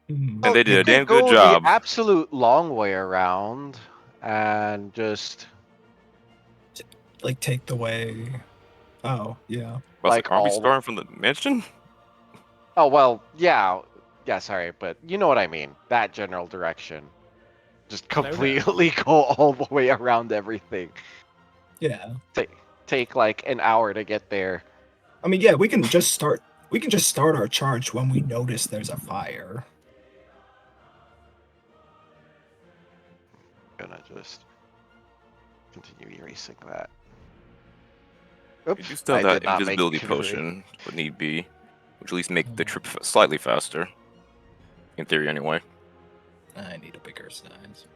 And they did you a damn could good go job. The absolute long way around and just Like take the way. Oh yeah. Like, like, aren't we all- starting from the mansion? oh well, yeah, sorry, but you know what I mean. That general direction. Just No, no. completely go all the way around everything. Yeah. Take like an hour to get there. I mean, yeah, we can just start. We can just start our charge when we notice there's a fire. Gonna just continue erasing that. You Oops, do still I have that did not make invisibility it erase. potion, would need be, which at least make the trip slightly faster. In theory, anyway. I need a bigger size.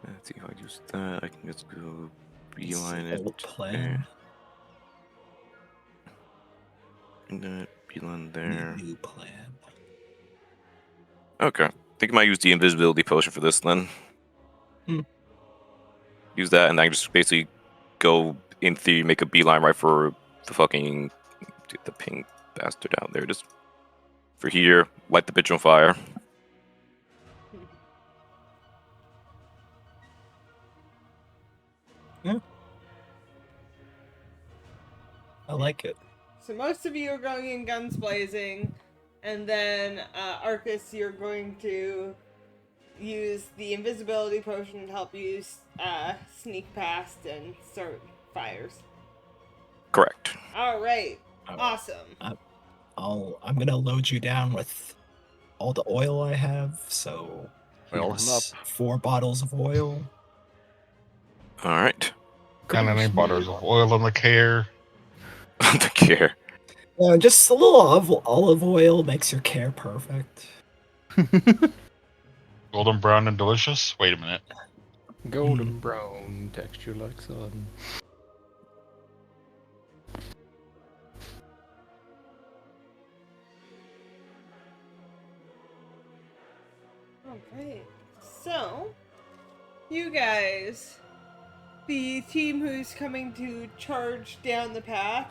Let's see if I use that. I can just go beeline it. Old plan. And then beeline there. New plan. Okay. think I might use the invisibility potion for this then. Hmm. Use that, and then I can just basically go, in theory, make a beeline right for the fucking the pink bastard out there. Just for here, light the bitch on fire. I like it. So most of you are going in guns blazing, and then Arcus, you're going to use the invisibility potion to help you sneak past and start fires. Correct. All right, Alright. awesome. I'm gonna load you down with all the oil I have. So Oil him here's 4 bottles of oil. All right. And any bottles of oil on the care. The care. Just a little olive oil makes your care perfect. Golden brown and delicious. Wait a minute. Golden brown texture like sun. Okay, so you guys, the team who's coming to charge down the path,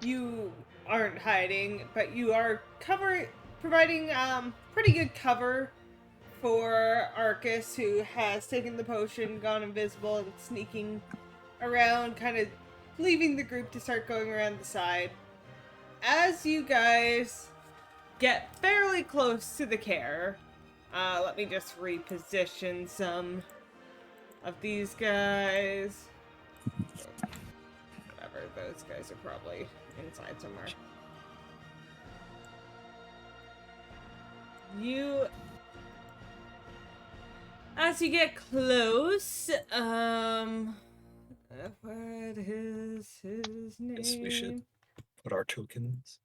you aren't hiding, but you are providing pretty good cover for Arcus, who has taken the potion, gone invisible, and sneaking around, kind of leaving the group to start going around the side. As you guys get fairly close to the care, let me just reposition some of these guys. Whatever, those guys are probably inside somewhere. As you get close, what is his name? Guess we should put our tokens.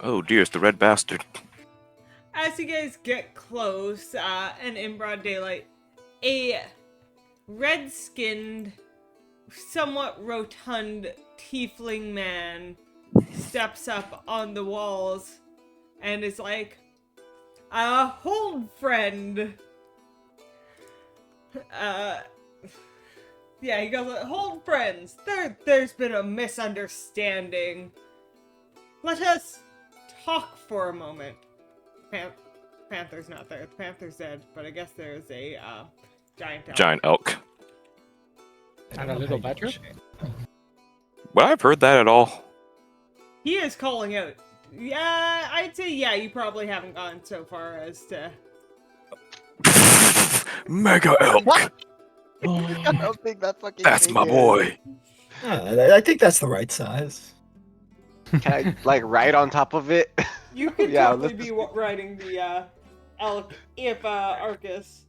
Oh dear, it's the red bastard. As you guys get close, and in broad daylight, a red-skinned, somewhat rotund tiefling man steps up on the walls and is like, hold, friend. Yeah, he goes, hold, friends. There's been a misunderstanding. Let us talk for a moment. Panther's not there. The Panther's dead, but I guess there's a giant elk. Giant elk. And a little badger? Would I have heard that at all? He is calling out. Yeah, I'd say yeah. You probably haven't gone so far as to. Mega elk. What? I don't think that fucking That's thing my is- boy. I think that's the right size. Can I like right on top of it? You could Yeah, totally let's be riding the elk if Arcus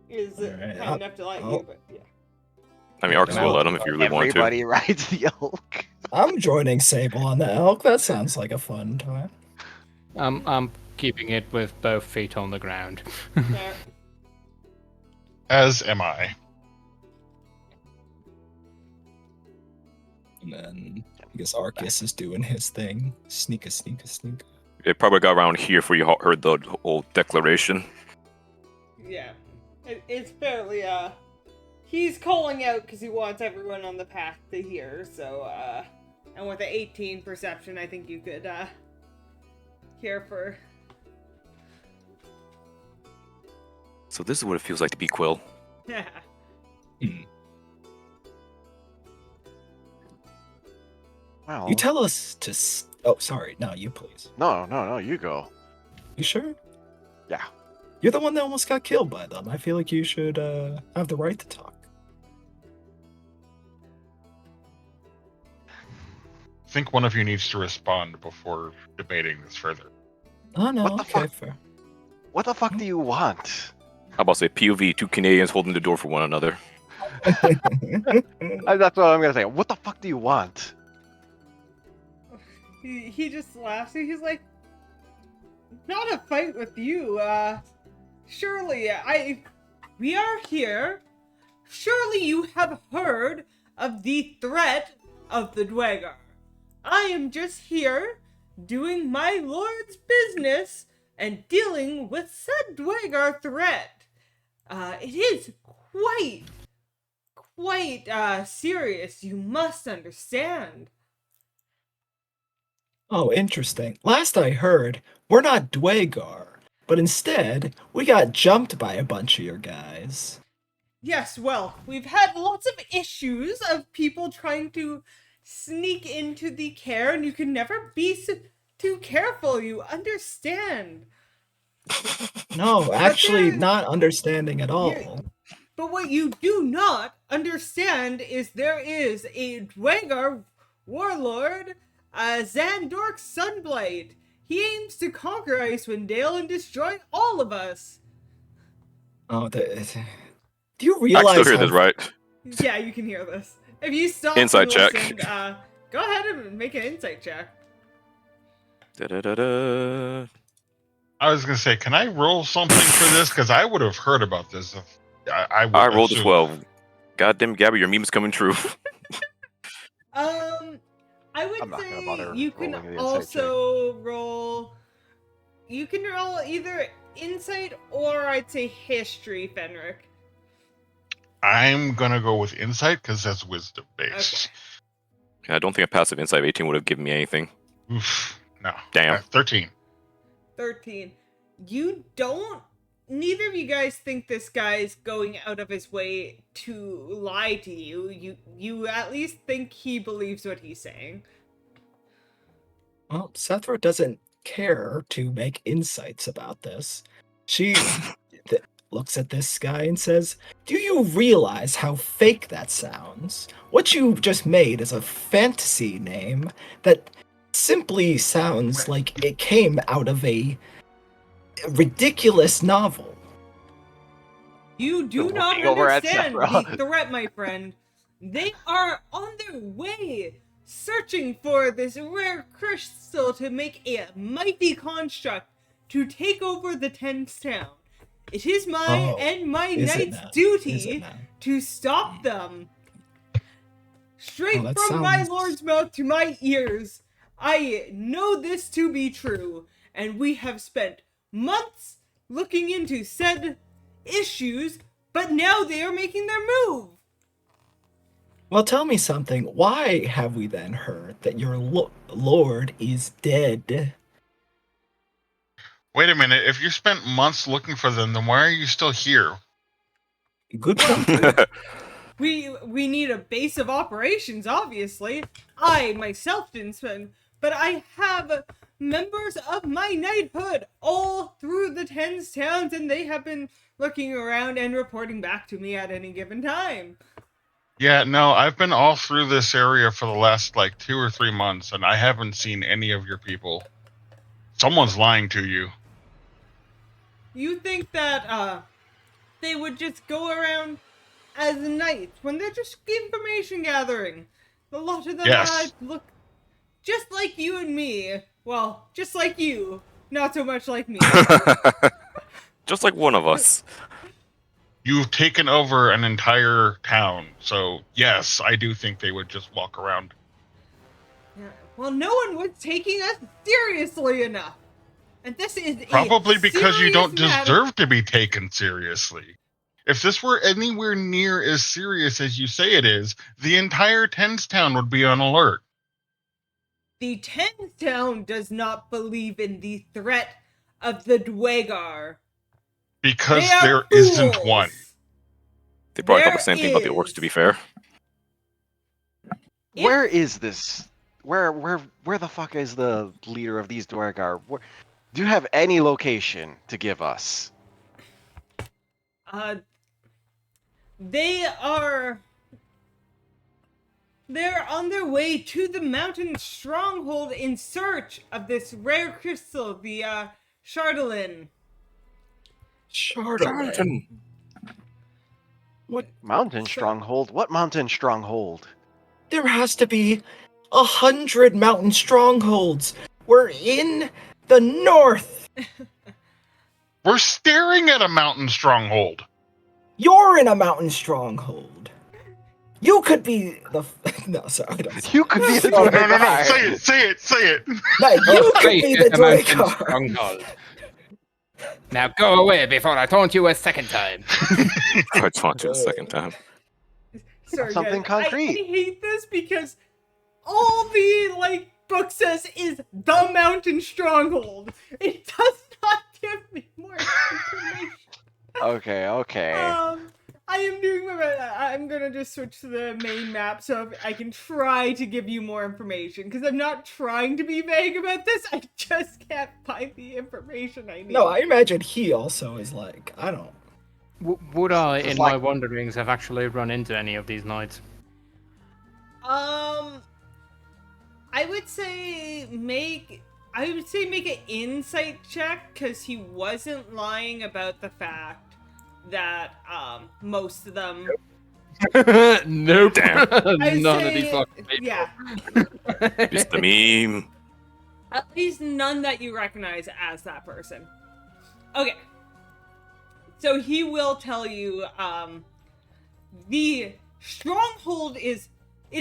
is Alright, kind enough to let you. But yeah. I mean, Arcus will let him if you really want to. Everybody rides the elk. I'm joining Sable on the elk. That sounds like a fun time. I'm keeping it with both feet on the ground. There. As am I. And then I guess Arcus is doing his thing. Sneak. It probably got around here before you heard the whole declaration. Yeah, it's fairly he's calling out because he wants everyone on the path to hear. So and with an 18 perception, I think you could hear for. So this is what it feels like to be Quill. Yeah. Wow. You tell us to. Oh, sorry. No, you please. No, you go. You sure? Yeah. You're the one that almost got killed by them. I feel like you should have the right to talk. I think one of you needs to respond before debating this further. Oh no. What the Okay, fuck? fair. What the fuck do you want? How about say POV, 2 Canadians holding the door for one another. That's what I'm gonna say. What the fuck do you want? He just laughs. He's like, not a fight with you. Surely, we are here. Surely you have heard of the threat of the Dwegar. I am just here doing my lord's business and dealing with said Dwegar threat. It is quite serious, you must understand. Oh, interesting. Last I heard, we're not Dwegar, but instead, we got jumped by a bunch of your guys. Yes, well, we've had lots of issues of people trying to sneak into the care, and you can never be too careful, you understand. No, actually, there- not understanding at all. But what you do not understand is there is a Dwegar warlord, Zandork Sunblight. He aims to conquer Icewind Dale and destroy all of us. Oh, do you I realize can still hear how this, right? Yeah, you can hear this. If you stop Insight and check. listen, go ahead and make an insight check. Da-da-da-da. I was gonna say, can I roll something for this? Because I would have heard about this. If I would I rolled a assume. 12. Goddamn, Gabby, your meme is coming true. I would I'm not gonna bother say you can rolling the insight also roll. You can roll either insight or I'd say history, Fenric. I'm gonna go with insight because that's wisdom based. I don't think a passive insight of 18 would have given me anything. Oof, no. Damn. 13. 13. You don't. Neither of you guys think this guy's going out of his way to lie to you. You at least think he believes what he's saying. Well, Sethra doesn't care to make insights about this. She looks at this guy and says, "Do you realize how fake that sounds? What you just made is a fantasy name that simply sounds like it came out of a ridiculous novel." You do Looking not over at understand Sephiroth. the threat, my friend. They are on their way, searching for this rare crystal to make a mighty construct to take over the Tens town. It is my Oh, and my is it knight's now? Is duty it now? to stop them. Straight Oh, that from my sounds- lord's mouth to my ears, I know this to be true, and we have spent months looking into said issues, but now they are making their move. Well, tell me something. Why have we then heard that your lord is dead? Wait a minute. If you spent months looking for them, then why are you still here? Good point. We need a base of operations, obviously. I myself didn't spend, but I have members of my knighthood all through the Tens towns, and they have been looking around and reporting back to me at any given time. Yeah, no, I've been all through this area for the last like 2 or 3 months, and I haven't seen any of your people. Someone's lying to you. You think that they would just go around as knights when they're just information gathering? A lot of them Yes. look just like you and me. Well, just like you, not so much like me. Just like one of us. You've taken over an entire town, so yes, I do think they would just walk around. Yeah, well, no one was taking us seriously enough. And this is Probably because you don't serious matter. deserve to be taken seriously. If this were anywhere near as serious as you say it is, the entire Tens town would be on alert. The Tens town does not believe in the threat of the Dwegar. Because They are there isn't fools. one. They probably thought the There same thing about the orcs, to be fair. Where is this? Where the fuck is the leader of these Dwargar? Do you have any location to give us? They're on their way to the mountain stronghold in search of this rare crystal, the Chardolin. Chardolin. What? Mountain stronghold? What mountain stronghold? There has to be 100 mountain strongholds. We're in the north. We're staring at a mountain stronghold. You're in a mountain stronghold. You could be the. No, sorry. I don't. You could be the No, Duergar. say it. No, you could be the Mountain Duergar. stronghold. Now go away before I taunt you a second time. I taunt you a second time. Sorry, Something guys. concrete. I hate this because all the book says is the mountain stronghold. It does not give me more information. Okay. I am doing my best. I'm gonna just switch to the main map so I can try to give you more information because I'm not trying to be vague about this. I just can't find the information I need. No, I imagine he also is like, I don't. Would I, It's in like- my wanderings, have actually run into any of these knights? I would say make an insight check because he wasn't lying about the fact that most of them. Nope. Damn. I'd None say, of these fucking people. yeah, It's the meme. at least none that you recognize as that person. Okay. So he will tell you, the stronghold it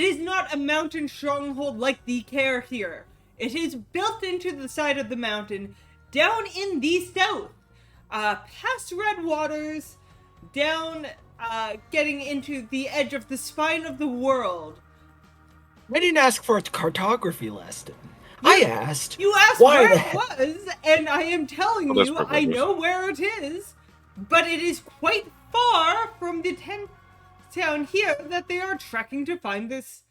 is not a mountain stronghold like the Care here. It is built into the side of the mountain, down in the south, past Red Waters, down, getting into the edge of the spine of the world. I didn't ask for a cartography lesson. I asked. You asked Why where the it heck- was, and I am telling Well, that's you, I privileges. know where it is, but it is quite far from the town here that they are trekking to find this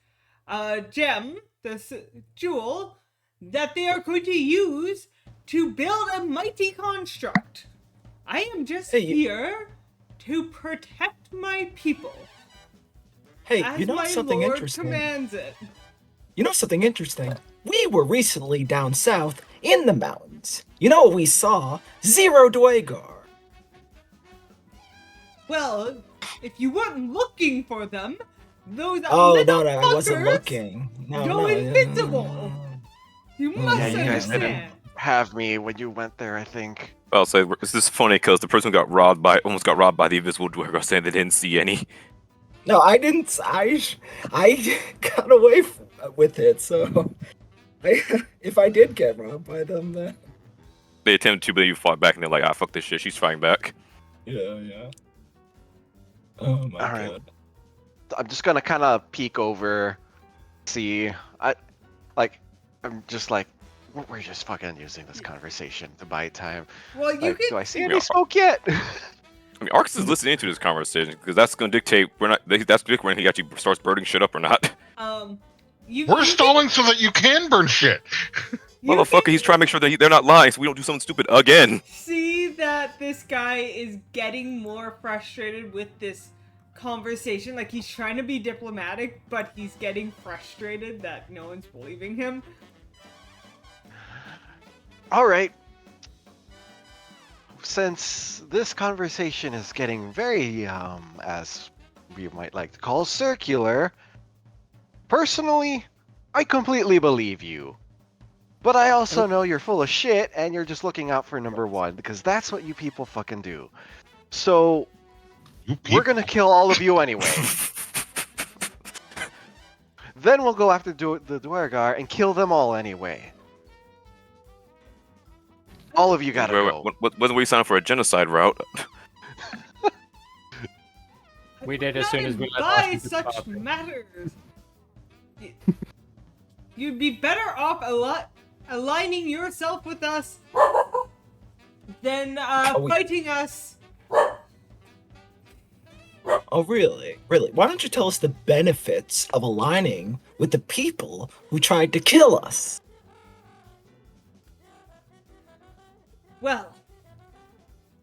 gem, this jewel, that they are going to use to build a mighty construct. I am just Hey, you- here to protect my people. Hey, As you know my something lord interesting? commands it. You know something interesting? We were recently down south in the mountains. You know what we saw? Zero Duergar. Well, if you weren't looking for them, those Oh, little no, I wasn't fuckers looking. No, go no, invincible. You must Yeah, you guys didn't understand. have me when you went there, I think. I'll say it's just funny because the person who almost got robbed by the invisible dwarf saying they didn't see any. No, I didn't. I got away with it, so. If I did get robbed by them, then. They attempted to, but you fought back and they're like, ah, fuck this shit, she's fighting back. Yeah. Oh my All right. god. I'm just gonna kind of peek over, see. I'm just like, we're just fucking using this conversation to buy time. Well, you Like, could. do I see Yeah. any smoke yet? I mean, Arcus is listening to this conversation because that's going to dictate that's dictate when he actually starts burning shit up or not. We're stalling so that you can burn shit. you Motherfucker, can he's trying to make sure that they're not lying so we don't do something stupid again. see that this guy is getting more frustrated with this conversation. Like he's trying to be diplomatic, but he's getting frustrated that no one's believing him. All right. Since this conversation is getting very, as we might like to call, circular, personally, I completely believe you. But I also know you're full of shit and you're just looking out for number one because that's what you people fucking do. So, You we're gonna kill all of you anyway. Then we'll go after the Duergar and kill them all anyway. All of you gotta go. Wasn't we signed for a genocide route? We did as soon as we let by Austin such start. matters. You'd be better off aligning yourself with us than we- fighting us. Oh, really? Really? Why don't you tell us the benefits of aligning with the people who tried to kill us? Well,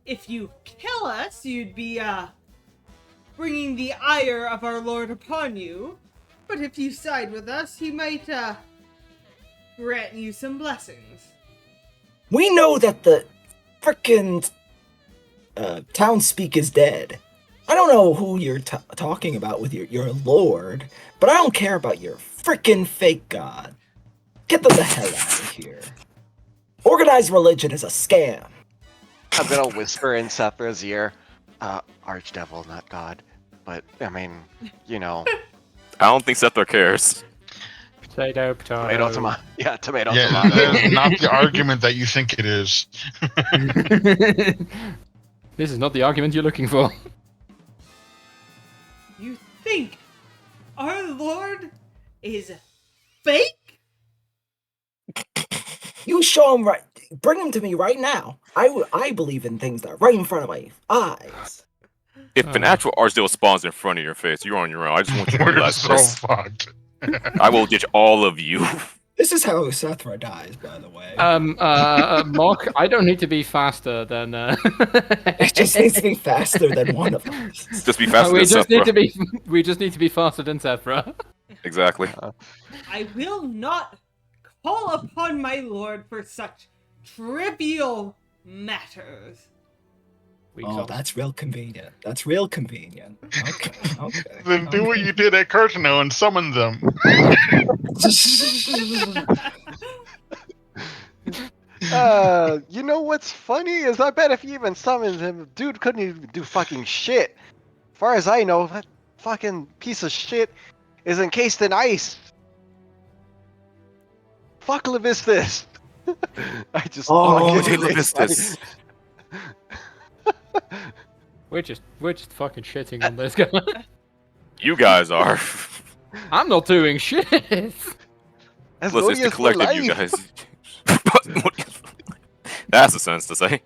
if you kill us, you'd be bringing the ire of our lord upon you. But if you side with us, he might grant you some blessings. We know that the frickin' townspeak is dead. I don't know who you're talking about with your lord, but I don't care about your frickin' fake god. Get them the hell out of here. Organized religion is a scam. I'm gonna whisper in Sethra's ear, Archdevil, not God. But I mean, you know, I don't think Sethra cares. Potato, potato. tomato, tomato. Yeah, tomato, Yeah, tomato. that is not the argument that you think it is. This is not the argument you're looking for. You think our Lord is fake? You show him right. Bring him to me right now. I believe in things that are right in front of my eyes. If an actual Archdale spawns in front of your face, you're on your own. I just want you to We're realize so this. fucked. I will ditch all of you. This is how Sethra dies, by the way. Mark, I don't need to be faster than. It just needs to be faster than one of us. Just be faster we than just need Sethra. to be. We just need to be faster than Sethra. Exactly. I will not call upon my Lord for such trivial matters. Oh, that's real convenient. That's real convenient. Okay, okay. Then do what you did at Curtino and summon them. You know what's funny is I bet if you even summoned him, dude couldn't even do fucking shit. As far as I know, that fucking piece of shit is encased in ice. Fuck Levistus. I just. Oh, fucking- Levistus. We're just fucking shitting on this guy. You guys are. I'm not doing shit. As Listen, it's the Asmodeus for collective, you life. guys. That's a sense to say.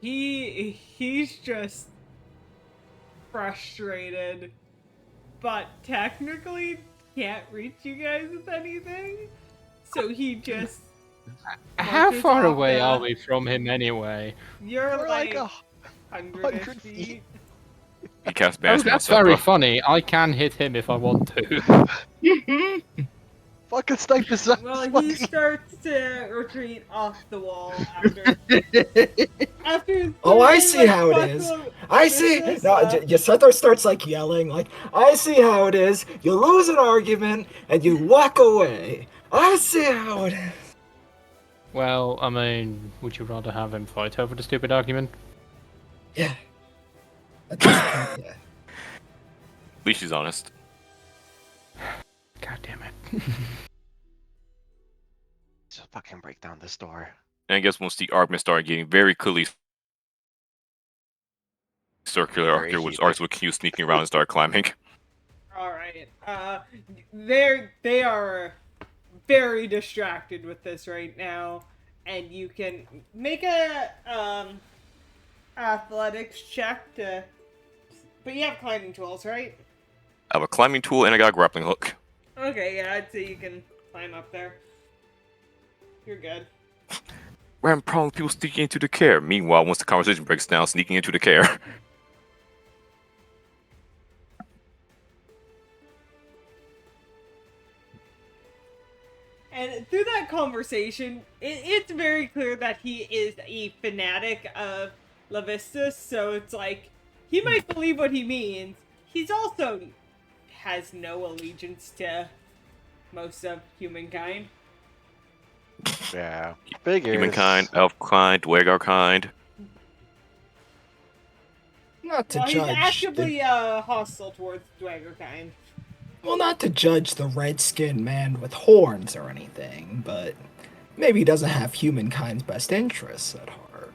He's just frustrated, but technically can't reach you guys with anything. So he just How Marcus far off away the- are we from him anyway? you're We're like like 100 100 feet. feet. He cast Oh, banishment that's on very Sethra. funny. I can hit him if I want to. Fucking snipe is so Well, he funny. starts to retreat off the wall after Oh, I throwing, see like, how it fuck is. the I see. business No, up. Sethra starts like yelling, like, I see how it is. You lose an argument and you walk away. I see how it is. Well, I mean, would you rather have him fight over the stupid argument? Yeah. At this point, yeah. At least she's honest. God damn it. Just fucking break down this door. And I guess once the argument started getting very clearly circular, Very Arthur would heated. Arthur would continue sneaking around and start climbing. All right. They are very distracted with this right now, and you can make a athletics check to. But you have climbing tools, right? I have a climbing tool and I got a grappling hook. Okay, yeah, I'd say you can climb up there. You're good. We're having problems with people sneaking into the care. Meanwhile, once the conversation breaks down, sneaking into the care. And through that conversation, it's very clear that he is a fanatic of Levistus, so it's like, he might believe what he means. He's also has no allegiance to most of humankind. Yeah. Figures. Humankind, elfkind, dwargarkind. Not to Well, he's judge. actively hostile towards Dwagerkind. Well, not to judge the red-skinned man with horns or anything, but maybe he doesn't have humankind's best interests at heart.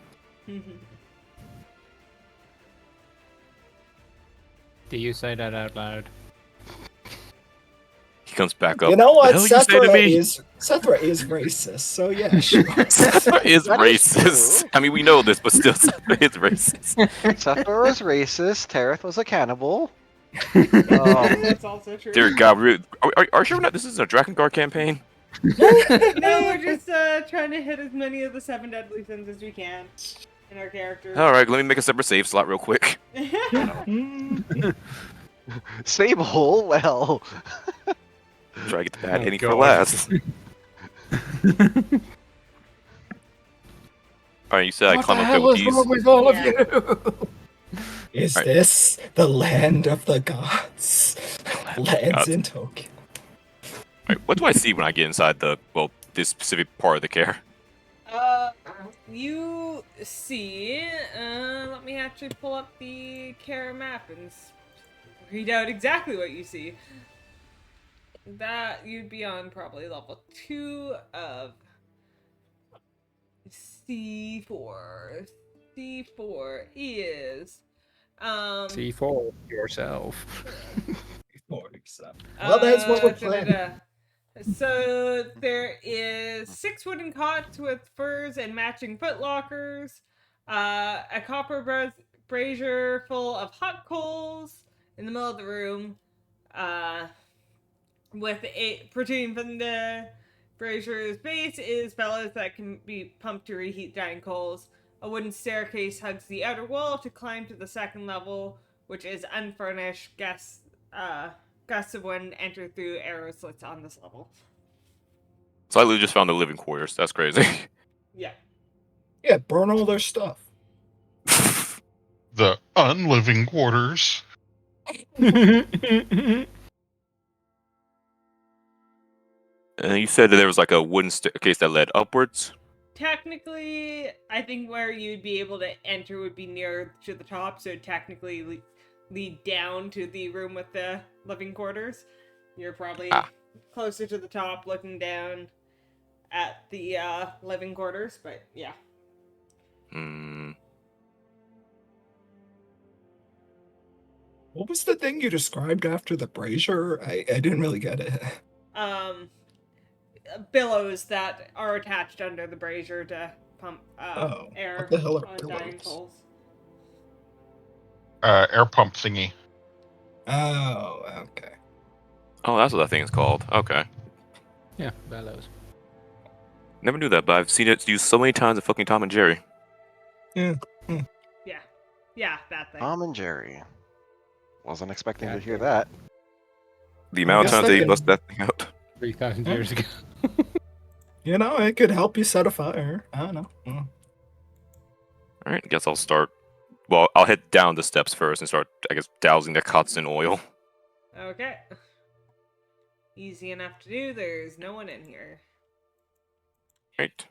Do you say that out loud? He comes back up. You know what? The hell you say to me? Sethra is racist, so yeah, sure. Sethra is That is racist. true. I mean, we know this, but still, Sethra is racist. Sethra was racist. Tareth was a cannibal. That's also true. Dear God, are you sure not? This is a Drakengard campaign. No, we're just trying to hit as many of the 7 deadly sins as we can in our characters. All right, let me make a separate save slot real quick. Sable, well. Try to get the bad Oh, ending for God. last. All right, you said I What climb the up hell there with is these. wrong with all Yeah. of you? Is Alright. this the land of the gods? of the Lands gods. in Tokyo. Alright, what do I see when I get inside this specific part of the care? You see, let me actually pull up the care map and read out exactly what you see. That you'd be on probably level 2 of C4. C4 is, C4 yourself. Well, that's what we're da-da-da. So there is 6 wooden cots with furs and matching footlockers, a copper brazier full of hot coals in the middle of the room, with a protruding from the brazier's base is bellows that can be pumped to reheat dying coals. A wooden staircase hugs the outer wall to climb to the second level, which is unfurnished. Guests of wind enter through arrow slits on this level. So I literally just found the living quarters. That's crazy. Yeah. Yeah, burn all their stuff. The unliving quarters. And you said that there was like a wooden staircase that led upwards. Technically, I think where you'd be able to enter would be near to the top, so technically lead down to the room with the living quarters. You're probably closer to the top, looking down at the living quarters, but yeah. Hmm. What was the thing you described after the brazier? I didn't really get it. Billows that are attached under the brazier to pump air what the hell are on dying billows? coals. Air pump thingy. Oh, okay. Oh, that's what that thing is called. Okay. Yeah, bellows. Never knew that, but I've seen it used so many times in fucking Tom and Jerry. Yeah, that thing. Tom and Jerry. Wasn't expecting Yeah, to hear okay. that. The amount of guess times I they can- bust that thing out. 3,000 years ago. You know, it could help you set a fire. I don't know. Alright, I guess I'll start. Well, I'll head down the steps first and start, I guess, dousing the cots in oil. Okay. Easy enough to do. There's no one in here. Right.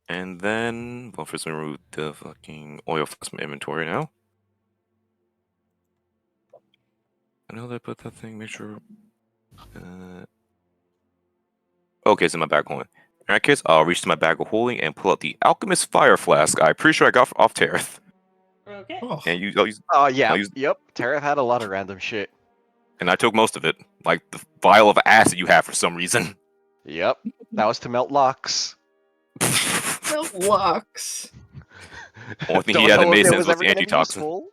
And then, well, first I'm remove the fucking oil from my inventory now. I know that I put that thing, make sure. Okay, so my bag of holding. In that case, I'll reach to my bag of holding and pull out the Alchemist Fire Flask. I'm pretty sure I got off Tareth. Okay. Oh, And I'll use, Oh yeah, I'll use- yep. Tara had a lot of random shit. and I took most of it. Like the vial of acid you have for some reason. Yep, that was to melt locks. Lux. Only thing Don't he had know that if made it sense was was ever the gonna be antitoxin. useful.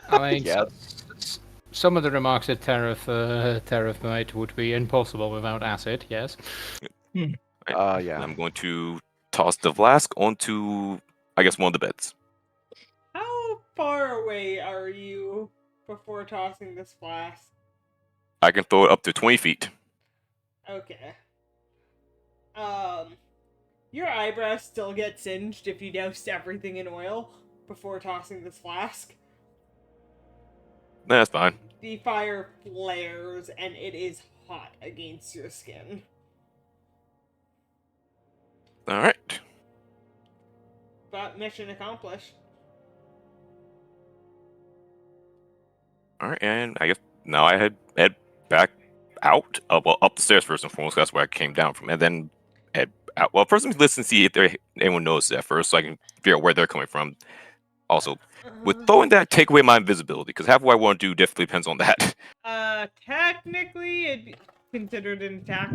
I mean, Yeah. some of the remarks that Tariff made would be impossible without acid, yes. Right. Yeah. And I'm going to toss the flask onto, I guess, one of the beds. How far away are you before tossing this flask? I can throw it up to 20 feet. Okay. Your eyebrows still get singed if you douse everything in oil before tossing this flask. That's fine. The fire flares and it is hot against your skin. Alright. But mission accomplished. Alright, and I guess now I head back out. Well, up the stairs first and foremost. That's where I came down from. And then head out. Well, first let me listen and see if anyone notices that first so I can figure out where they're coming from. Also, with throwing that, take away my invisibility, because half what I want to do definitely depends on that. Technically, it'd be considered an attack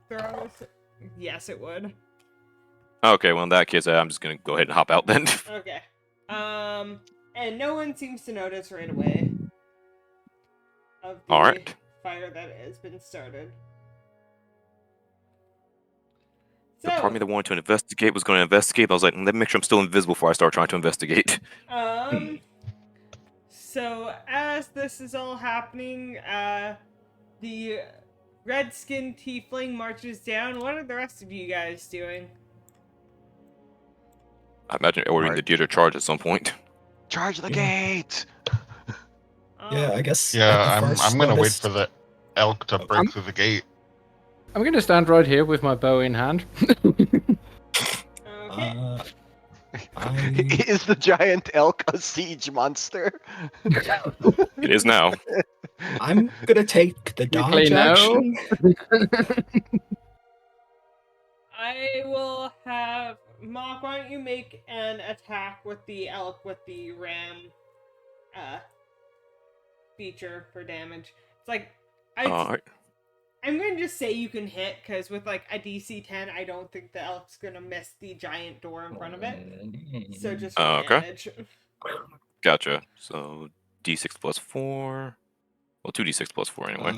throw. Yes, it would. Okay, well, in that case, I'm just going to go ahead and hop out then. Okay. And no one seems to notice right away of the Alright. fire that has been started. The part of me that wanted to investigate was going to investigate, but I was like, let me make sure I'm still invisible before I start trying to investigate. So as this is all happening, the red-skinned tiefling marches down. What are the rest of you guys doing? I imagine ordering the deer to charge at some point. Charge the Yeah. gate. Yeah, I guess. Yeah, at the first I'm gonna wait noticed- for the elk to break I'm- through the gate. I'm gonna stand right here with my bow in hand. Okay. I Is the giant elk a siege monster? It is now. I'm gonna take the Technically, dodge no. action. I will have Mock. Why don't you make an attack with the elk with the ram feature for damage? It's like Alright. I'm going to just say you can hit because with like a DC 10, I don't think the elk's gonna miss the giant door in front of it. So just for Okay. damage. Gotcha. So d6 plus 4. Well, 2d6 plus 4 anyway.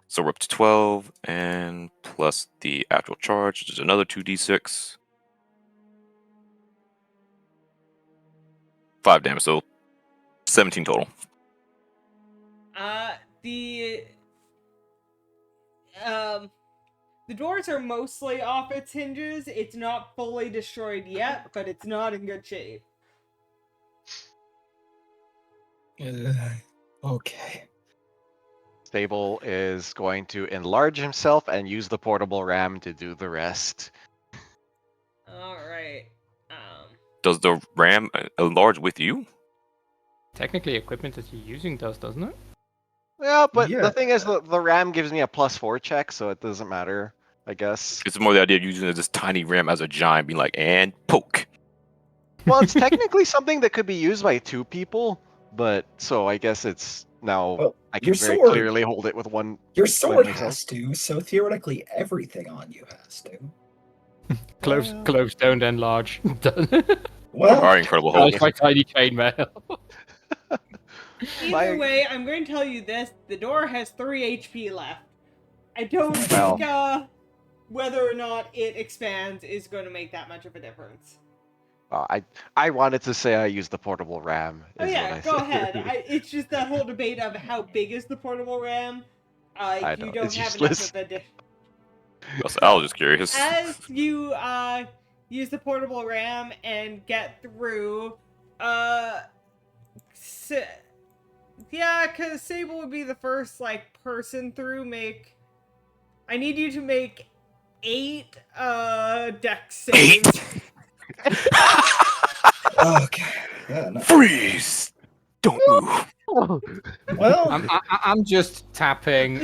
So we're up to 12, and plus the actual charge, which is another 2d6. 5 damage, so 17 total. The doors are mostly off its hinges. It's not fully destroyed yet, but it's not in good shape. Okay. Stable is going to enlarge himself and use the portable ram to do the rest. Alright. Does the ram enlarge with you? Technically, equipment that you're using does, doesn't it? Yeah, but Yeah. the thing is, the ram gives me a +4 check, so it doesn't matter, I guess. It's more the idea of using this tiny ram as a giant, being like, and poke. Well, it's technically something that could be used by 2 people, but so I guess it's now Well, I can your very sword- clearly hold it with one. Your sword makes has to, so theoretically everything on you has to. Close don't enlarge. Done. Well, Alright, Incredible Hulk. Nice, my tiny chainmail. Either My- way, I'm going to tell you this. The door has 3 HP left. I don't Well. think whether or not it expands is going to make that much of a difference. I wanted to say I used the portable ram. Oh is what yeah, I go said. ahead. It's just that whole debate of how big is the portable RAM. I If you know, don't it's have useless. enough of a I was just curious. as you use the portable RAM and get through, yeah, because Sable would be the first person through. I need you to make 8 dex saves. okay. Yeah, no. Freeze! Don't move. Well, I'm just tapping,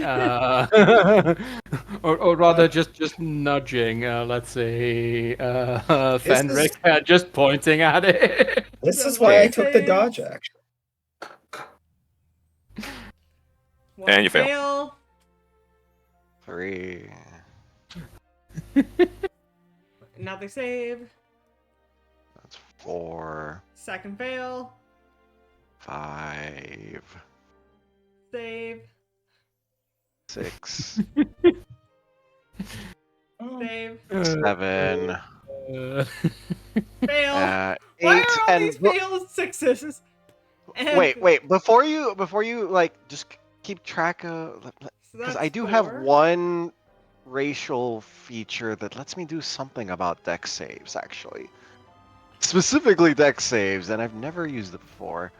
or rather just nudging. Let's see, Fenric, just pointing at it. this is So why I what took the saves? dodge action. One And you fail. 3. Another save. That's 4, Second fail. 5, Save. 6, Save. 7, Fail. 8, Why are all and these fails 6s? And wait. Before you just keep track of, so because that's I do have 4. one racial feature that lets me do something about dex saves, actually. Specifically dex saves, and I've never used it before.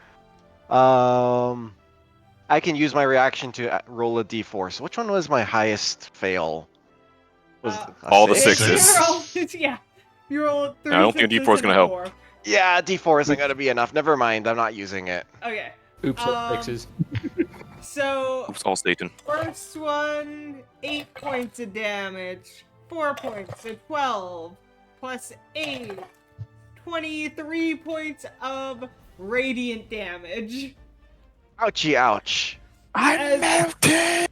I can use my reaction to roll a d4. So which one was my highest fail? Was Uh, it a all the six? sixes. You rolled 3 I don't think sixes D4 is and gonna a help. 4. Yeah, d4 isn't gonna be enough. Never mind. I'm not using it. Okay. Oops, fixes. So Oops, all Satan. first one, 8 points of damage. 4 points, so 12. Plus 8. 23 points of radiant damage. Ouchie, ouch. I'm melting!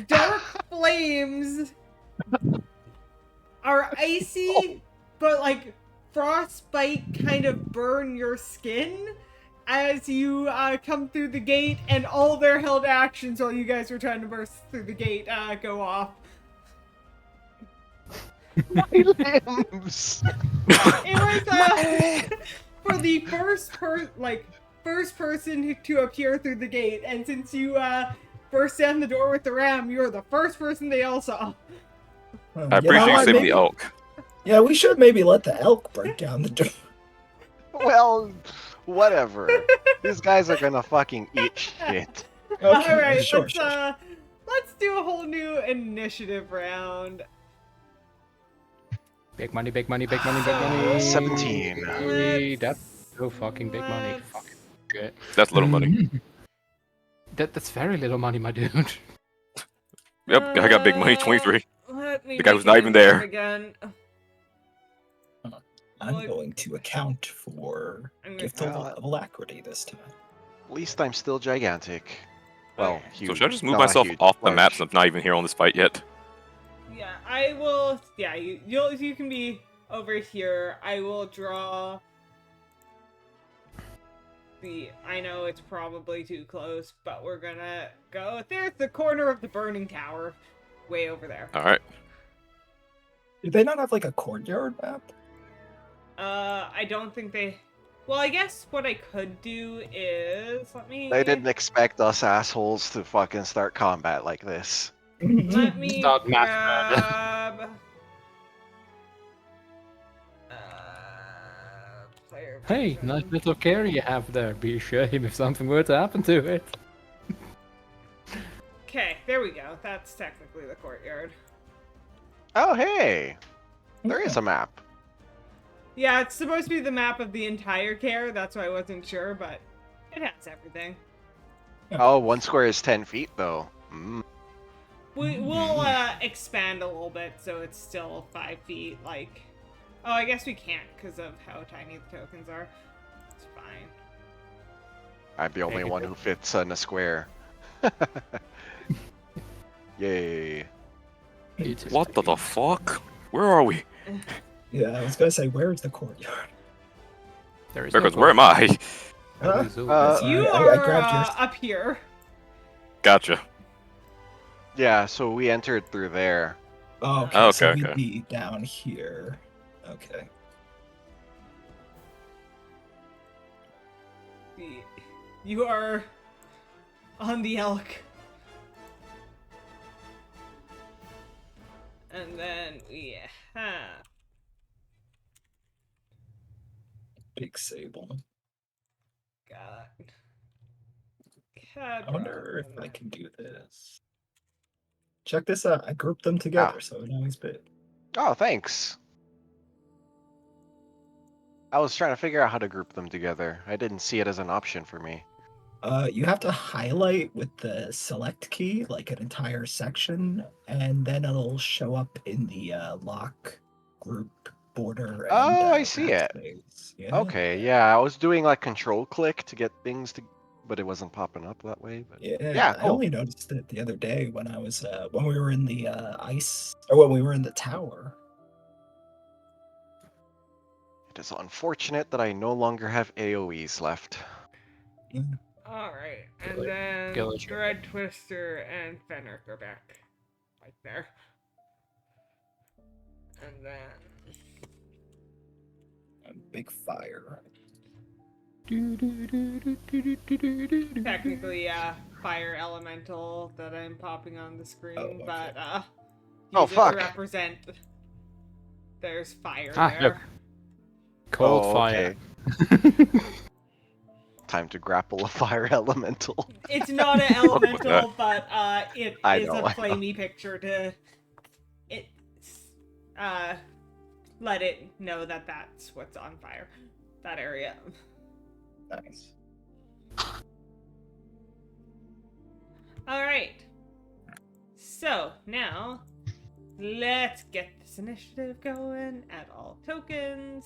Dark flames are icy, but frostbite kind of burn your skin as you come through the gate, and all their held actions while you guys were trying to burst through the gate go off. My limbs. It was for the first person to appear through the gate, and since you burst down the door with the ram, you're the first person they all saw. I appreciate you saving the elk. Yeah, we should maybe let the elk break down the door. Well, whatever. These guys are gonna fucking eat shit. Okay, All right, sure, let's sure. let's do a whole new initiative round. Big money, big money, big money, big money. 17. That's so fucking big money. let's- Fucking shit. That's little money. That's very little money, my dude. Yep, I got big money, 23. Let me The guy make was not an even there. initiative Again. I'm Well, going to account for I'm gonna- gift of alacrity this time. At least I'm still gigantic. Well, Okay. huge. So should I just move No, not myself huge, off the large. map since I'm not even here on this fight yet? Yeah, I will. Yeah, you can be over here. I will draw. I know it's probably too close, but we're gonna go. There's the corner of the burning tower, way over there. Alright. Did they not have like a courtyard map? I don't think they. Well, I guess what I could do is let me. They didn't expect us assholes to fucking start combat like this. Let me Start math grab. Player Hey, vision. nice little carry you have there. Be a shame if something were to happen to it. Okay, there we go. That's technically the courtyard. Oh, hey! There is a map. Yeah, it's supposed to be the map of the entire care. That's why I wasn't sure, but it has everything. Oh, 1 square is 10 feet, though. Mm. We'll expand a little bit so it's still 5 feet. Like, oh, I guess we can't because of how tiny the tokens are. It's fine. I'm the only one who fits in a square. Yay. What the fuck? Where are we? Yeah, I was gonna say, where is the courtyard? There is Because where am I? Huh? You I are grabbed yours. up here. Gotcha. Yeah, so we entered through there. Oh, okay, Okay, so okay. we'd be down here. Okay. You are on the elk. And then we have Big Sable. got I Cadron. wonder if I can do this. Check this out. I grouped them together, Ah. so now he's big. Oh, thanks. I was trying to figure out how to group them together. I didn't see it as an option for me. You have to highlight with the select key, like an entire section, and then it'll show up in the lock group border. And, Oh, I see it. backspace. Yeah. Okay, yeah, I was doing like control click to get things to, but it wasn't popping up that way. But Yeah, I cool. only noticed it the other day when I was when we were in the ice, or when we were in the tower. It is unfortunate that I no longer have AoEs left. Alright, and Gilly- then Gilly- Dread Twister and Fenrir are back. Right there. And then Big fire. technically, fire elemental that I'm popping on the screen, Oh, okay. but Oh, use it fuck. to represent there's fire Ah, there. look. Cold Oh, fire. okay. Time to grapple a fire elemental. It's not an Fuck with elemental, but it I is know, I a know. flamey picture to let it know that that's what's on fire. That area. Nice. Alright. So, now, let's get this initiative going. Add all tokens.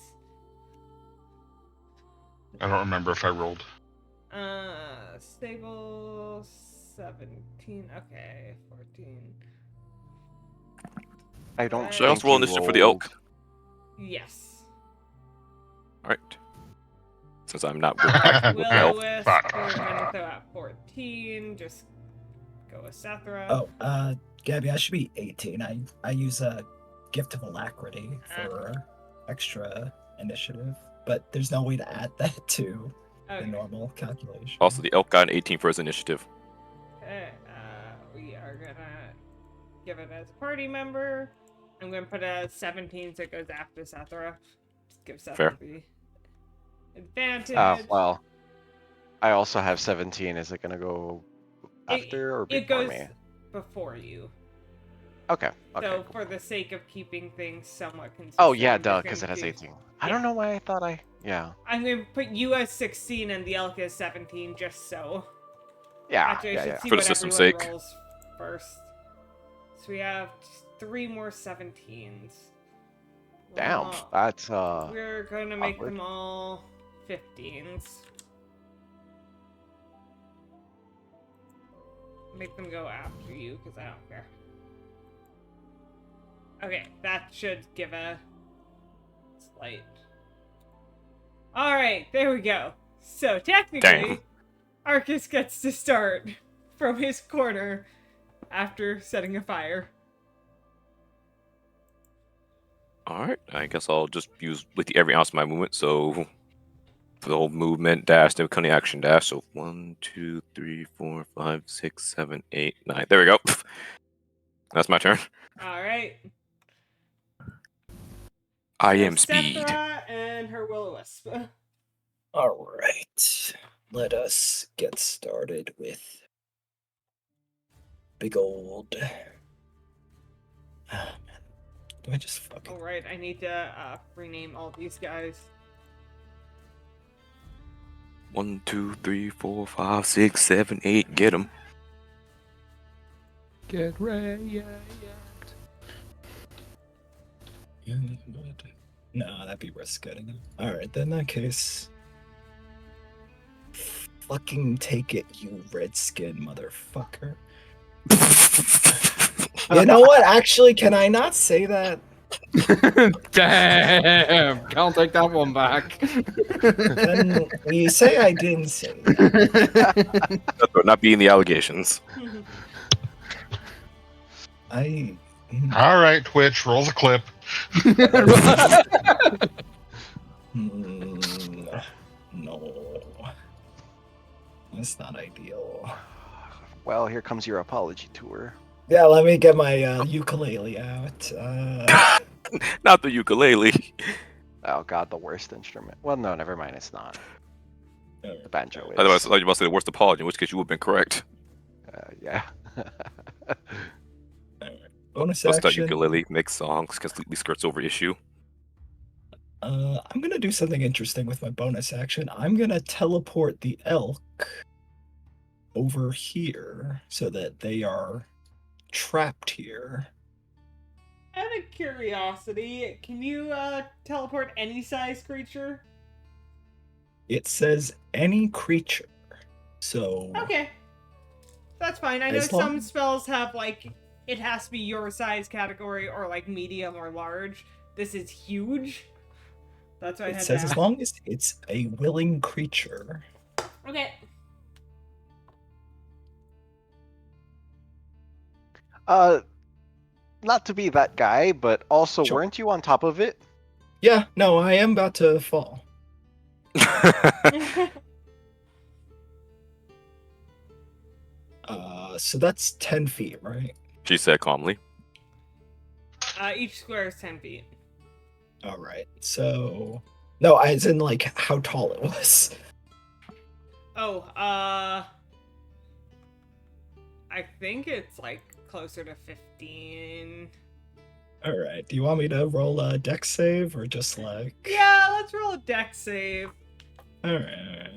I don't remember if I rolled. Stable 17. Okay, 14. I don't. Should I also think roll you initiative for the rolled. elk? Yes. Alright. Since I'm not with active with the elk. Will-O-Wisp, we're gonna throw out 14. Just go with Sethra. Oh, Gabby, I should be 18. I use a gift of alacrity for extra initiative, but there's no way to add that to the Okay. normal calculation. Also, the elk got an 18 for his initiative. Okay, we are gonna give it as a party member. I'm gonna put a 17 so it goes after Sethra. Just give Sethra Fair. the advantage. Oh, well. I also have 17. Is it gonna go It- after or it before goes. me? before you. Okay. Okay. So cool. for the sake of keeping things somewhat consistent. Oh yeah, I'm just duh, gonna because it has do- 18. I Yeah. don't know why I thought I. Yeah. I'm gonna put you as 16 and the elk as 17, just so. Yeah. Actually, I Yeah. should Yeah. see For the what system's everyone sake. rolls first. So we have 3 more 17s. Damn. Well, That's we're gonna make awkward. them all 15s. Make them go after you, because I don't care. Okay, that should give a slight. Alright, there we go. So technically, Damn. Arcus gets to start from his corner after setting a fire. Alright, I guess I'll just use with every ounce of my movement, so for the whole movement dash, then cunning action dash. So 1, 2, 3, 4, 5, 6, 7, 8, 9. There we go. That's my turn. Alright. I So am speed. Sephira and her will-o-wisp. All right, let us get started with big old. Ah, man. Do I just fucking? Alright, I need to rename all these guys. 1, 2, 3, 4, 5, 6, 7, 8. Get him. Get ready. No, that'd be risk getting him. All right, then in that case, fucking take it, you redskin motherfucker. You know what? Actually, can I not say that? Damn! Can't take that one back. Then you say I didn't say that. That's what, not being the allegations. I. All right, Twitch, roll the clip. No. That's not ideal. Well, here comes your apology tour. Yeah, let me get my ukulele out. Not the ukulele. Oh god, the worst instrument. Well, no, never mind. It's not. The banjo is. Otherwise, I thought you must say the worst apology, in which case you would have been correct. Yeah. Bonus Bust out action. ukulele, make songs, completely skirts over issue. I'm gonna do something interesting with my bonus action. I'm gonna teleport the elk over here so that they are trapped here. Out of curiosity, can you teleport any size creature? It says any creature. So Okay. That's fine. I know As long- some spells have, like, it has to be your size category or, like, medium or large. This is huge. That's why I it had says to as ask. long as it's a willing creature. Okay. Not to be that guy, but also, Sure. weren't you on top of it? Yeah, no, I am about to fall. So that's 10 feet, right? She said calmly. Each square is 10 feet. All right. So no, as in like how tall it was. Oh, I think it's, like, closer to 15. All right. Do you want me to roll a dex save or just like? Yeah, let's roll a dex save. All right.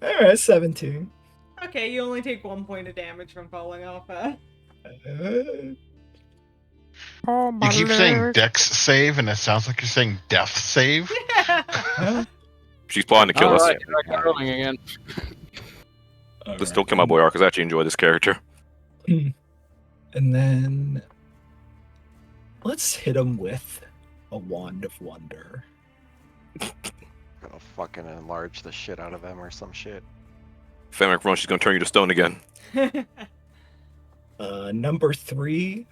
All right, 17. Okay, you only take 1 point of damage from falling off. Oh, You keep saying dex save, and it sounds like you're saying death save. Huh? She's plotting to kill us. Alright, I got rolling again. All Let's right. don't kill my boy Arcus. I actually enjoy this character. And then let's hit him with a wand of wonder. Gonna fucking enlarge the shit out of them or some shit. Fenric run, she's gonna turn you to stone again. Number 3.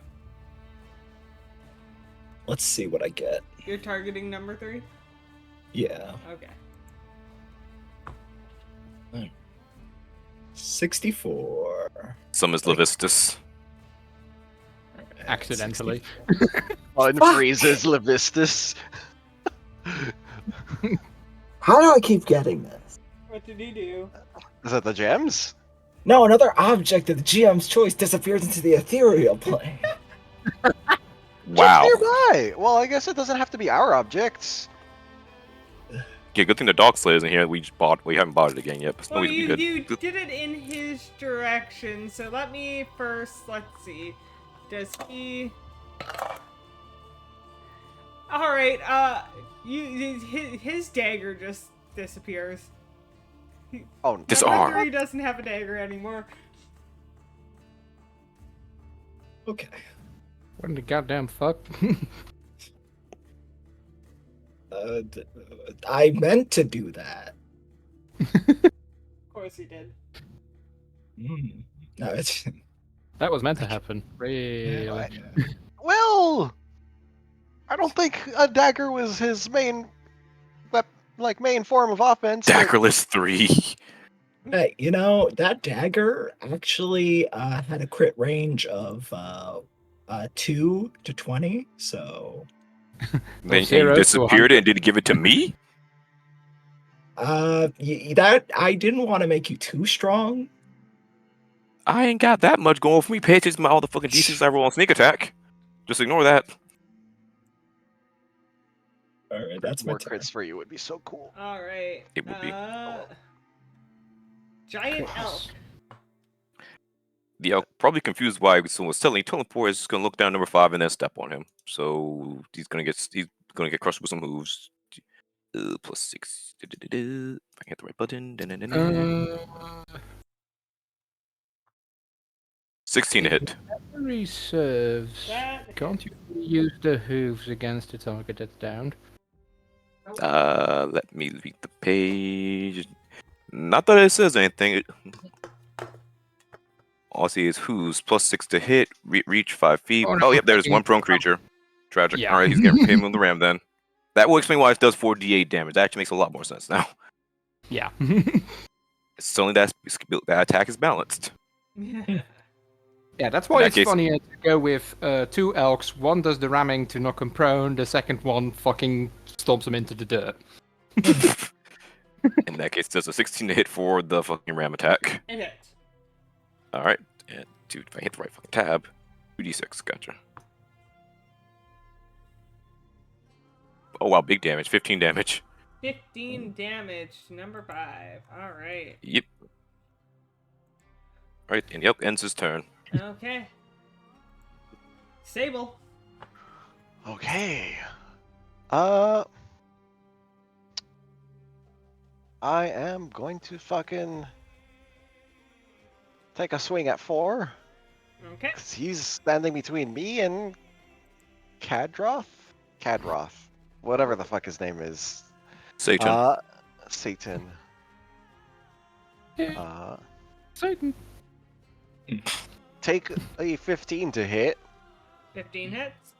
Let's see what I get. You're targeting number 3? Yeah. Okay. 64. Some is Levistus. Alright, Accidentally. 64. Unfreezes Levistus. How do I keep getting this? What did he do? Is that the gems? No, another object of the GM's choice disappears into the ethereal plane. Wow. Just nearby. Well, I guess it doesn't have to be our objects. Yeah, good thing the dog slayer isn't here. We haven't bought it again yet. But Well, no, we good. you did it in his direction, so let me first, let's see. Does he... Alright, his dagger just disappears. Oh, No Disarm. wonder he doesn't have a dagger anymore. Okay. What in the goddamn fuck? I meant to do that. Of course he did. No, it's That was meant to happen. Really? well, I don't think a dagger was his main, main form of offense. but- Daggerless 3. Hey, you know, that dagger actually had a crit range of 2 to 20, so Then he 0 to disappeared and didn't give it to me? that I didn't want to make you too strong. I ain't got that much going for me. Pay attention to all the fucking D6 I roll on sneak attack. Just ignore that. All right, that's my more turn. crits for you would be so cool. Alright. It would be. Giant elk. The elk probably confused why someone was telling 4 is just gonna look down number 5 and then step on him. So he's gonna get crushed with some moves. +6. If I can hit the right button. 16 to hit. Memory serves. That Can't you use the hooves against the target that's downed? Let me read the page. Not that it says anything. All I see is who's +6 to hit, reach 5 feet. Oh, no, Oh, yep, there's fucking- one prone creature. Tragic. Yeah. Alright, he's getting him on the ram then. That will explain why it does 4d8 damage. That actually makes a lot more sense now. Yeah. It's only that attack is balanced. Yeah, that's why In that it's case- funnier to go with 2 elks. One does the ramming to knock him prone, the second one fucking stomps him into the dirt. In that case, it does a 16 to hit for the fucking ram attack. it hits. Alright. And dude, if I hit the right fucking tab, 2d6, gotcha. Oh wow, big damage, 15 damage. 15 damage, number 5. Alright. Yep. Alright, and yep, ends his turn. Okay. Sable. Okay. I am going to fucking take a swing at 4. Okay. 'Cause he's standing between me and Kadroth? Kadroth. Whatever the fuck his name is. Satan. Satan. Yeah, Satan. Take a 15 to hit. 15 hits.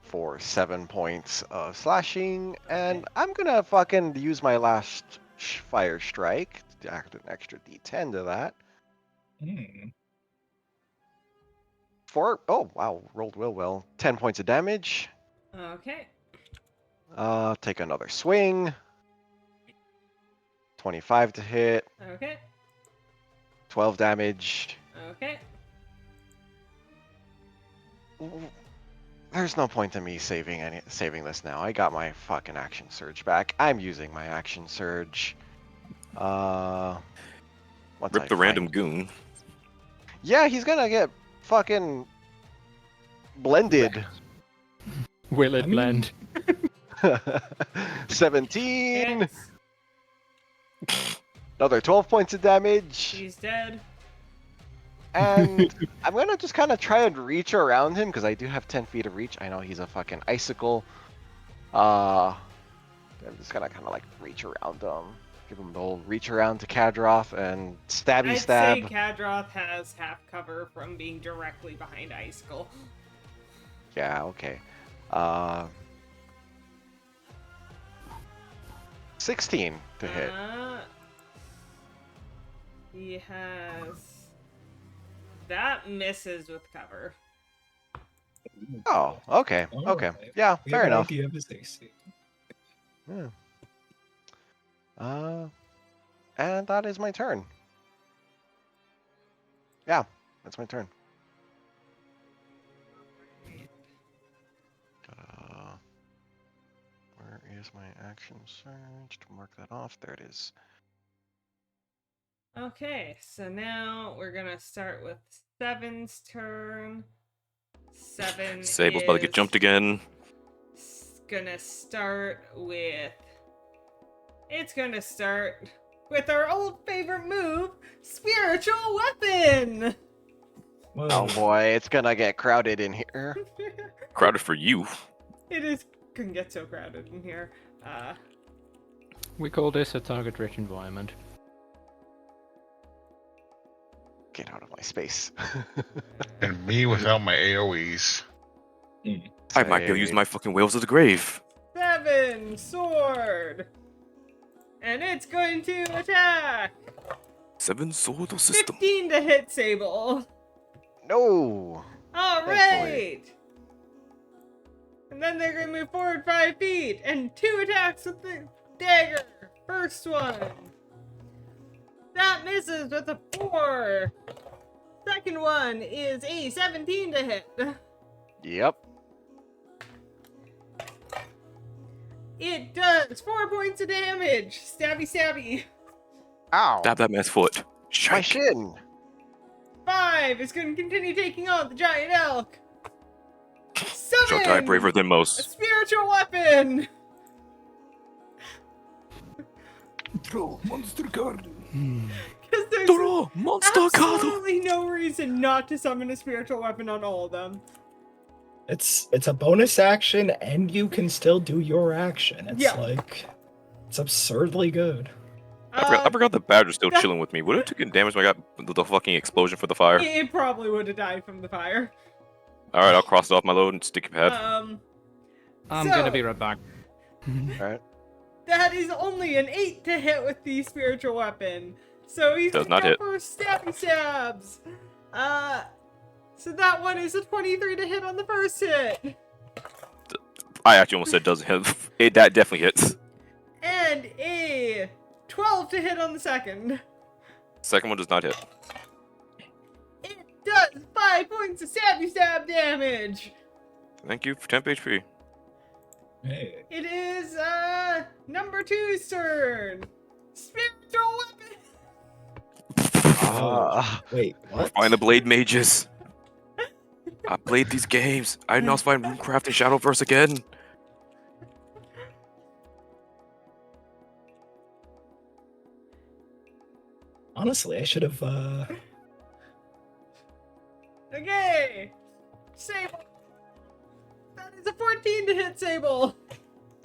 For 7 points of slashing, and I'm gonna fucking use my last fire strike to add an extra d10 to that. Oh wow, rolled well. 10 points of damage. Okay. Take another swing. 25 to hit. Okay. 12 damage. Okay. There's no point in me saving this now. I got my fucking action surge back. I'm using my action surge. Once Rip I the random find- goon. Yeah, he's gonna get fucking blended. Will it I mean- blend? 17. Hits. Another 12 points of damage. He's dead. And I'm gonna just kind of try and reach around him because I do have 10 feet of reach. I know he's a fucking icicle. I'm just gonna kind of like reach around him. Give him the old reach around to Kadroth and stabby I'd stab. say Kadroth has half cover from being directly behind Icicle. Yeah, okay. 16 to hit. He has... That misses with cover. Oh, okay. Okay. Yeah, We fair have an enough. idea of his AC. Yeah. And that is my turn. Yeah, that's my turn. Where is my action surge to mark that off? There it is. Okay, so now we're gonna start with Seven's turn. Seven Sable's about to get is jumped again. gonna start with. It's gonna start with our old favorite move, Spiritual Weapon! Whoa. Oh boy, it's gonna get crowded in here. Crowded for you. It is can get so crowded in here. We call this a target-rich environment. Get out of my space. And me without my AoEs. I might go use my fucking Whales of the Grave. 7 sword! And it's going to attack! 7 sword system. 15 to hit Sable! No. Alright! And then they're gonna move forward 5 feet and 2 attacks with the dagger. First one. That misses with a 4. Second one is a 17 to hit. Yep. It does 4 points of damage. Stabby stabby. Ow. Stab that man's foot. My Shite. shin. 5 is gonna continue taking on the giant elk. Shall die 7! braver than A most. spiritual weapon! Draw monster card. Because there's Draw monster card. absolutely no reason not to summon a spiritual weapon on all of them. It's a bonus action, and you can still do your action. It's Yeah. like it's absurdly good. I forgot the badger's still chilling with me. Would it have taken damage when I got the fucking explosion for the fire? It probably would have died from the fire. Alright, I'll cross it off my load and stick your pad. I'm So- gonna be right back. Alright. That is only an 8 to hit with the spiritual weapon. So he's Does gonna not go hit. for stabby stabs. So that one is a 23 to hit on the first hit. I actually almost said doesn't hit. That definitely hits. And a 12 to hit on the second. Second one does not hit. It does 5 points of stabby stab damage. Thank you for temp HP. Hey. It is number 2's turn. Spiritual weapon. Wait, what? Find the blade mages. I played these games. I now find Runecraft and Shadowverse again. Honestly, I should have. Okay. Sable. That is a 14 to hit Sable.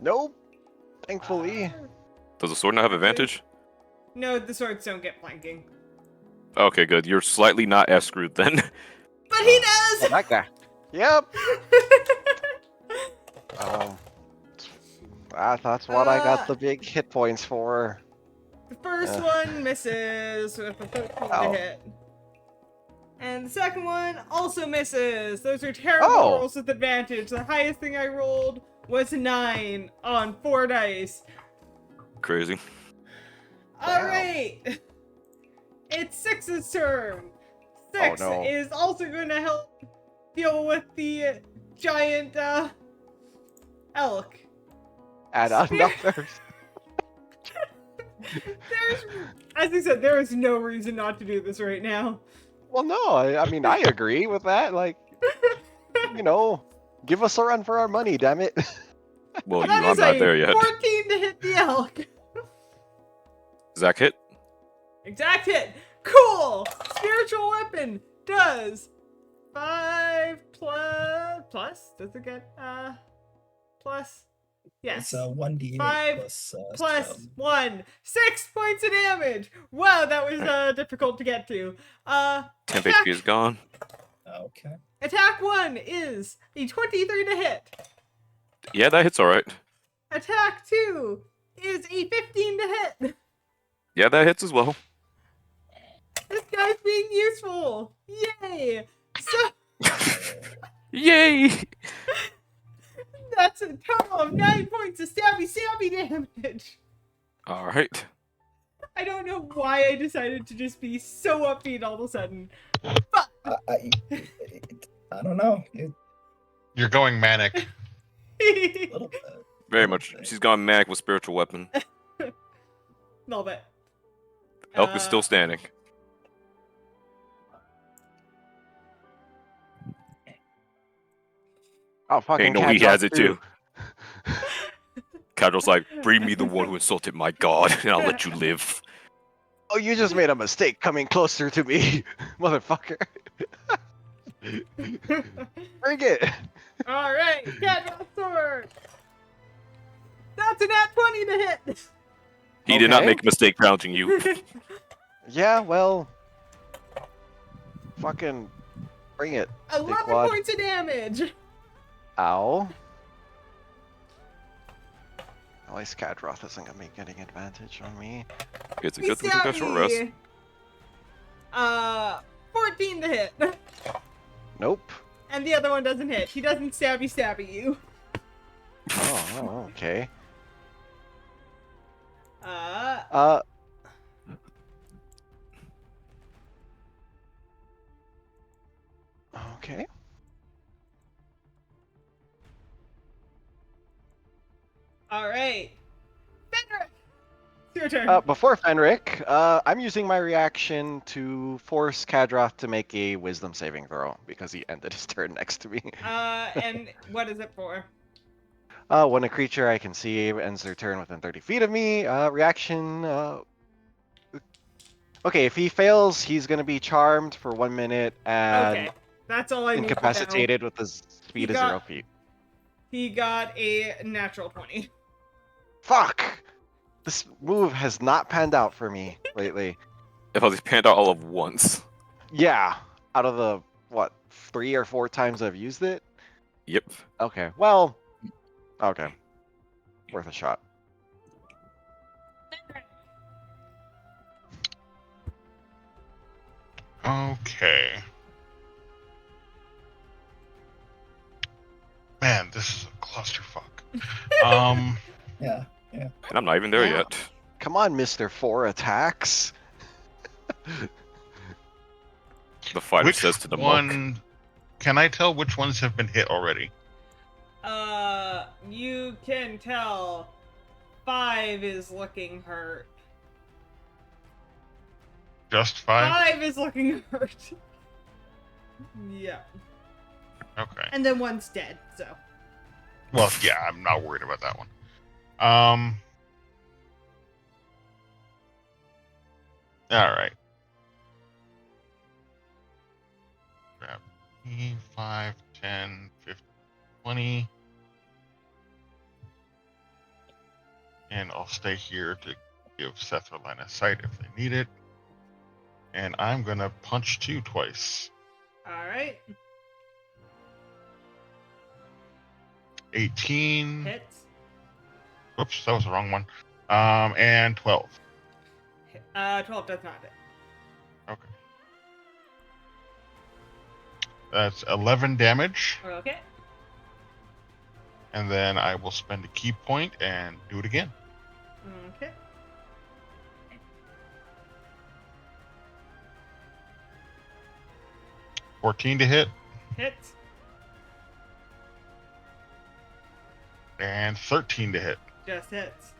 Nope. Thankfully. Does the sword not have advantage? No, the swords don't get flanking. Okay, good. You're slightly not as screwed then. But he Oh, does! that guy. Yep. That's what I got the big hit points for. The first one misses with a 13 Ow. to hit. And the second one also misses. Those are terrible Oh. rolls with advantage. The highest thing I rolled was 9 on 4 dice. Crazy. Wow. Alright. It's 6's turn. 6 Oh, no. is also going to help deal with the giant elk. Add another. There's, as I said, there is no reason not to do this right now. Well, no. I mean, I agree with that. Like, you know, give us a run for our money, damn it. Well, That I'm is not a there yet. 14 to hit the elk. Zach hit. Exact hit. Cool. Spiritual weapon does 5 plus. Does it get plus? Yes. It's a 1d8 5 plus plus 1. 6 points of damage. Wow, that was difficult to get to. Temp attack, HP is gone. Okay. attack 1 is a 23 to hit. Yeah, that hits alright. Attack 2 is a 15 to hit. Yeah, that hits as well. This guy's being useful. Yay. So Yay! that's a total of 9 points of stabby damage. Alright. I don't know why I decided to just be so upbeat all of a sudden. I don't know. You're going manic. A little bit. Very Little much. bit. She's gone manic with spiritual weapon. Little bit. Elk is still standing. Oh, fucking Hey, no, he Kadroth has it too. Kadro's like, bring me the one who insulted my god, and I'll let you live. Oh, you just made a mistake coming closer to me, motherfucker. Bring it. All right, Kadroth sword. That's an at 20 to hit. He did not Okay. make a mistake challenging you. Yeah, well, fucking bring it. 11 Dickwad. points of damage. Ow. At least Kadroth isn't gonna be getting advantage on me. It's a good thing we took that short rest. Stabby. 14 to hit. Nope. And the other one doesn't hit. He doesn't stabby you. Oh, okay. Uh, Okay. all right. Fenrir, it's your turn. Before Fenric, I'm using my reaction to force Kadroth to make a wisdom saving throw because he ended his turn next to me. And what is it for? When a creature I can see ends their turn within 30 feet of me, reaction. Okay, if he fails, he's gonna be charmed for 1 minute and Okay, that's all I need to know. incapacitated with his speed He of got- 0 feet. He got a natural 20. Fuck! This move has not panned out for me lately. If I was panned out all of once. Yeah, out of the, what, 3 or 4 times I've used it? Yep. Okay, well, okay. Worth a shot. Okay. Man, this is a clusterfuck. Yeah. And I'm not even there Yeah. yet. Come on, Mr. 4 attacks. The fighter which says to the one? monk. Can I tell which ones have been hit already? You can tell 5 is looking hurt. Just 5? 5 is looking hurt. Yeah. Okay. And then 1's dead, so. Well, yeah, I'm not worried about that one. All right. Grab 5, 10, 15, 20. And I'll stay here to give Seth a line of sight if they need it. And I'm going to punch 2 twice. Alright. 18. Hits. Whoops, that was the wrong one. And 12. 12 does not hit. Okay. That's 11 damage. Okay. And then I will spend a key point and do it again. Okay. $14 to hit Hits. and $13 to hit. Just hits.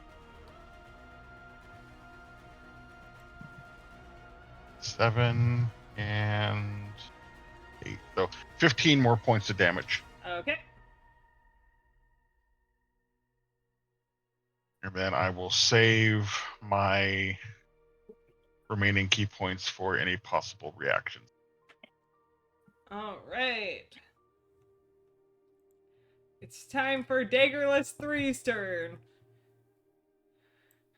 7 and 8. So 15 more points of damage. Okay. And then I will save my remaining key points for any possible reactions. Alright. It's time for Daggerless 3's turn.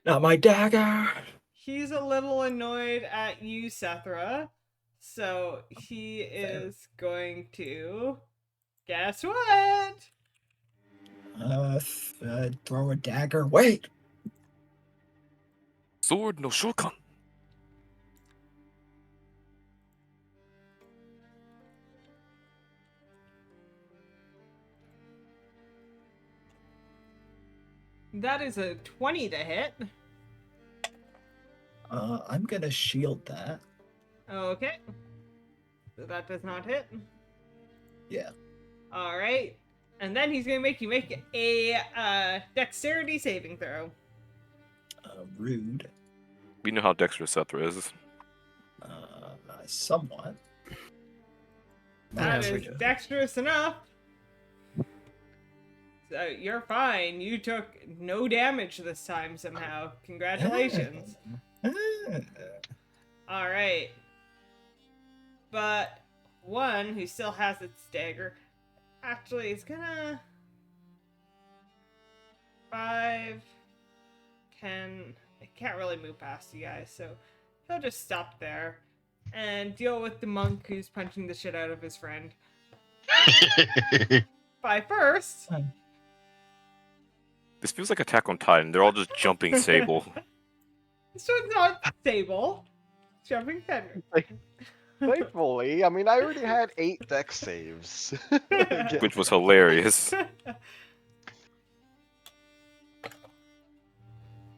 Not my dagger. He's a little annoyed at you, Sethra. So he is going to. Guess what? Throw a dagger. Wait. Sword no shuriken. That is a 20 to hit. I'm gonna shield that. Okay. So that does not hit. Yeah. All right. And then he's gonna make you make a dexterity saving throw. Rude. We know how dexterous Sethra is. Somewhat. That There we is go. dexterous enough. So you're fine. You took no damage this time somehow. Congratulations. Ah. All right. But one who still has its dagger actually is gonna 5, 10. I can't really move past you guys, so he'll just stop there and deal with the monk who's punching the shit out of his friend. By first. This feels like Attack on Titan. They're all just jumping Sable. This one's not stable. Jumping Fenrir. Thankfully, I mean, I already had 8 dex saves. Which was hilarious.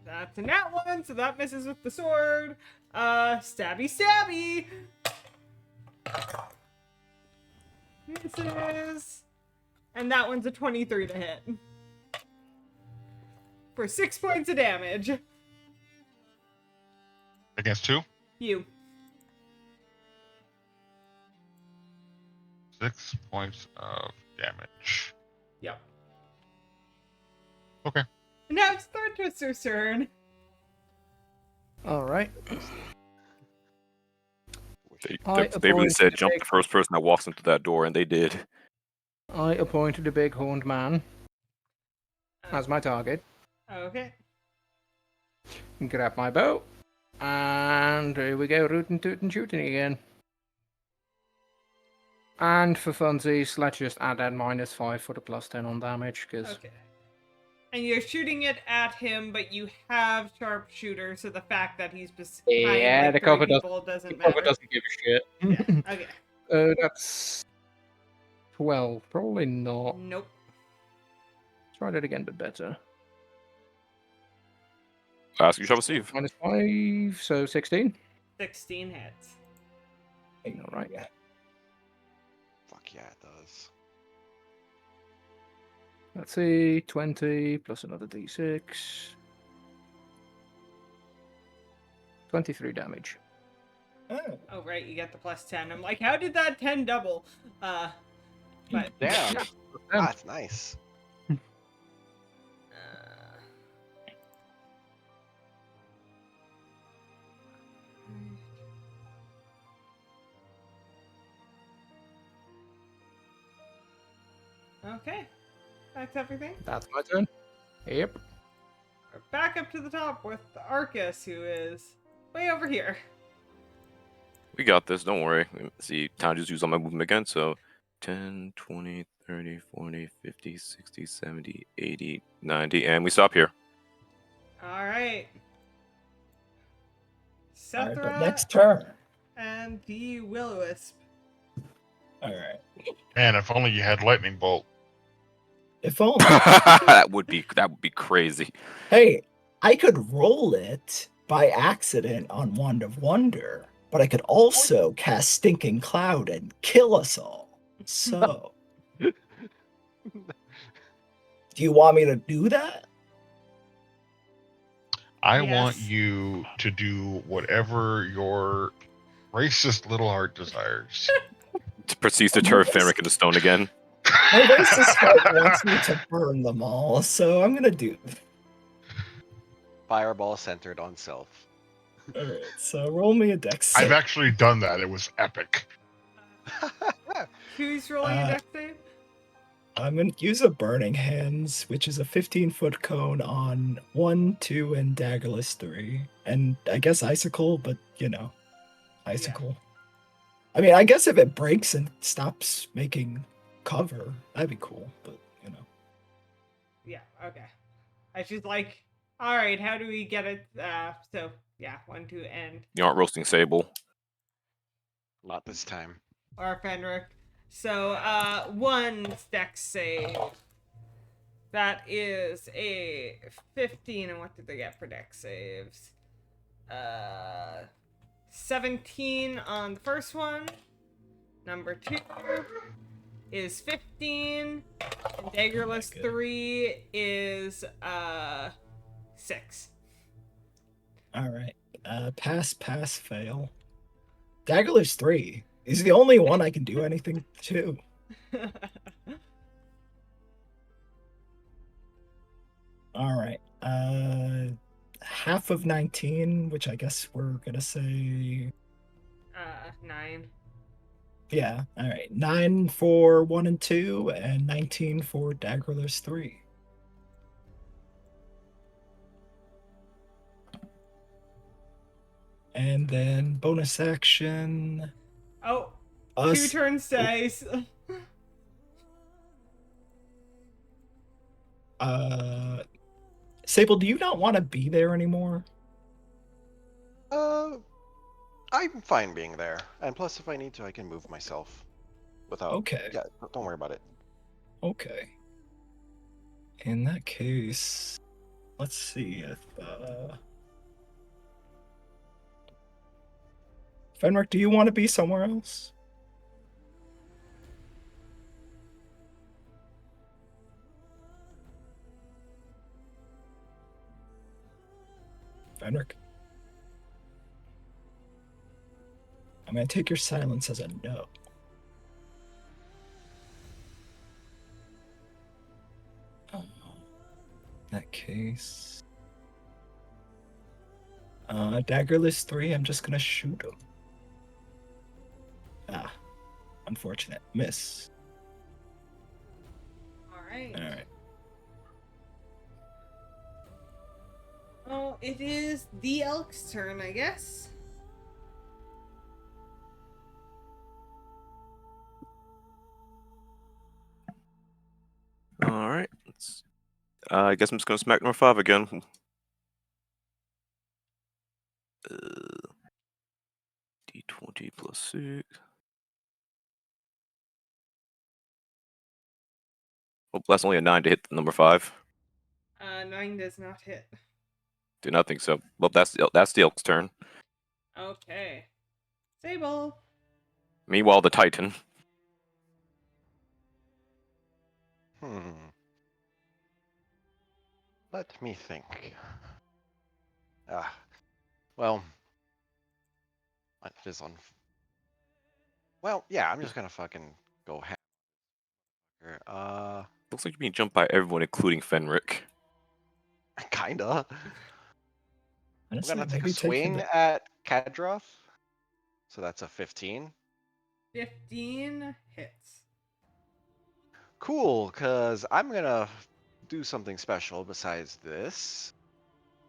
That's a nat one, so that misses with the sword. Stabby stabby! Misses. And that one's a 23 to hit. For 6 points of damage. Against 2? You. 6 points of damage. Yep. Okay. And now it's Third Twister's turn. All right. They I really said appoint jump a the first person that walks into that door, and they did. I appointed a big horned man as my target. Okay. Grab my bow. And here we go, rootin' tootin' shooting again. And for funsies, let's just add that -5 for the +10 on damage, because Okay. And you're shooting it at him, but you have sharpshooter, so the fact that he's behind Yeah, like the 3 cover people doesn't the matter. cover doesn't give a shit. Yeah, okay. That's 12. Probably not. Nope. Try that again, but better. Ask you shall receive. -5, so 16. 16 hits. All right. Fuck yeah, it does. Let's see, 20 plus another d6. 23 damage. Oh. Oh, right, you get the +10. I'm like, how did that 10 double? But Damn. Yeah. That's nice. Okay, that's everything. That's my turn. Yep. We're back up to the top with Arcus, who is way over here. We got this, don't worry. Let's see, time to just use all my movement again. So 10, 20, 30, 40, 50, 60, 70, 80, 90, and we stop here. All right. Alright, Sethra but next turn. and the Will-O-Wisp. Alright. And if only you had lightning bolt. If only. that would be crazy. Hey, I could roll it by accident on Wand of Wonder, but I could also cast Stinking Cloud and kill us all. So, do you want me to do that? I want Yes. you to do whatever your racist little heart desires. Proceeds to turn Fenric into stone again. My racist heart wants me to burn them all, so I'm gonna do it. Fireball centered on self. Alright, so roll me a dex I've save. actually done that. It was epic. Who's rolling a Uh, dex save? I'm gonna use a Burning Hands, which is a 15-foot cone on 1, 2, and Daggerless 3. And I guess Icicle, but you know, Icicle. I mean, I guess if it breaks and stops making cover, that'd be cool, but you know. Yeah, okay. I just like, all right, how do we get it? So, yeah, 1, 2, and You aren't roasting Sable. Not this time. or Fenric. So, 1 dex save. That is a 15, and what did they get for dex saves? 17 on the first one. Number 2 is 15. And Daggerless good. 3 is 6. All right. Pass, fail. Daggerless 3. He's the only one I can do anything to. All right. Half of 19, which I guess we're gonna say 9. yeah. All right. 9 for 1 and 2, and 19 for Daggerless 3. And then bonus action. Oh, Us. 2 turns dice. Sable, do you not want to be there anymore? I'm fine being there. And plus, if I need to, I can move myself without. Okay. Yeah, don't worry about it. Okay. In that case, let's see if Fenric, do you want to be somewhere else? Fenric? I'm gonna take your silence as a no. In that case, Daggerless 3, I'm just gonna shoot him. Ah, unfortunate. Miss. Alright. Alright. Well, it is the elk's turn, I guess. All right. I guess I'm just gonna smack number 5 again. D20 plus 6. Well, that's only a 9 to hit number 5. 9 does not hit. Do not think so. Well, that's the elk's turn. Okay. Sable. Meanwhile, the Titan. Let me think. Well, it is on. Well, yeah, I'm just gonna fucking go here. Looks like you're being jumped by everyone, including Fenric. Kinda. I'm Honestly, gonna take a maybe swing the- at Kadroth. So that's a 15. 15 hits. Cool, because I'm gonna do something special besides this.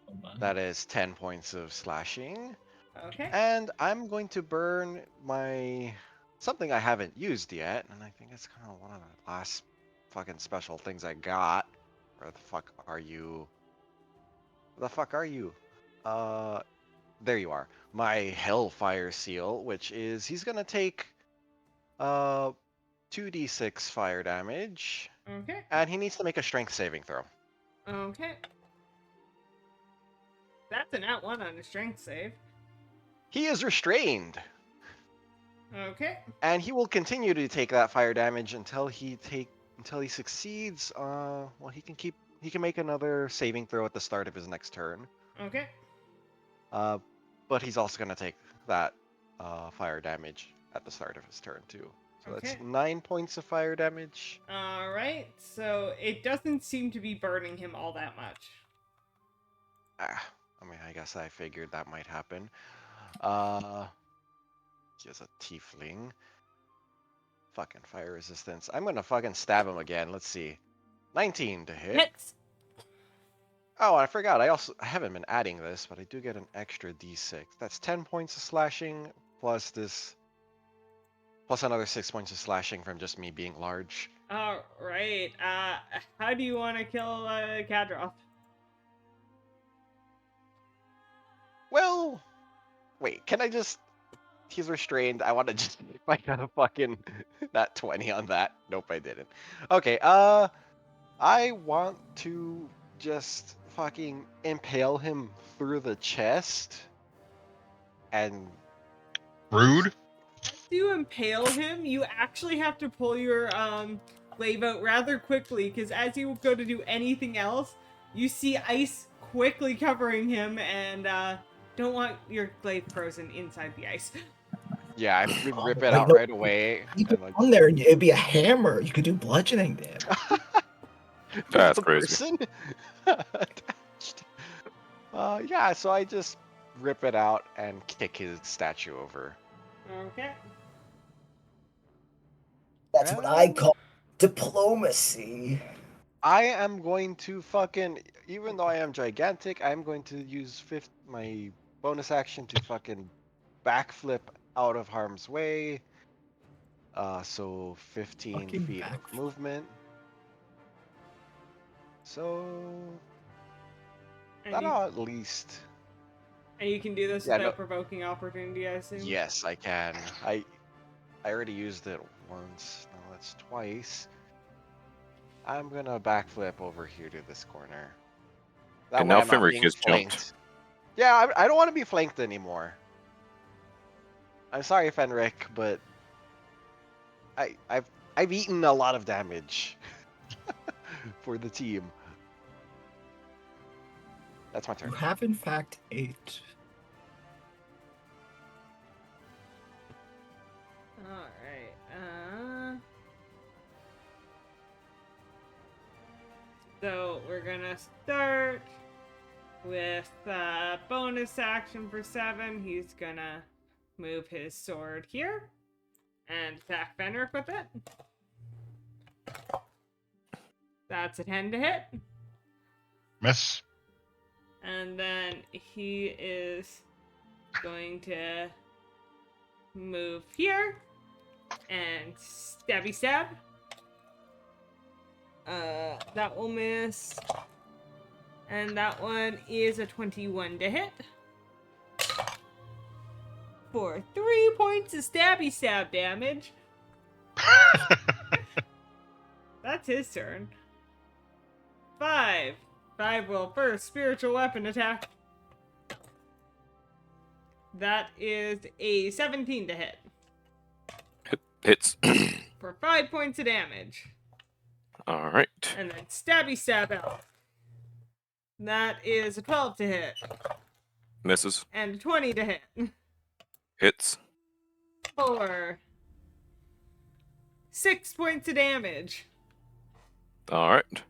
Oh my. That is 10 points of slashing. Okay. And I'm going to burn my something I haven't used yet, and I think it's kind of one of the last fucking special things I got. Where the fuck are you? Where the fuck are you? There you are. My Hellfire Seal, which is he's gonna take 2d6 fire damage, Okay. and he needs to make a strength saving throw. Okay. That's an @1 on a strength save. He is restrained, Okay. and he will continue to take that fire damage until he succeeds. Well, he can make another saving throw at the start of his next turn. Okay. But he's also gonna take that fire damage at the start of his turn too. So that's Okay. 9 points of fire damage. Alright. So it doesn't seem to be burning him all that much. I mean, I guess I figured that might happen. He has a tiefling. Fucking fire resistance. I'm gonna fucking stab him again. Let's see. 19 to hit. Hits. Oh, I forgot. I haven't been adding this, but I do get an extra d6. That's 10 points of slashing plus this, plus another 6 points of slashing from just me being large. Alright. How do you want to kill Kadroth? Well, wait. Can I just? He's restrained. I want to just. If I got a fucking that 20 on that. Nope, I didn't. Okay. I want to just fucking impale him through the chest and Rude. You impale him, you actually have to pull your glaive out rather quickly, because as you go to do anything else, you see ice quickly covering him, and don't want your glaive frozen inside the ice. yeah, I rip it wait, out no. right away. You And put like, on there, and it'd be a hammer. You could do bludgeoning damage. That's the crazy. person attached. Yeah, so I just rip it out and kick his statue over. Okay. That's what I call diplomacy. I am going to fucking, even though I am gigantic, I'm going to use my bonus action to fucking backflip out of harm's way. So 15 Fucking feet of backflip. movement. So And that'll you, at least. and you can do this Yeah, without no- provoking opportunity, I assume? Yes, I can. I already used it once. Now that's twice. I'm gonna backflip over here to this corner. That And way now I'm not Fenric being has flanked. jumped. Yeah, I don't want to be flanked anymore. I'm sorry, Fenric, but I've eaten a lot of damage for the team. That's my turn. You have, in fact, 8. Alright, so we're gonna start with bonus action for 7. He's gonna move his sword here and attack Fenric with it. That's a 10 to hit. Miss. And then he is going to move here and stabby stab. That will miss. And that one is a 21 to hit. For 3 points of stabby stab damage. That's his turn. 5 will first spiritual weapon attack. That is a 17 to hit. Hits. For 5 points of damage. Alright. And then stabby stab out. That is a 12 to hit. Misses. And a 20 to hit. Hits. For 6 points of damage. Alright.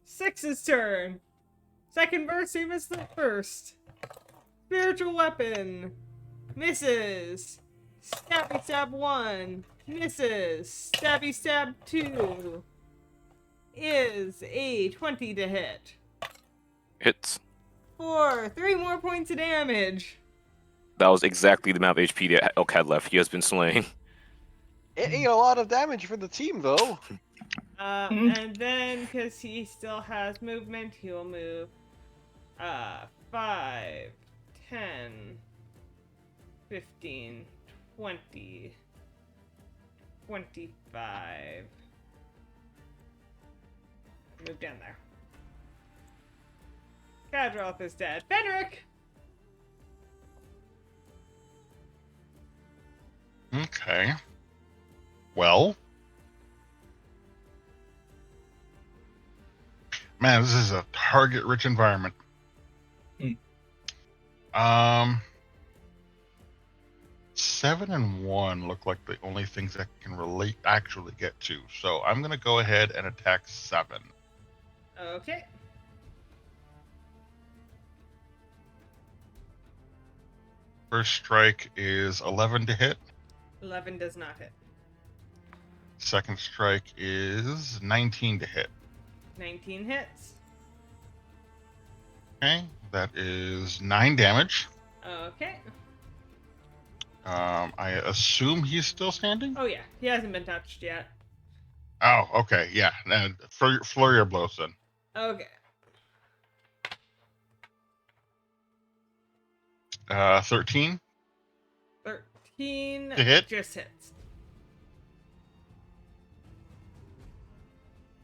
6's turn. Second verse, same as the first. Spiritual weapon. Misses. Stabby stab 1. Misses. Stabby stab 2. Is a 20 to hit. Hits. For 3 more points of damage. That was exactly the amount of HP that Elk had left. He has been slaying. It ate a lot of damage for the team, though. And then, because he still has movement, he'll move 5, 10, 15, 20, 25. Move down there. Kadroth is dead. Fenric! Okay. Well. Man, this is a target-rich environment. Hmm. 7 and 1 look like the only things I can actually get to. So I'm gonna go ahead and attack 7. Okay. First strike is 11 to hit. 11 does not hit. Second strike is 19 to hit. 19 hits. Okay, that is 9 damage. Okay. I assume he's still standing. Oh yeah, he hasn't been touched yet. Oh, okay, yeah. And flurry of blows then. Okay. 13 13 To hit? just hits.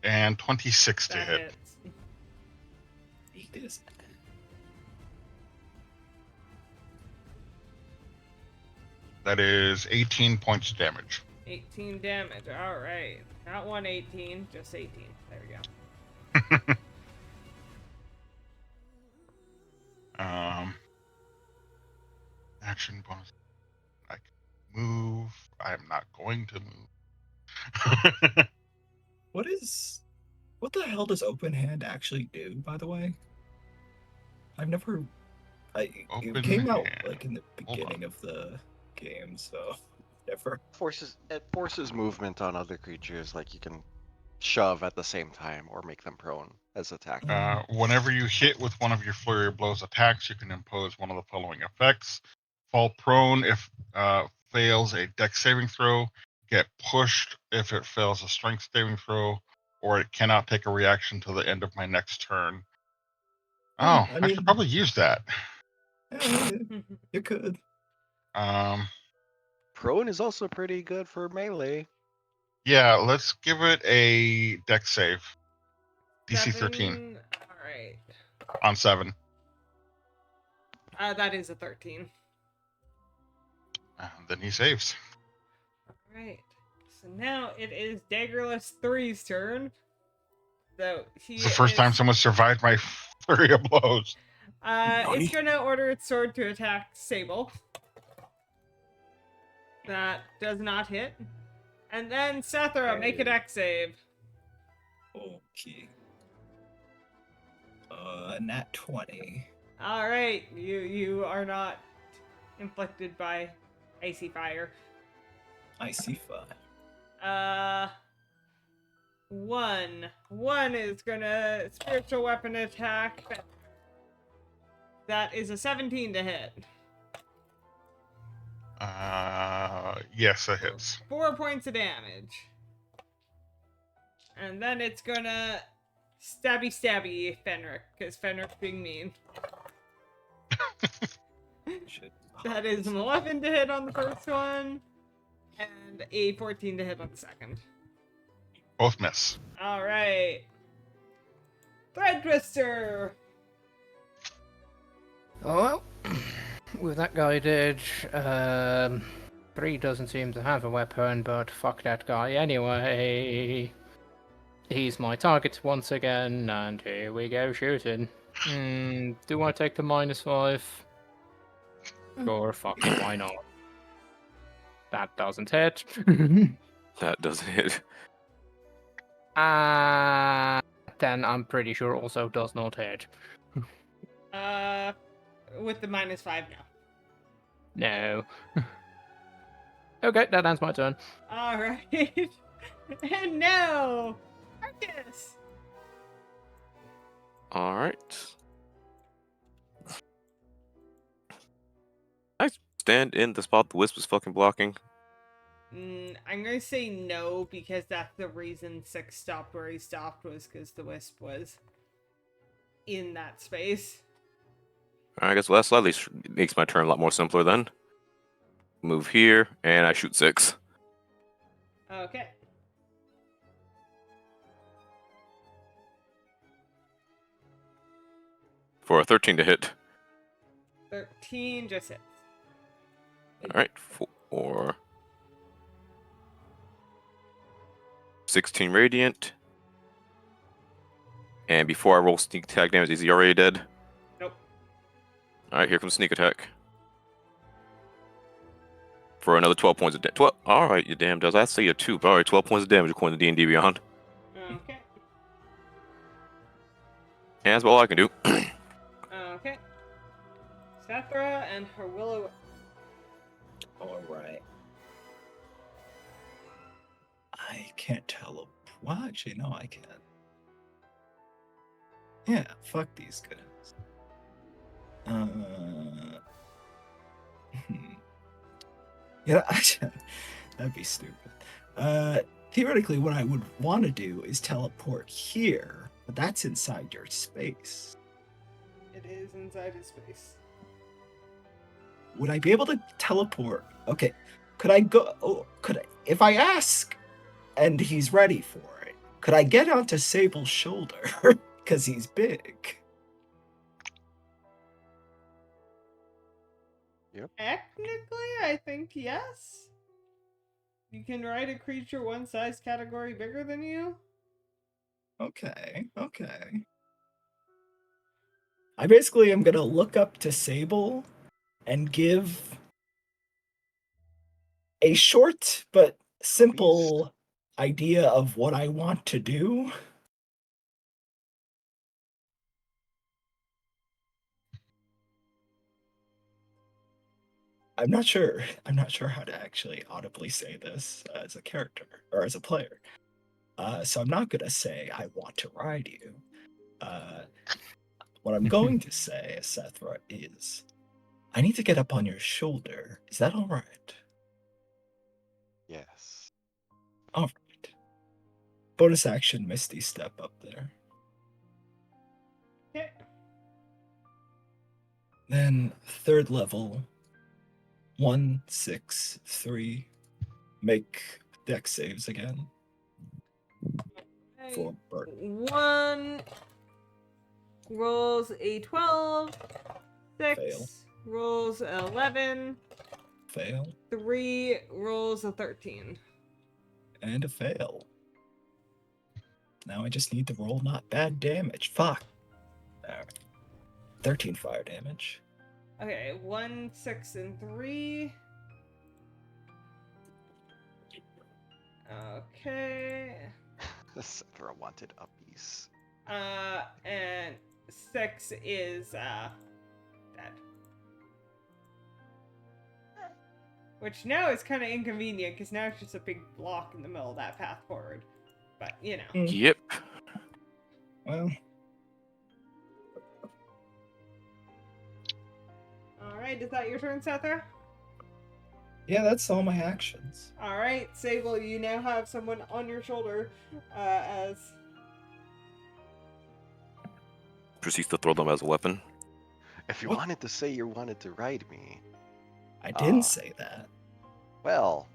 and 26 to That hit. hits. Eat this. That is 18 points of damage. 18 damage. All right. Not 118, just 18. There we go. Action bonus. I can move. I am not going to move. What the hell does open hand actually do, by the way? I've never it Open came out hand. like in the Hold on. beginning of the game, so never. It forces movement on other creatures, like you can shove at the same time or make them prone as attack. Whenever you hit with one of your flurry of blows attacks, you can impose one of the following effects: fall prone if fails a dex saving throw, get pushed if it fails a strength saving throw, or it cannot take a reaction till the end of my next turn. Oh, I mean- should probably use that. You could. Prone is also pretty good for melee. Yeah, let's give it a dex save. DC 13 13. All right. on 7. That is a 13. Then he saves. All right. So now it is Daggerless 3's turn. So he It's the first time someone survived my flurry of blows. It's gonna order its sword to attack Sable. That does not hit. And then Sethra, make a dex save. Okay. Nat 20. All right, you are not inflicted by icy fire. Icy fire. 1 is gonna spiritual weapon attack. That is a 17 to hit. Yes, it hits. 4 points of damage. And then it's gonna stabby Fenric, because Fenric's being mean. That is an 11 to hit on the first one, and a 14 to hit on the second. Both miss. Alright. Thread Twister! Oh well, with that guy dead, 3 doesn't seem to have a weapon, but fuck that guy anyway. He's my target once again, and here we go shooting. Do I take the -5? Sure, fuck it, why not? That doesn't hit. That doesn't hit. Then I'm pretty sure also does not hit. With the -5 now. No. Okay, that ends my turn. Alright. And now, Arcus! Alright. I stand in the spot the Wisp is fucking blocking. I'm gonna say no, because that's the reason 6 stopped where he stopped, was because the Wisp was in that space. I guess well, that slightly makes my turn a lot more simpler then. Move here, and I shoot 6. Okay. For a 13 to hit. 13 just hits. Alright, for 16 radiant. And before I roll sneak attack damage, is he already dead? Nope. Alright, here comes sneak attack. For another 12 points of damage. Alright, you damn does. I say a 2, but alright, 12 points of damage according to D&D Beyond. Okay. And that's all I can do. Okay. Sethra and her Willow. Alright. I can't tell. Well, actually, no, I can. Yeah, fuck these guys. Yeah, that'd be stupid. Theoretically, what I would want to do is teleport here, but that's inside your space. It is inside his space. Would I be able to teleport? Okay, could I go? Oh, could I, if I ask, and he's ready for it? Could I get onto Sable's shoulder? Because he's big. Technically, I think yes. You can ride a creature one size category bigger than you. Okay. I basically am gonna look up to Sable and give a short but simple idea of what I want to do. I'm not sure how to actually audibly say this as a character or as a player. So I'm not gonna say I want to ride you. What I'm going to say, Sethra, is I need to get up on your shoulder. Is that all right? Yes. All right. Bonus action, Misty Step up there. Okay. Then third level, 1, 6, 3. Make dex saves again for Bert. 1 rolls a 12. 6 Fail. rolls 11. Fail 3 rolls a 13. and a fail. Now I just need to roll not bad damage. Fuck. Alright. 13 fire damage. Okay, 1, 6, and 3. Okay. Sethra wanted uppies. And 6 is dead. Which now is kind of inconvenient because now it's just a big block in the middle of that path forward. But you know. Yep. Well, All right, is that your turn, Sethra? yeah, that's all my actions. All right, Sable, you now have someone on your shoulder as Proceeds to throw them as a weapon. If you What? wanted to say you wanted to ride me, I didn't Ah. say that. well,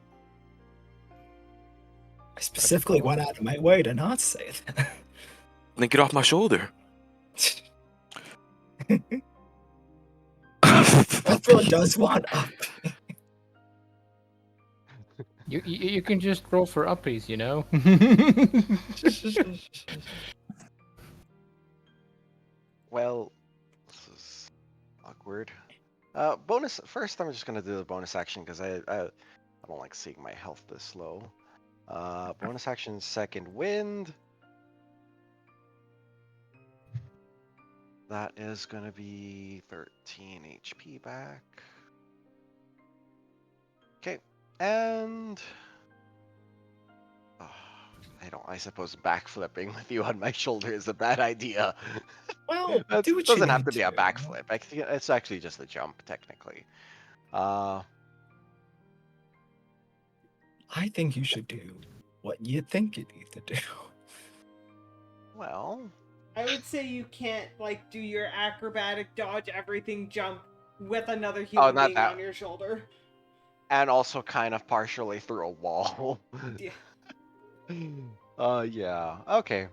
I specifically went out of my way to not say that. Then get off my shoulder. Sethra does want up. You can just roll for uppies, you know. well, this is awkward. Bonus first. I'm just gonna do the bonus action because I don't like seeing my health this low. Bonus action, second wind. That is gonna be 13 HP back. Okay, and I suppose backflipping with you on my shoulder is a bad idea. Well, It do what you doesn't have need to be a backflip. It's actually just a jump, technically. I think you should do what you think you need to do. Well, I would say you can't like do your acrobatic dodge everything jump with another human not being that. on your shoulder. and also kind of partially through a wall. Yeah. Yeah. Okay.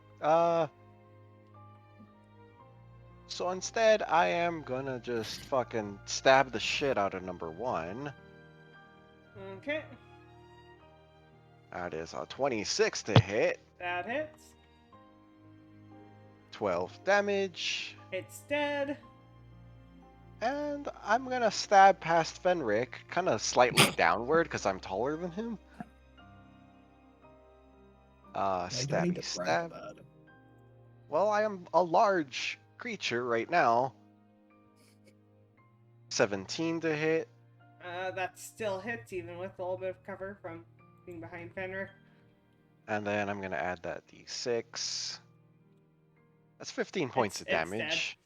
So instead, I am gonna just fucking stab the shit out of number 1. Okay, That is a 26 to hit, that hits. 12 damage, It's dead. and I'm gonna stab past Fenric, kind of slightly downward because I'm taller than him. I don't need Stabby to brag stab. about it. Well, I am a large creature right now. 17 to hit. That still hits even with a little bit of cover from being behind Fenrir. And then I'm gonna add that d6. That's 15 points of It's dead. damage.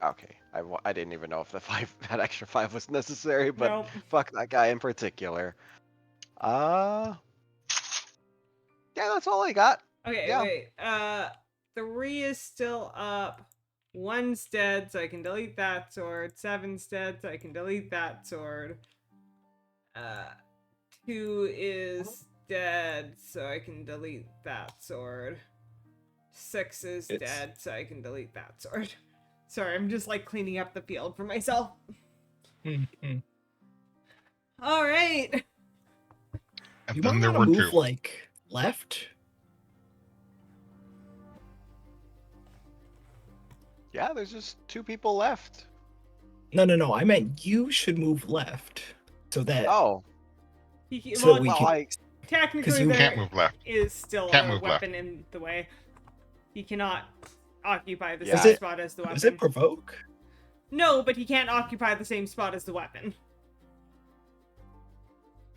Okay, I didn't even know if that extra 5 was necessary, but Nope. fuck that guy in particular. Yeah, that's all I got. Okay, Yeah. wait. 3 is still up. 1's dead, so I can delete that sword. 7's dead, so I can delete that sword. 2 is dead, so I can delete that sword. 6 is It's- dead, so I can delete that sword. Sorry, I'm just like cleaning up the field for myself. All right. And You then might there want were to move two. like left. Yeah, there's just 2 people left. No. I meant you should move left so that Oh, so Well, we well, can. technically, you there Can't move left. is still Can't a move left. weapon in the way. He cannot occupy the Yeah. same Is it- spot as the weapon. Is it provoke? No, but he can't occupy the same spot as the weapon.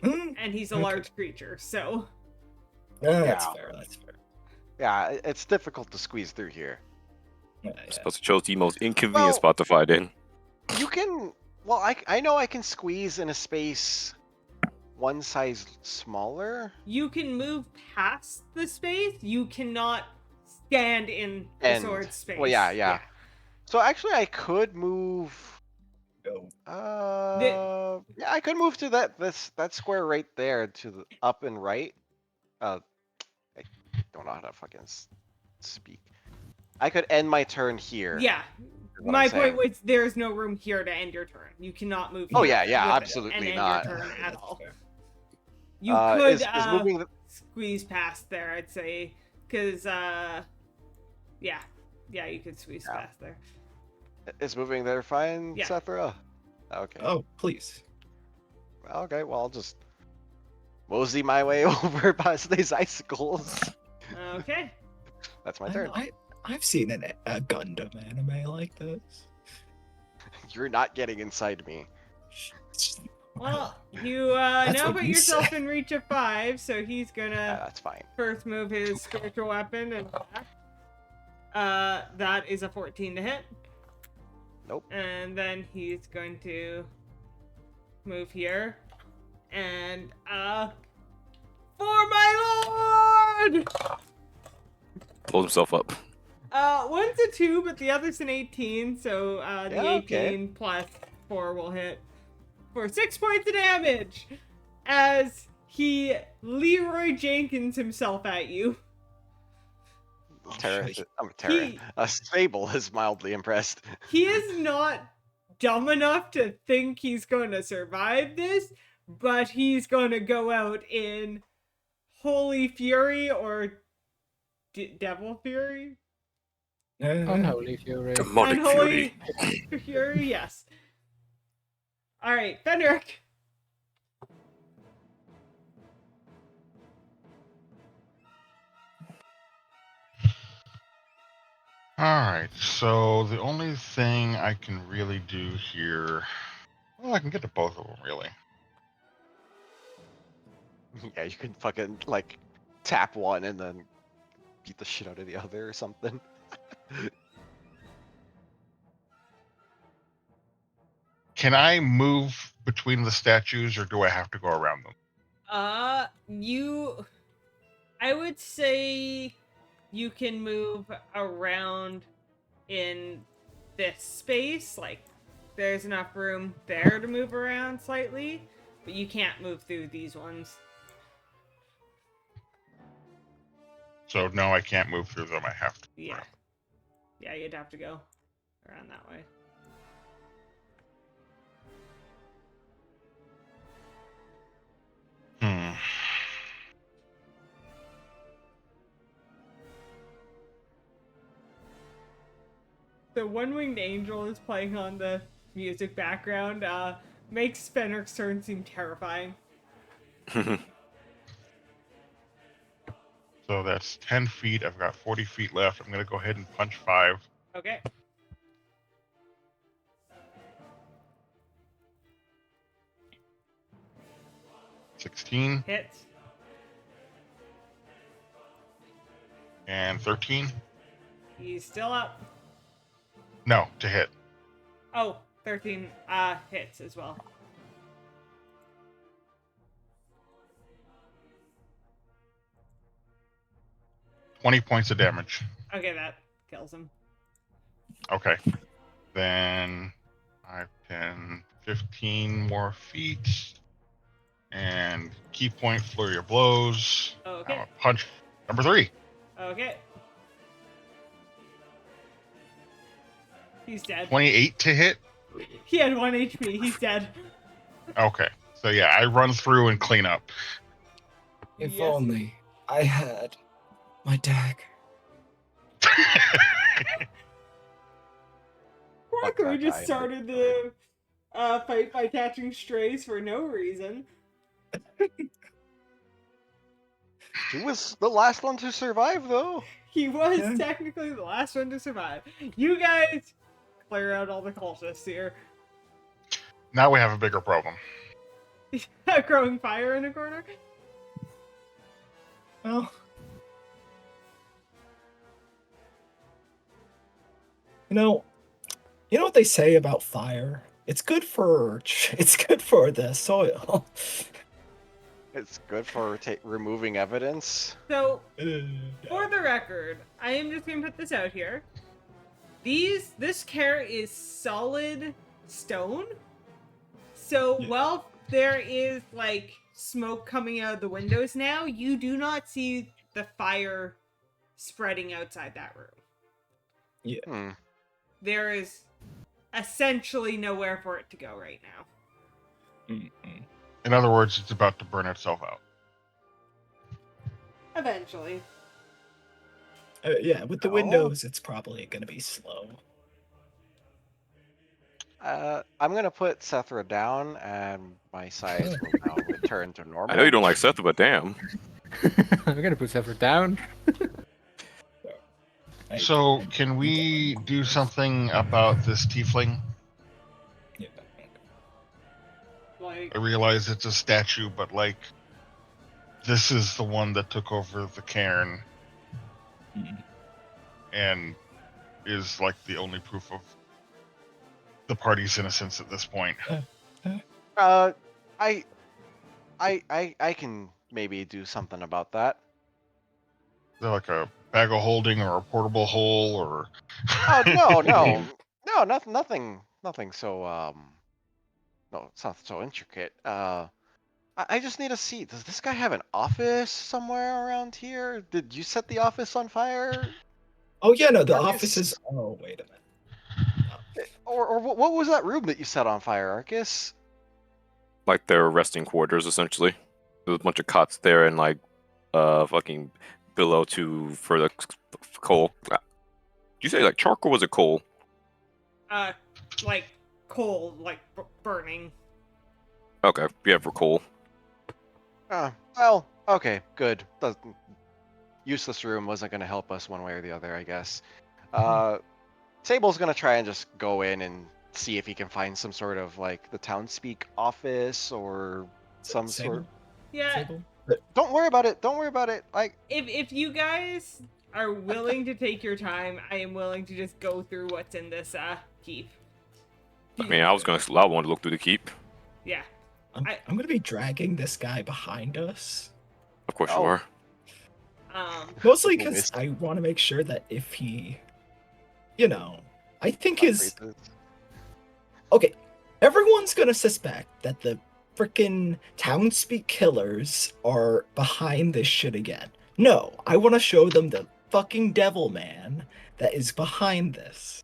Hmm? And he's a Okay. large creature, so. That's Yeah. fair. That's fair. yeah, it's difficult to squeeze through here. Yeah, I yeah. suppose I chose the most inconvenient Well- spot to fight in. You can. Well, I know I can squeeze in a space one size smaller. You can move past the space, you cannot stand in the And- sword space. well, yeah. So actually, I could move. Go. Yeah, I could move to that square right there to the up and right. I don't know how to fucking speak. I could end my turn here. Yeah. is what My I'm saying. point was there is no room here to end your turn. You cannot move Oh, here yeah, yeah, with it absolutely and end not. your turn at That's all. fair. You could is moving. squeeze past there, I'd say, because yeah, you could squeeze Yeah. past there. Is moving there fine, Yeah. Sethra? Okay. Oh, please. Okay, well, I'll just mosey my way over past these icicles. Okay. That's my turn. I've seen a Gundam anime like this. You're not getting inside me. Well, you That's now what put you yourself say. in reach of 5, so he's Yeah, gonna that's fine. first move his spiritual weapon and attack. That is a 14 to hit. Nope. And then he's going to move here. And, for my lord! Blows himself up. One's a 2, but the other's an 18, so, the Yeah, 18 plus 4 will hit for 6 points of damage as he Leroy Jenkins himself at you. Terran. shit. I'm a Terran. He- Sable is mildly impressed. He is not dumb enough to think he's going to survive this, but he's going to go out in Holy Fury or Devil Fury? Unholy Fury. Demonic fury. Unholy Fury, yes. Alright, Fenric. Alright, so the only thing I can really do here. Well, I can get to both of them, really. Yeah, you can fucking, like, tap one and then beat the shit out of the other or something. Can I move between the statues or do I have to go around them? I would say you can move around in this space. Like, there's enough room there to move around slightly, but you can't move through these ones. So, no, I can't move through them. I have to. Yeah. Yeah, you'd have to go around that way. Hmm. The One-Winged Angel is playing on the music background. Makes Fenric's turn seem terrifying. So that's 10 feet. I've got 40 feet left. I'm going to go ahead and punch 5. Okay. $16 Hits. and 13. He's still up. No, to hit. Oh, 13 hits as well. $20 points of damage. Okay, that kills him. Okay. Then 5, 10, 15 more feet. And key point, flurry of blows. Okay. Now a punch number 3. Okay. He's dead. 28 to hit. He had 1 HP. He's dead. Okay. So yeah, I run through and clean up. If Yes. only I had my dagger. Rocco that just guy. started the fight by catching strays for no reason. He was the last one to survive, though. He was Yeah. technically the last one to survive. You guys clear out all the cultists here. Now we have a bigger problem. Growing fire in a corner. Well, you know what they say about fire? It's good for the soil. It's good for removing evidence. So, for the record, I am just gonna put this out here. This carrot is solid stone. So Yeah. while there is like smoke coming out of the windows now, you do not see the fire spreading outside that room. Hmm. There is essentially nowhere for it to go right now. Mm-mm. In other words, it's about to burn itself out. Eventually. Yeah, with the Oh. windows, it's probably gonna be slow. I'm gonna put Sethra down, and my size will now return to normal. I know you don't like Seth, but damn. I'm gonna put Zephyr down. So can we do something about this tiefling? Yeah. Like, I realize it's a statue, but like, this is the one that took over the cairn Mm. and is like the only proof of the party's innocence at this point. I can maybe do something about that. Is there like a bag of holding or a portable hole or? Oh no, nothing so no, it's not so intricate. I just need a seat. Does this guy have an office somewhere around here? Did you set the office on fire? Oh yeah, no, the Marcus? office is. Oh wait a minute. Or what was that room that you set on fire, Arcus? Like their resting quarters, essentially. There's a bunch of cots there and like fucking below for the coal. Did you say like charcoal or was it coal? like coal, like burning. Okay, yeah, for coal. Well, okay, good. Useless room wasn't going to help us one way or the other, I guess. Sable's going to try and just go in and see if he can find some sort of, like, the townspeak office or some Sable? sort. Yeah, Sable? Don't worry about it. Don't worry about it. Like, if you guys are willing to take your time, I am willing to just go through what's in this keep. I mean, I wanted to look through the keep. Yeah. I'm gonna be dragging this guy behind us. Of course Oh. you are. Mostly Who because missed I want to make sure that if he, I think his. Okay, everyone's gonna suspect that the frickin' townspeak killers are behind this shit again. No, I want to show them the fucking devil man that is behind this.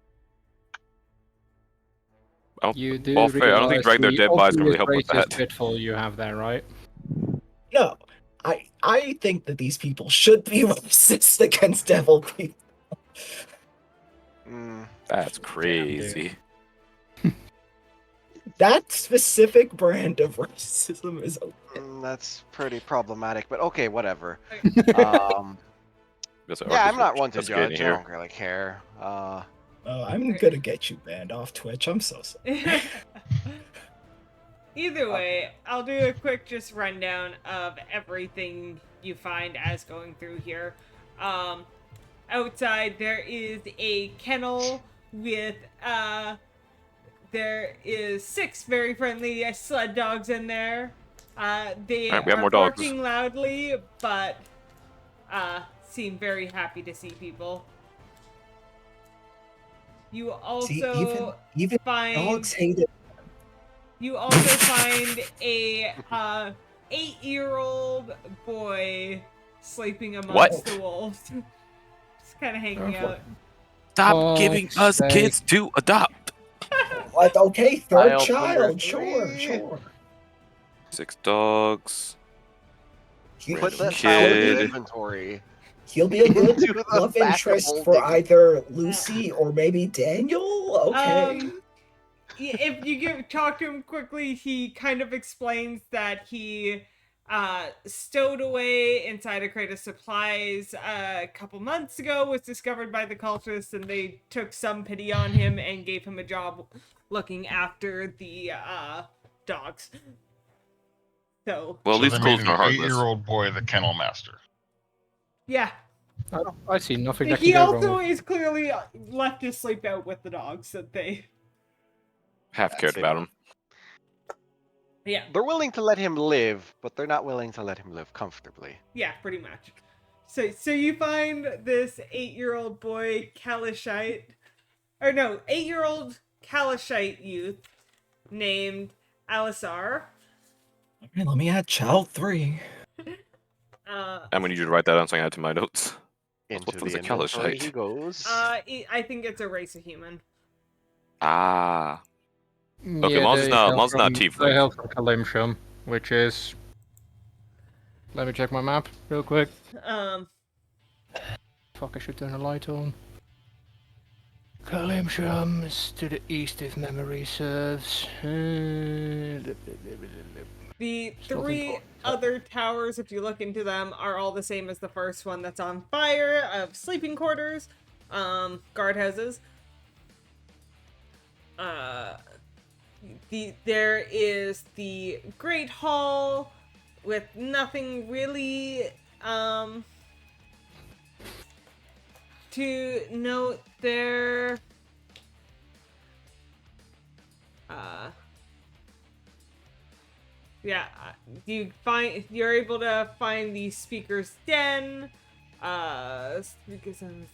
You do Well, fair. I don't think realize drag their the dead bodies can really help obvious with racist that. pitfall you have there, right? No, I think that these people should be racist against devil people. That's crazy. That specific brand of racism is okay. That's pretty problematic, but okay, whatever. That's what Yeah, Arcus I'm not was one to investigating judge. I here. don't really care. I'm gonna get you banned off Twitch. I'm so sorry. Either way, I'll do a quick just rundown of everything you find as going through here. Outside there is a kennel with there is 6 very friendly sled dogs in there. They Alright, we have are more dogs. barking loudly, but seem very happy to see people. You also See, even find dogs hate it. you also find a 8-year-old boy sleeping amongst What? the wolves. Just kind of hanging Oh, out. Stop Oh, giving us sake. kids to adopt. What? Okay, third Child number child. Sure, 3. sure. 6 dogs. He- Put that he- child in Kid. the inventory. He'll be a good Into the love back of interest for holding. either Lucy or maybe Daniel. Okay. If you talk to him quickly, he kind of explains that he stowed away inside a crate of supplies a couple months ago, was discovered by the cultists, and they took some pity on him and gave him a job looking after the dogs. So Well, at So least they clothes made are an heartless. 8-year-old boy the kennel master. yeah, I see nothing that can he go wrong. also with- is clearly left to sleep out with the dogs that they. Half That's cared it. about him. Yeah, They're willing to let him live, but they're not willing to let him live comfortably. yeah, pretty much. So you find this 8-year-old boy Kalashite, or no, 8-year-old Kalashite youth named Alisar. Okay, let me add child 3. Uh, I'm gonna need you to write that down so I can add to my notes. Into What the was a inventory Kalashite? he goes. I think it's a race of human. Ah. Okay, Yeah, long as it's they not- hail long as it's not from- tiefling. They hail from Kalimsham, which is. Let me check my map real quick. Fuck, I should turn the light on. Kalimsham is to the east if memory serves. The Still three important. other towers, if you look into them, are all the same as the first one that's on fire, of sleeping quarters, guardhouses. There is the Great Hall with nothing really to note there. Yeah, you're able to find the speaker's den. Speakers on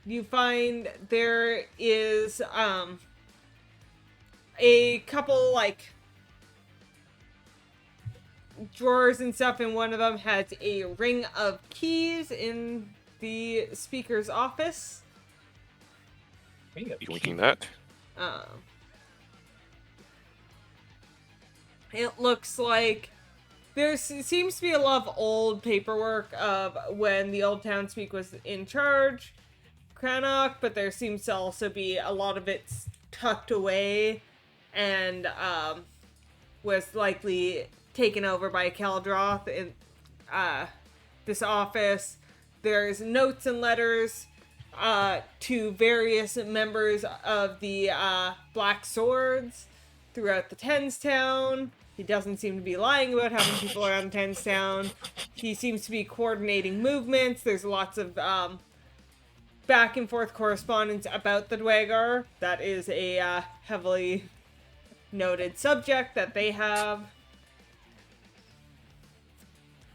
you find there is a couple like drawers and stuff, and one of them has a ring of keys in the speaker's office. You winking that? It looks like there seems to be a lot of old paperwork of when the Old Townspeak was in charge, Cranach, but there seems to also be a lot of it tucked away and was likely taken over by Kaldroth in this office. There's notes and letters to various members of the Black Swords throughout the Tenstown. He doesn't seem to be lying about having people around Tenstown. He seems to be coordinating movements. There's lots of back and forth correspondence about the Dwagar. That is a heavily noted subject that they have.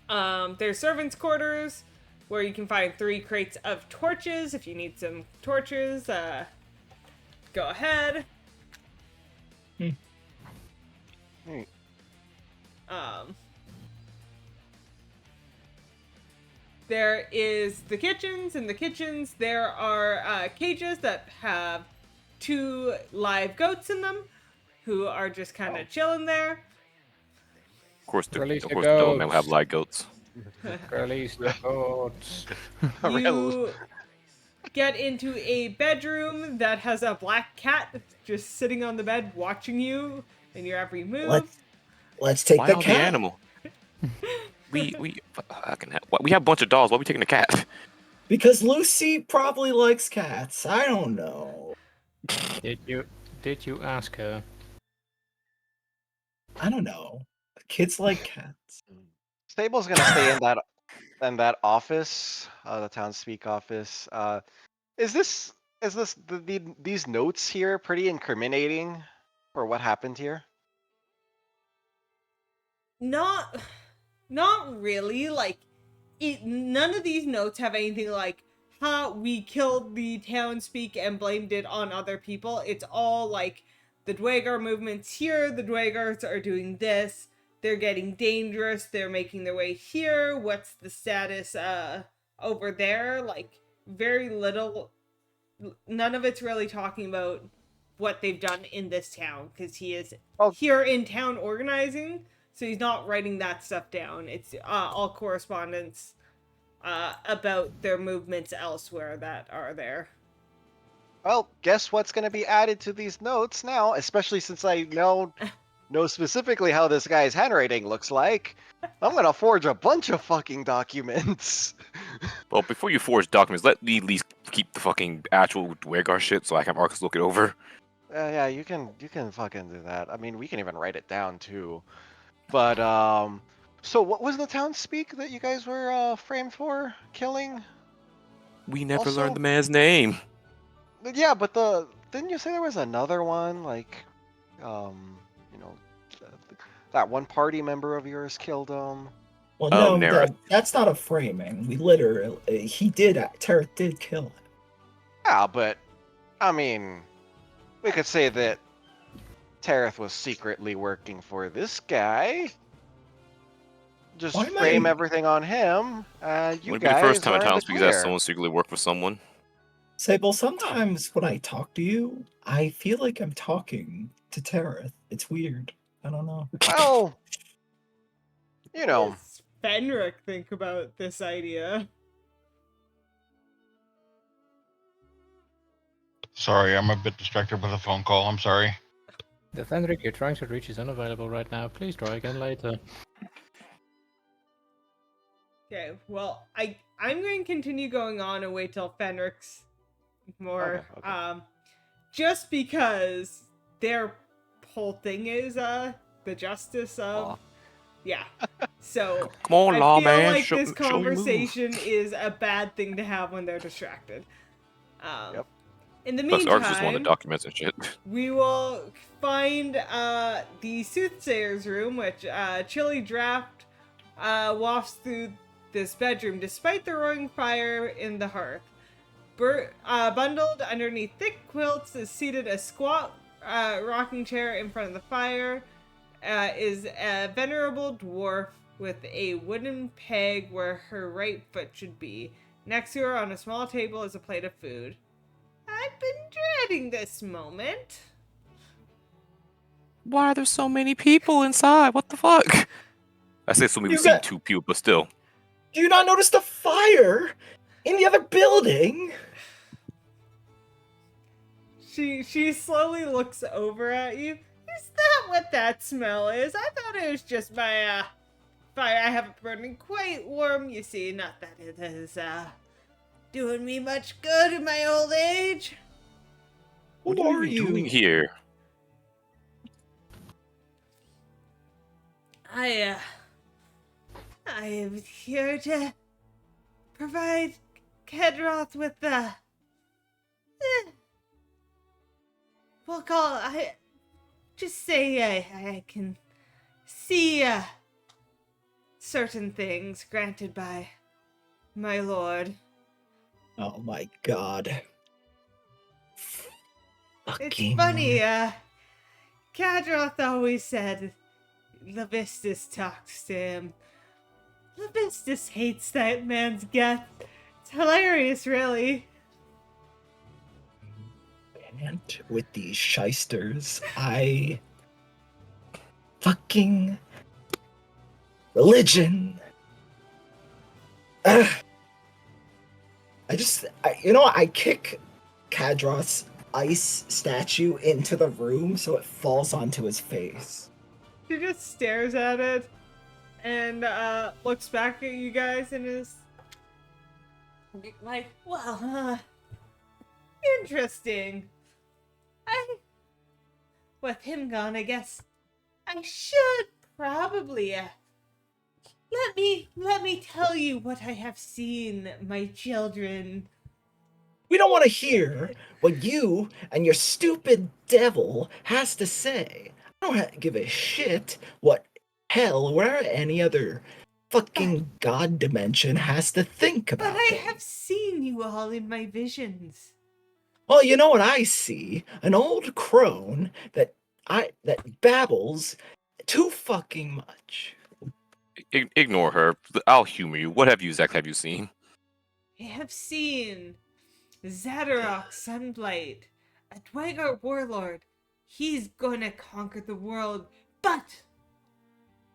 There's servants' quarters, where you can find 3 crates of torches. If you need some torches, go ahead. Hey, There is the kitchens. In the kitchens, there are cages that have 2 live goats in them, who are just kind of chilling there. Of course, the Release the Doberman will have goats. live goats. Release the goats. You get into a bedroom that has a black cat just sitting on the bed watching you and your every move. Let's take Why the not cat. the animal? we have a bunch of dogs. Why are we taking the cat? Because Lucy probably likes cats. I don't know. Did you ask her? I don't know. Kids like cats. Stable's gonna stay in that office, the Townspeak office. Is these notes here pretty incriminating for what happened here? Not really. Like, none of these notes have anything like, we killed the townspeak and blamed it on other people. It's all like, the Dwagar movement's here, the Dwagars are doing this, they're getting dangerous, they're making their way here, what's the status over there, like very little, none of it's really talking about what they've done in this town, because he is Oh. here in town organizing, so he's not writing that stuff down. It's all correspondence about their movements elsewhere that are there. Well, guess what's going to be added to these notes now, especially since I know specifically how this guy's handwriting looks like. I'm going to forge a bunch of fucking documents. Well, before you forge documents, let me at least keep the fucking actual Dwegar shit so I can have Arcus look it over. Yeah, you can fucking do that. I mean, we can even write it down too. But so what was the town speak that you guys were framed for killing? We never Also- learned the man's name. Yeah, but didn't you say there was another one, like you know, that one party member of yours killed him? Well, Oh, no, Nara. that's not a framing. We literally, Tareth did kill him. Yeah, but I mean, we could say that Tareth was secretly working for this guy. Just Why am frame I- everything on him. You Wouldn't it be guys the first time are in in the town speaks that clear. someone secretly worked for someone? Sable, sometimes when I talk to you, I feel like I'm talking to Tareth. It's weird. I don't know. Well, you What know, does Fenric think about this idea? Sorry, I'm a bit distracted with a phone call. I'm sorry. The Fenric you're trying to reach is unavailable right now. Please try again later. Okay, well, I'm going to continue going on and wait till Fenric's more, Okay. just because their whole thing is the justice of, Law. yeah. So Come on, I feel lawman. like show, this show your move. conversation is a bad thing to have when they're distracted. Yep. In the Plus, Arcus just wanted meantime, documents and shit. we will find the soothsayer's room, which chilly draft wafts through this bedroom despite the roaring fire in the hearth. Bundled underneath thick quilts is seated a squat rocking chair in front of the fire. Is a venerable dwarf with a wooden peg where her right foot should be. Next to her on a small table is a plate of food. I've been dreading this moment. Why are there so many people inside? What the fuck? I say so we've You seen got- 2 people, but still. Do you not notice the fire in the other building? She slowly looks over at you. Is that what that smell is? I thought it was just my fire. I have it burning quite warm, you see. Not that it is doing me much good in my old age. What Who are are you doing you? here? I am here to provide Kedroth with the we'll call I just say I can see certain things granted by my lord. Oh my god. It's Fucking- funny, Kadroth always said Levistus talks to him. Levistus hates that man's guts. It's hilarious, really. And with these shysters, fucking religion. Ugh. I kick Kadroth's ice statue into the room so it falls onto his face. She just stares at it and looks back at you guys and is like, well, interesting. With him gone, I guess I should probably let me tell you what I have seen, my children. We don't want to hear what you and your stupid devil has to say. I don't give a shit what hell or any other fucking god dimension has to think about. But I it. have seen you all in my visions. Well, you know what I see? An old crone that babbles too fucking much. Ignore her. I'll humor you. What have you, Zach, have you seen? I have seen Zadarok Sunblight, a Dwagor warlord. He's gonna conquer the world, but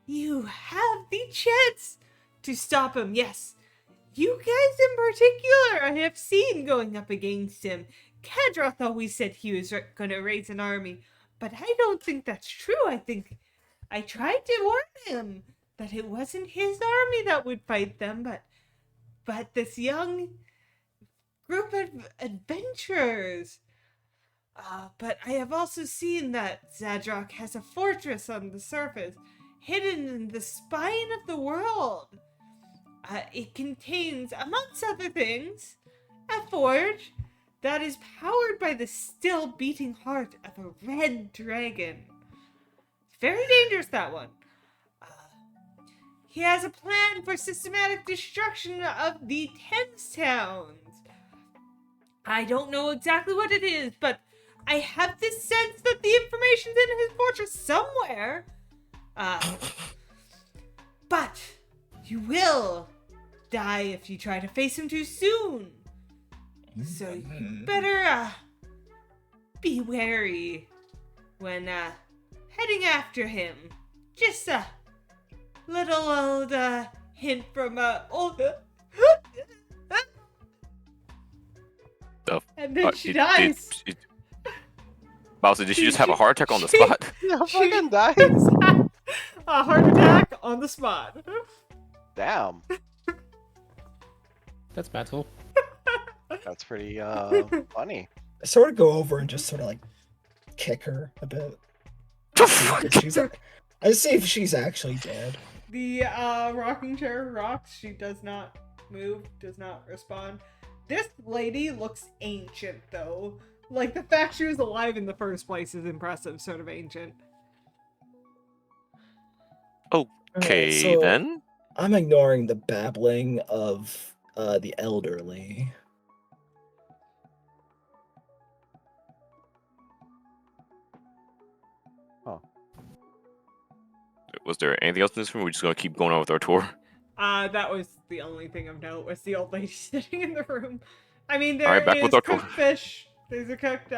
you have the chance to stop him. Yes, you guys in particular I have seen going up against him. Kadroth always said he was gonna raise an army, but I don't think that's true. I think I tried to warn him that it wasn't his army that would fight them, but this young group of adventurers. But I have also seen that Zadrock has a fortress on the surface, hidden in the spine of the world. It contains, amongst other things, a forge that is powered by the still beating heart of a red dragon. Very dangerous, that one. He has a plan for systematic destruction of the Tens Towns. I don't know exactly what it is, but I have this sense that the information's in his fortress somewhere. But you will die if you try to face him too soon. So you better be wary when heading after him. Just a little old hint from old. And then she dies. Bowser, did she just have a heart attack on the spot? Yeah, She fucking died. had a heart attack on the spot. Damn. That's metal. That's pretty funny. I sort of go over and just sort of like kick her a bit. I see if she's actually dead. The rocking chair rocks. She does not move, does not respond. This lady looks ancient, though. Like, the fact she was alive in the first place is impressive, sort of ancient. Okay, so then. I'm ignoring the babbling of the elderly. Was there anything else in this room? We're just gonna keep going on with our tour. That was the only thing of note, was the old lady sitting in the room. I mean, there Alright, back is with our cooked tour. fish. There's a cooked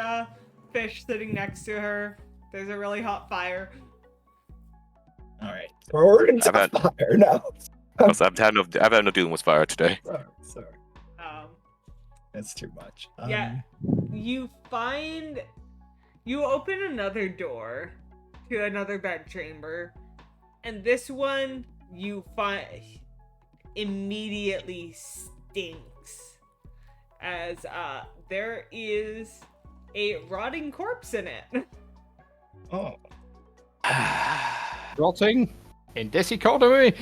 fish sitting next to her. There's a really hot fire. All right, we're into I've had- fire now. I've had enough dealing with fire today. Sorry, Um, that's too much. Yeah. you open another door to another bedchamber, and this one you find immediately stinks, as there is a rotting corpse in it. Oh, Rotting in this economy.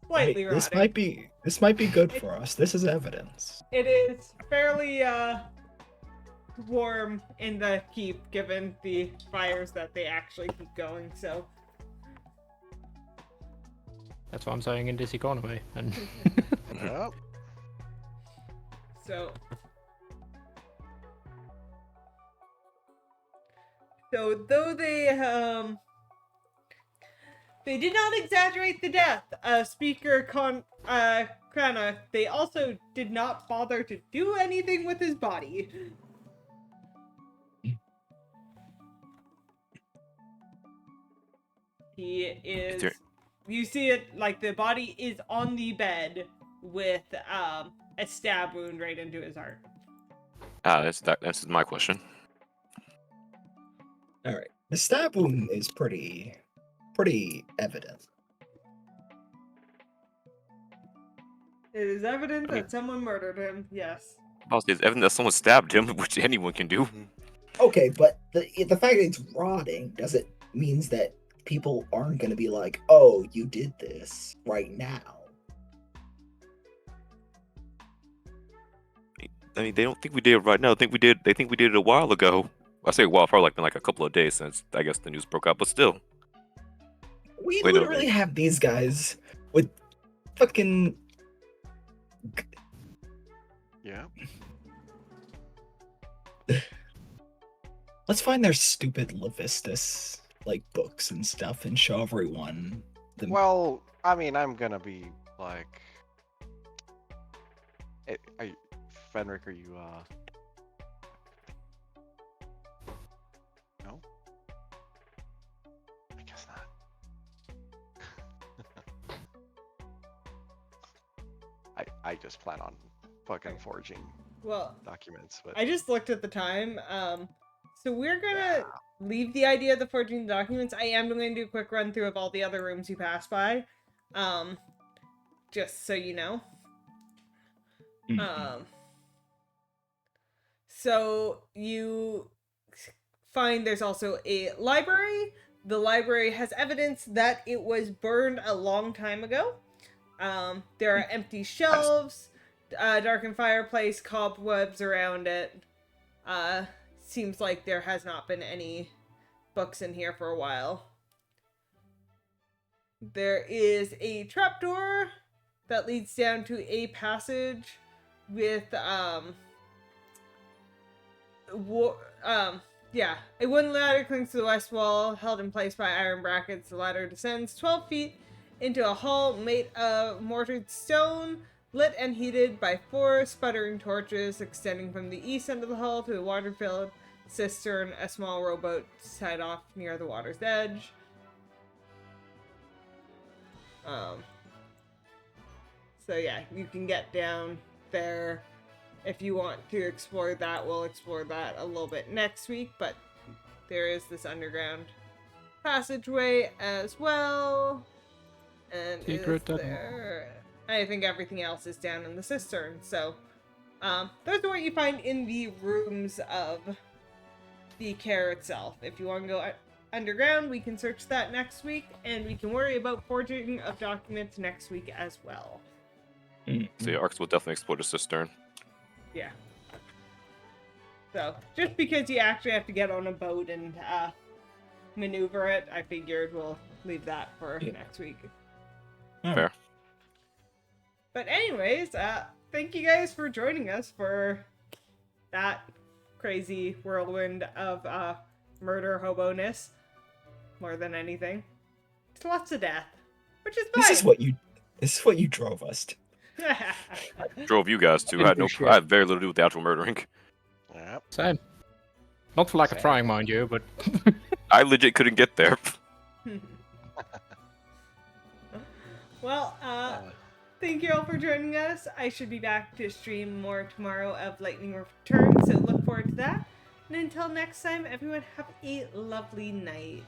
Slightly hey, rotting. this might be good for us. This is evidence. It is fairly warm in the keep, given the fires that they actually keep going, so That's what I'm saying in this economy. And Yep. So though they did not exaggerate the death of Speaker Krana, they also did not bother to do anything with his body. He is you see it, like, the body is on the bed with a stab wound right into his heart. That's my question. All right, the stab wound is pretty evident. It is evident that someone murdered him, yes. Bowser, it's evident that someone stabbed him, which anyone can do. Okay, but the fact that it's rotting doesn't means that people aren't going to be like, oh, you did this right now. I mean, they don't think we did it right now. They think we did it a while ago. I say a while, probably been like a couple of days since I guess the news broke out, but still. We Wait, no, literally have these guys with fucking Yeah. let's find their stupid Levistus like books and stuff and show everyone the Well, I mean, I'm gonna be like, Fenric, are you no? I guess not. I just plan on fucking forging Well, documents, but I just looked at the time. So we're gonna yeah. leave the idea of the forging documents. I am going to do a quick run through of all the other rooms you passed by. Just so you know. So you find there's also a library. The library has evidence that it was burned a long time ago. There are empty shelves, darkened fireplace, cobwebs around it. Seems like there has not been any books in here for a while. There is a trapdoor that leads down to a passage with a wooden ladder clings to the west wall, held in place by iron brackets. The ladder descends 12 feet into a hall made of mortared stone, lit and heated by 4 sputtering torches extending from the east end of the hall to a water-filled cistern, a small rowboat tied off near the water's edge. So yeah, you can get down there. If you want to explore that, we'll explore that a little bit next week, but there is this underground passageway as well. And Secret tunnel. there... I think everything else is down in the cistern, so... those are what you find in the rooms of the care itself. If you want to go underground, we can search that next week, and we can worry about forging of documents next week as well. So yeah, Arcs will definitely explore the cistern. Yeah. So, just because you actually have to get on a boat and maneuver it, I figured we'll leave that for next week. Fair. But anyways, thank you guys for joining us for that crazy whirlwind of murder hobo-ness. More than anything. It's lots of death. Which is fine. This is what you drove us to. Drove you guys to. I had very little to do with the actual murdering. Yep. Same. Not for lack of Same. trying, mind you, but I legit couldn't get there. Well, thank you all for joining us. I should be back to stream more tomorrow of Lightning Return, so look forward to that. And until next time, everyone have a lovely night.